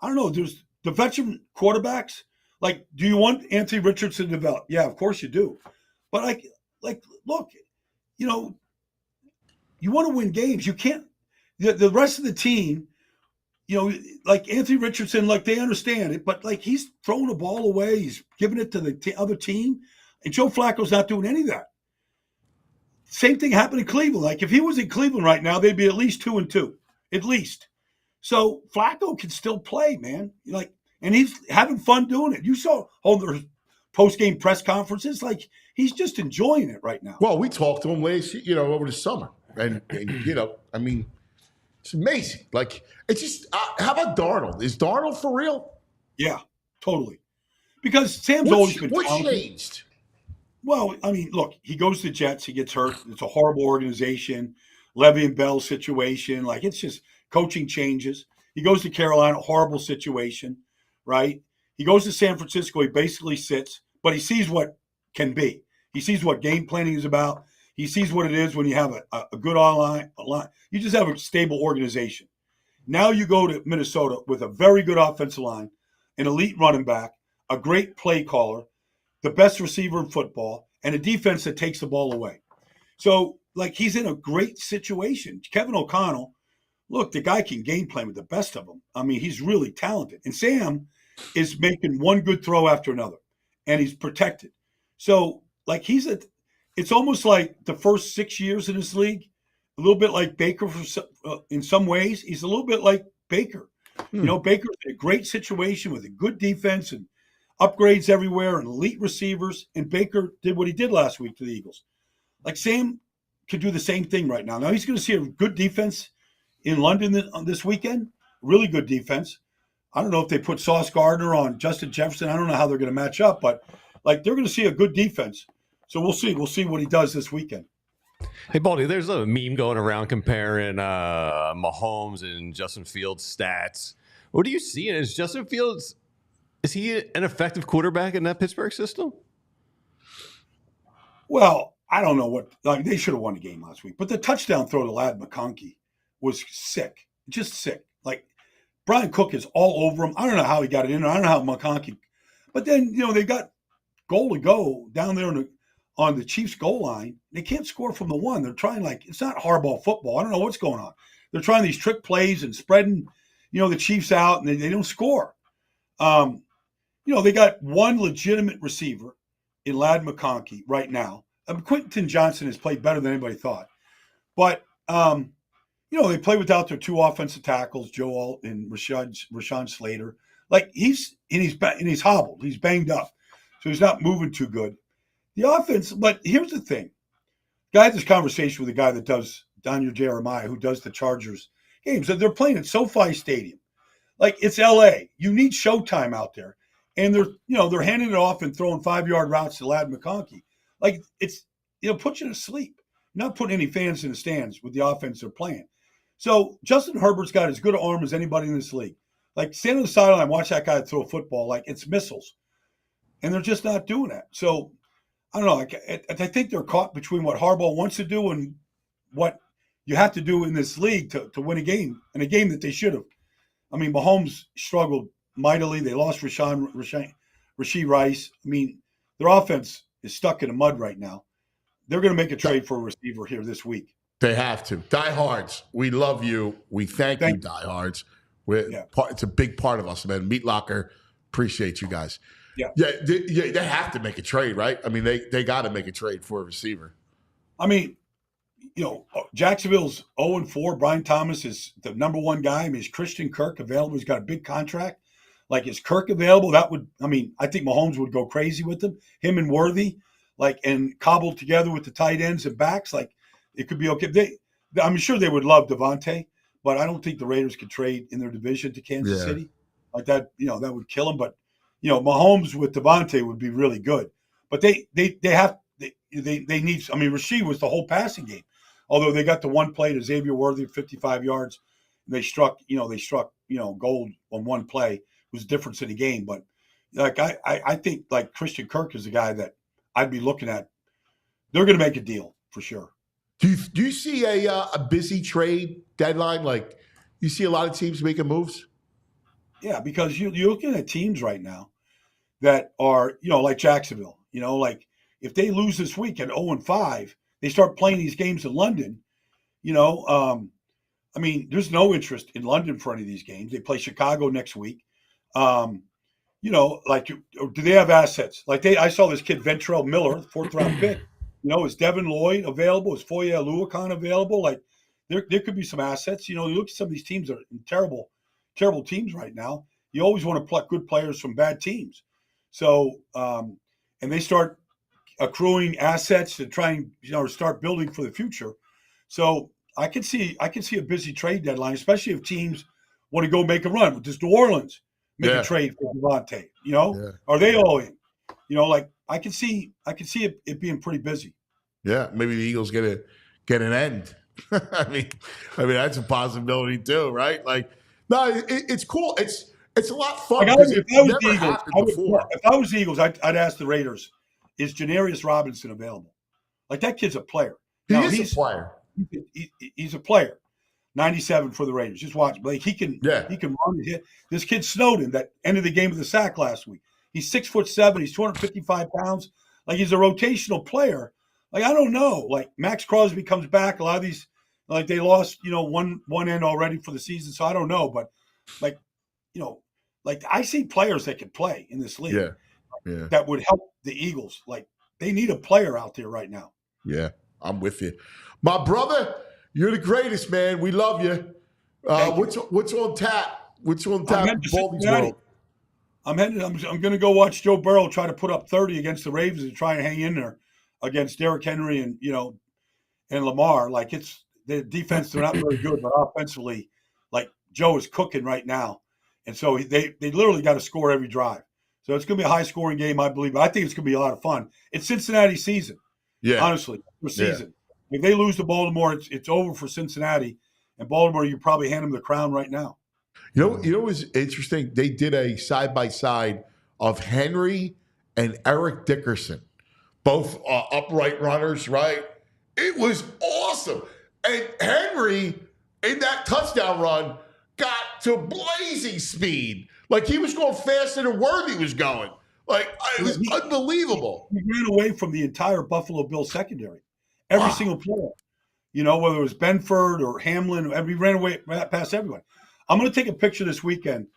K: I don't know. There's the veteran quarterbacks. Like, do you want Anthony Richardson to develop? Yeah, of course you do. But look, you want to win games. You can't. The rest of the team, like Anthony Richardson, like, they understand it, but like, he's throwing the ball away. He's giving it to the other team, and Joe Flacco's not doing any of that. Same thing happened in Cleveland. Like, if he was in Cleveland right now, they'd be at least 2-2, at least. So Flacco can still play, man. And he's having fun doing it. You saw all their post-game press conferences. Like, he's just enjoying it right now.
A: Well, we talked to him last, over the summer, and I mean, it's amazing. Like, it's just, how about Darnold? Is Darnold for real?
K: Yeah, totally. Because Sam's always been
A: what
K: talented.
A: changed?
K: Well, I mean, look, he goes to the Jets, he gets hurt. It's a horrible organization. Levy and Bell situation. Like, it's just coaching changes. He goes to Carolina, horrible situation, right? He goes to San Francisco, he basically sits, but he sees what can be. He sees what game planning is about. He sees what it is when you have a good line. You just have a stable organization. Now you go to Minnesota with a very good offensive line, an elite running back, a great play caller, the best receiver in football, and a defense that takes the ball away. So, like, he's in a great situation. Kevin O'Connell, look, the guy can game plan with the best of them. I mean, he's really talented. And Sam is making one good throw after another, and he's protected. So, like, it's almost like the first 6 years in this league, a little bit like Baker in some ways. He's a little bit like Baker. Baker's in a great situation with a good defense and upgrades everywhere and elite receivers. And Baker did what he did last week to the Eagles. Like, Sam could do the same thing right now. Now he's going to see a good defense in London this weekend. Really good defense. I don't know if they put Sauce Gardner on Justin Jefferson. I don't know how they're going to match up, but like, they're going to see a good defense. So we'll see. We'll see what he does this weekend.
C: Hey, Baldi, there's a meme going around comparing Mahomes and Justin Fields' stats. What are you seeing? Is Justin Fields, is he an effective quarterback in that Pittsburgh system?
K: Well, I don't know what, like, they should have won the game last week, but the touchdown throw to Ladd McConkey was sick, just sick. Like, Brian Cook is all over him. I don't know how he got it in there. I don't know how McConkey, but then, they got goal to go down there on the Chiefs goal line. They can't score from the one. They're trying, like, it's not hardball football. I don't know what's going on. They're trying these trick plays and spreading, the Chiefs out, and they don't score. They got one legitimate receiver in Ladd McConkey right now. Quentin Johnson has played better than anybody thought. But, they play without their two offensive tackles, Joe Alt and Rashawn Slater. Like, he's hobbled. He's banged up. So he's not moving too good. The offense, but here's the thing. I had this conversation with a guy that does, Daniel Jeremiah, who does the Chargers games. They're playing at SoFi Stadium. Like, it's LA. You need showtime out there. and they're handing it off and throwing 5-yard routes to Ladd McConkey. Like it'll put you to sleep. You're not putting any fans in the stands with the offense they're playing. So Justin Herbert's got as good an arm as anybody in this league. Like stand on the sideline, watch that guy throw a football like it's missiles, and they're just not doing that. So I don't know. I think they're caught between what Harbaugh wants to do and what you have to do in this league to win a game, and a game that they should have. I mean, Mahomes struggled mightily. They lost Rashee Rice. I mean, their offense is stuck in the mud right now. They're going to make a trade for a receiver here this week.
A: They have to. Diehards, we love you. We thank you, diehards. It's a big part of us, man. Meat Locker, appreciate you guys. They have to make a trade, right? I mean, they got to make a trade for a receiver.
K: I mean, Jacksonville's 0-4. Brian Thomas is the number one guy. I mean, is Christian Kirk available? He's got a big contract. Like, is Kirk available? I think Mahomes would go crazy with him and Worthy, and cobbled together with the tight ends and backs. Like, it could be okay. I'm sure they would love Devontae, but I don't think the Raiders could trade in their division to Kansas City. Like that, that would kill them. But, Mahomes with Devontae would be really good. But they need, Rashee was the whole passing game. Although they got the one play to Xavier Worthy, 55 yards. They struck gold on one play. It was the difference in the game. But I think Christian Kirk is the guy that I'd be looking at. They're going to make a deal for sure.
A: Do you see a busy trade deadline? Like, you see a lot of teams making moves?
K: Yeah, because you're looking at teams right now that are, like Jacksonville. If they lose this week at 0-5, they start playing these games in London. There's no interest in London for any of these games. They play Chicago next week. Do they have assets? I saw this kid, Ventrell Miller, 4th-round pick. Is Devin Lloyd available? Is Foye Oluokun available? There could be some assets. You look at some of these teams that are in terrible, terrible teams right now. You always want to pluck good players from bad teams. So, and they start accruing assets to try and start building for the future. So I can see a busy trade deadline, especially if teams want to go make a run. Does New Orleans make a trade for Devontae? Are they all in? I can see it being pretty busy.
A: Yeah, maybe the Eagles get an end. I mean that's a possibility too, right? It's cool. It's a lot of fun.
K: If I was the Eagles, I'd ask the Raiders, is Janarius Robinson available? That kid's a player.
A: He's a player.
K: He's a player. 97 for the Raiders. Just watch. He can run and hit. This kid Snowden that ended the game with a sack last week. He's 6'7". He's 255 pounds. He's a rotational player. I don't know. Max Crosby comes back. A lot of these, they lost, one end already for the season. So I don't know. But I see players that could play in this league. That would help the Eagles. They need a player out there right now.
A: Yeah, I'm with you. My brother, you're the greatest, man. We love you. What's on tap? What's on tap in Baldi's world?
K: I'm going to go watch Joe Burrow try to put up 30 against the Ravens and try and hang in there against Derrick Henry and Lamar. It's the defense, they're not very good, but offensively, Joe is cooking right now. And so they literally got to score every drive. So it's going to be a high-scoring game, I believe. But I think it's going to be a lot of fun. It's Cincinnati season. Yeah, honestly, for season. If they lose to Baltimore, it's over for Cincinnati. And Baltimore, you probably hand them the crown right now.
A: You know what's interesting? They did a side-by-side of Henry and Eric Dickerson, both upright runners, right? It was awesome. And Henry, in that touchdown run, got to blazing speed. He was going faster than Worthy was going. It was unbelievable.
K: He ran away from the entire Buffalo Bills secondary. Every single player. Whether it was Benford or Hamlin, he ran away past everyone. I'm going to take a picture this weekend.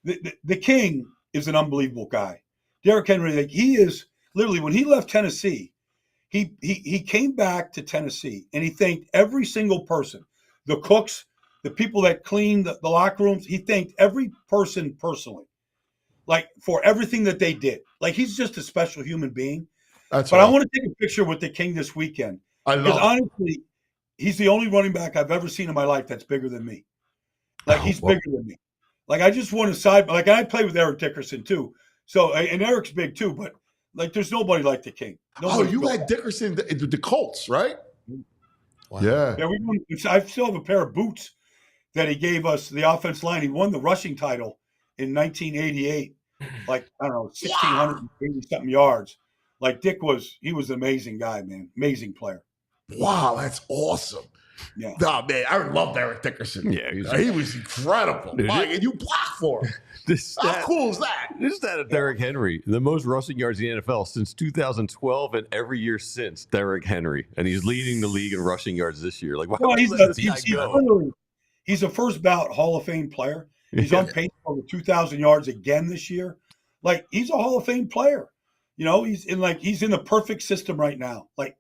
K: The King is an unbelievable guy. Derrick Henry, he is literally, when he left Tennessee, he came back to Tennessee and he thanked every single person, the cooks, the people that cleaned the locker rooms. He thanked every person personally, for everything that they did. He's just a special human being. I want to take a picture with the King this weekend. Because honestly, he's the only running back I've ever seen in my life that's bigger than me. He's bigger than me. I just want to side. I played with Eric Dickerson too. So, and Eric's big too, but like, there's nobody like the King. Nobody
A: you had Dickerson, the Colts, right?
B: Wow.
A: Yeah.
K: I still have a pair of boots that he gave us, the offense line. He won the rushing title in 1988, like, I don't know, 1,680 something yards. Like, he was an amazing guy, man. Amazing player.
A: Wow, that's awesome.
K: Yeah.
A: Oh, man, I loved Eric Dickerson.
C: Yeah,
A: he was incredible.
C: Dude,
A: and you blocked for him. How cool is that?
C: This stat of Derrick Henry, the most rushing yards in the NFL since 2012 and every year since Derrick Henry. And he's leading the league in rushing yards this year. Like, why would you let this guy go?
K: He's a first ballot Hall of Fame player. He's on pace for over 2,000 yards again this year. Like, he's a Hall of Fame player. You know, he's in the perfect system right now. Like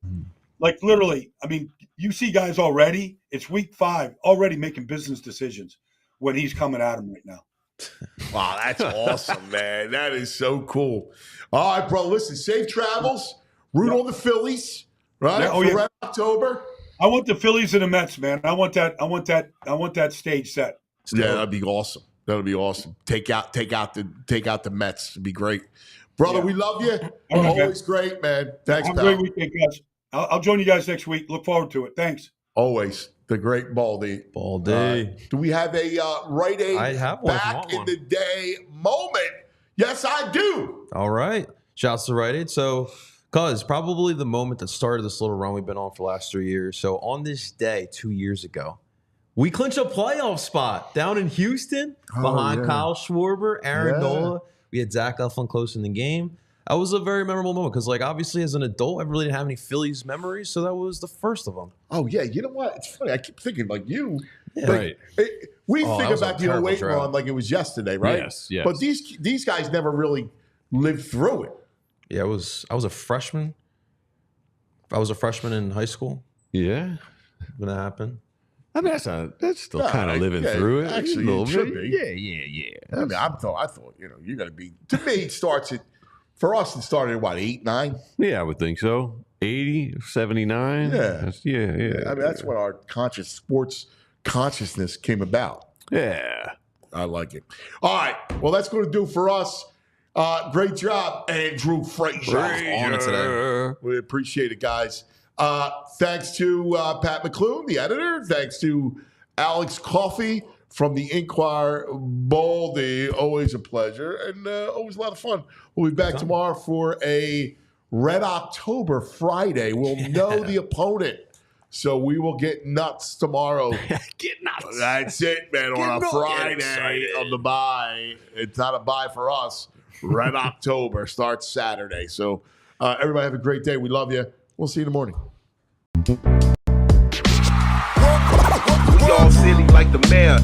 K: literally, I mean, you see guys already, it's week 5, already making business decisions when he's coming at him right now.
A: Wow, that's awesome, man. That is so cool. All right, bro, listen, safe travels. Root on the Phillies, right?
K: Yeah,
A: Red October.
K: I want the Phillies and the Mets, man. I want that stage set.
A: Yeah, that'd be awesome. That'd be awesome. Take out the Mets. It'd be great. Brother, we love you. Always great, man. Thanks,
K: Have a great weekend, guys. I'll join you guys next week. Look forward to it. Thanks.
A: Always. The great Baldi.
B: Do
A: we have a Rite Aid
B: I have one.
A: back in the day moment? Yes, I do.
B: All right. Shouts to Rite Aid. So, cuz probably the moment that started this little run we've been on for the last 3 years. So, on this day 2 years ago, we clinched a playoff spot down in Houston behind Kyle Schwarber, Aaron Nola. We had Zach Eflin close in the game. That was a very memorable moment because, like, obviously as an adult, I really didn't have any Phillies memories, so that was the first of them.
A: Oh, yeah. You know what? It's funny. I keep thinking, like, you.
B: Yeah.
A: Like, we think about the 08
B: drought.
A: run like it was yesterday, right?
C: Yes, yes.
A: But these guys never really lived through it.
B: Yeah, I was a freshman. I was a freshman in high school
C: Yeah.
B: when that happened.
C: I mean, that's still kind of living through it.
A: Actually, it should be.
C: Yeah.
A: I mean, I thought, you got to be. To me, it starts at. For us, it started at what, 8, 9?
C: Yeah, I would think so. 80, 79.
A: Yeah.
C: Yeah.
A: I mean, that's when our sports consciousness came about.
C: Yeah.
A: I like it. All right. Well, that's going to do for us. Great job, Andrew Frazier.
B: On it today.
A: We appreciate it, guys. Thanks to Pat McLoon, the editor. Thanks to Alex Coffey from the Inquirer, Baldi. Always a pleasure and always a lot of fun. We'll be back tomorrow for a Red October Friday. We'll know the opponent. So we will get nuts tomorrow.
C: Get nuts.
A: That's it, man. On a Friday on the bye. It's not a bye for us. Red October starts Saturday. So everybody have a great day. We love you. We'll see you in the morning.
L: We all silly like the mayor.